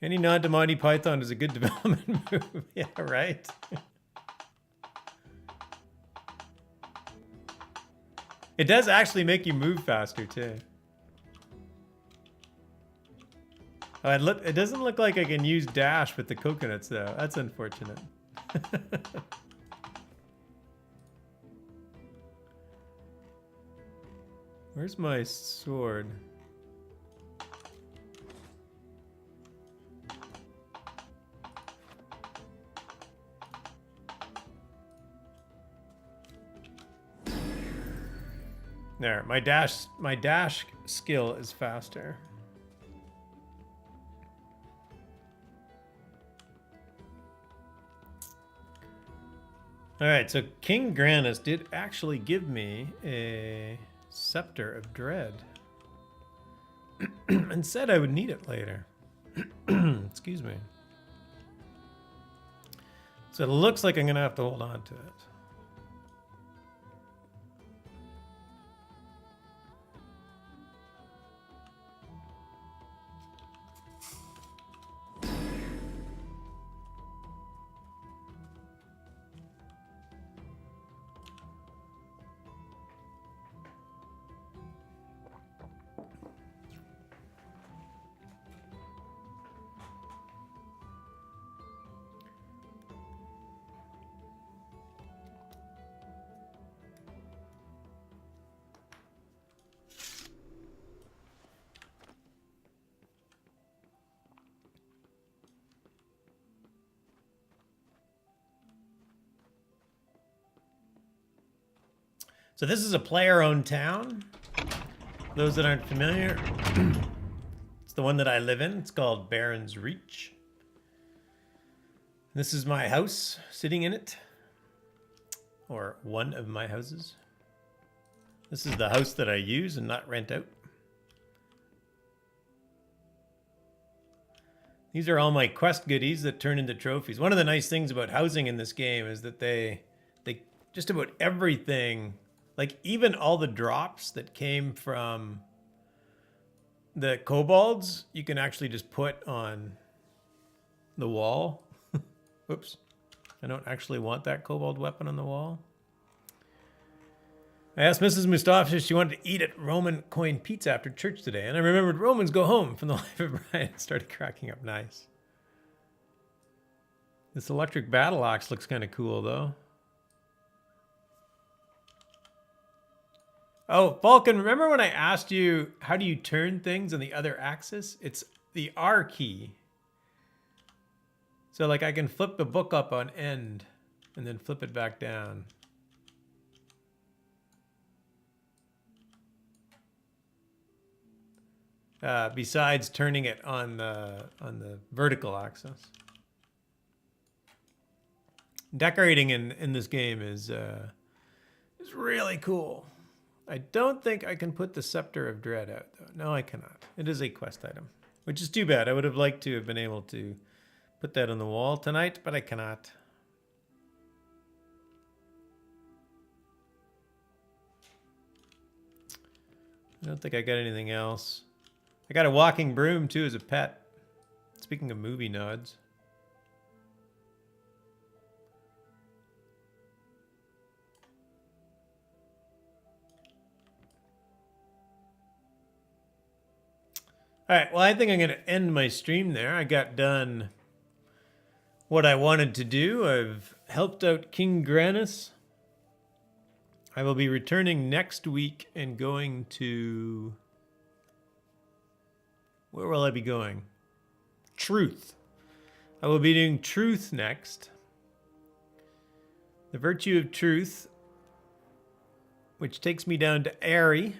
Any nod to Monty Python is a good development move. Yeah, right? It does actually make you move faster, too. Oh, it doesn't look like I can use dash with the coconuts, though. That's unfortunate. Where's my sword? There, my dash skill is faster. All right, so King Granus did actually give me a Scepter of Dread and said I would need it later. Excuse me. So it looks like I'm gonna have to hold on to it. So this is a player-owned town. Those that aren't familiar, it's the one that I live in. It's called Baron's Reach. This is my house, sitting in it, or one of my houses. This is the house that I use and not rent out. These are all my quest goodies that turn into trophies. One of the nice things about housing in this game is that they just about everything, like even all the drops that came from the kobolds, you can actually just put on the wall. Whoops. I don't actually want that kobold weapon on the wall. I asked Mrs. Mustafa if she wanted to eat at Roman coin pizza after church today, and I remembered Romans Go Home from The Life of Brian and started cracking up nice. This electric battle axe looks kind of cool, though. Oh, Falcon, remember when I asked you how do you turn things on the other axis? It's the R key. So like I can flip the book up on end and then flip it back down. Besides turning it on the vertical axis. Decorating in this game is really cool. I don't think I can put the Scepter of Dread out, though. No, I cannot. It is a quest item, which is too bad. I would have liked to have been able to put that on the wall tonight, but I cannot. don't think I got anything else. I got a walking broom too as a pet. Speaking of movie nods. All right, well, I think I'm going to end my stream there. I got done what I wanted to do. I've helped out King Granus. I will be returning next week and going to... Where will I be going? Truth. I will be doing Truth next. The Virtue of Truth, which takes me down to Airy.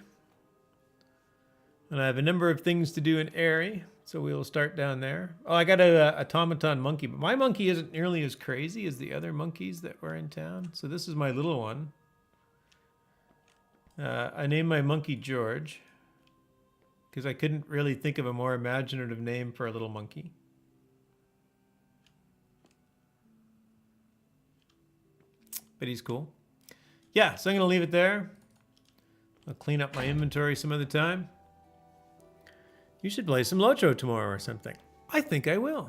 And I have a number of things to do in Airy, so we will start down there. Oh, I got a automaton monkey, but my monkey isn't nearly as crazy as the other monkeys that were in town. So this is my little one. I named my monkey George because I couldn't really think of a more imaginative name for a little monkey. But he's cool. Yeah, so I'm going to leave it there. I'll clean up my inventory some other time. You should play some Locho tomorrow or something. I think I will.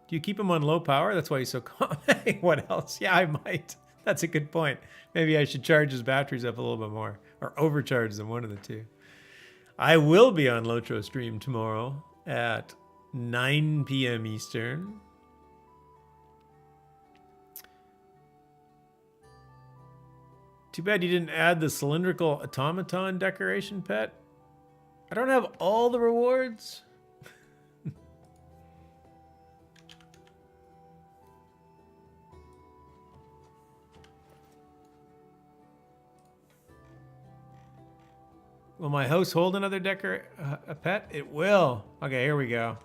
Do you keep him on low power? That's why he's so calm. What else? Yeah, I might. That's a good point. Maybe I should charge his batteries up a little bit more. Or overcharge them, one of the two. I will be on Locho stream tomorrow at 9 p.m. Eastern. Too bad you didn't add the cylindrical automaton decoration pet. I don't have all the rewards. Will my house hold another a pet? It will. Okay, here we go.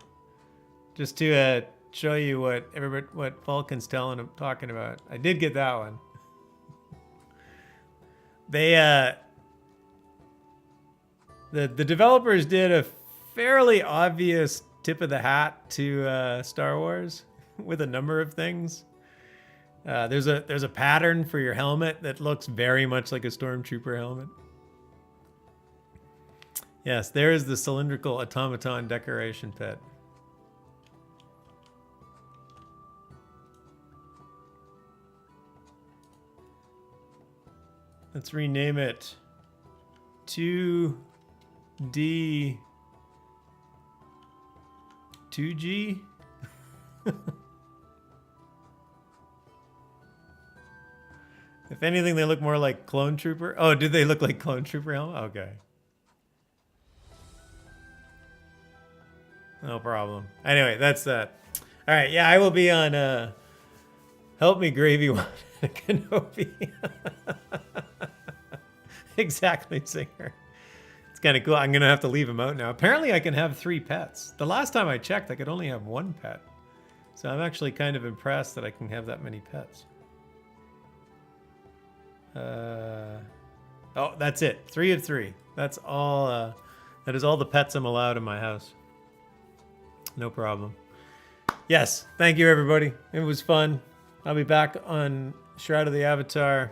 Just to show you what Falcon's talking about. I did get that one. They the developers did a fairly obvious tip of the hat to Star Wars with a number of things. There's a pattern for your helmet that looks very much like a stormtrooper helmet. Yes, there is the cylindrical automaton decoration pet. Let's rename it 2D 2G. If anything, they look more like Clone Trooper. Oh, did they look like Clone Trooper helmet? Okay. No problem. Anyway, that's that. All right, yeah, I will be on Help Me Gravy One Kenobi. Exactly, Singer. It's kind of cool. I'm going to have to leave him out now. Apparently, I can have 3 pets. The last time I checked, I could only have 1 pet. So I'm actually kind of impressed that I can have that many pets. Oh, that's it. 3 of 3. That's all. That is all the pets I'm allowed in my house. No problem. Yes, thank you, everybody. It was fun. I'll be back on Shroud of the Avatar.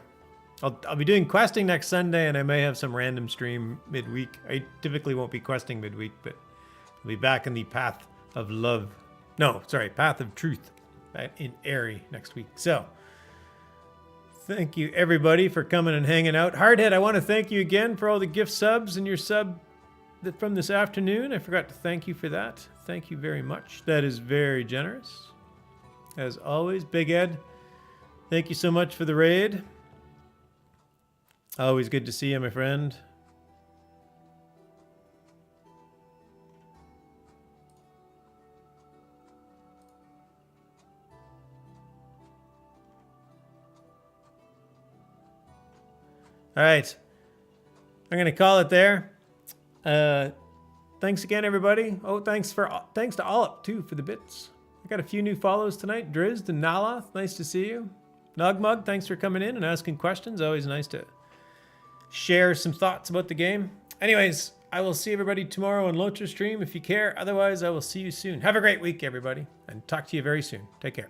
I'll be doing questing next Sunday, and I may have some random stream midweek. I typically won't be questing midweek, but I'll be back in the Path of Love. No, sorry, Path of Truth in Airy next week. So, thank you, everybody, for coming and hanging out. Hardhead, I want to thank you again for all the gift subs and your sub from this afternoon. I forgot to thank you for that. Thank you very much. That is very generous. As always, Big Ed, thank you so much for the raid. Always good to see you, my friend. All right. I'm going to call it there. Thanks again, everybody. Oh, thanks to Olip, too, for the bits. I got a few new follows tonight. Drizzt and Naloth, nice to see you. Nugmug, thanks for coming in and asking questions. Always nice to share some thoughts about the game. Anyways, I will see everybody tomorrow on Locha stream if you care. Otherwise, I will see you soon. Have a great week, everybody, and talk to you very soon. Take care.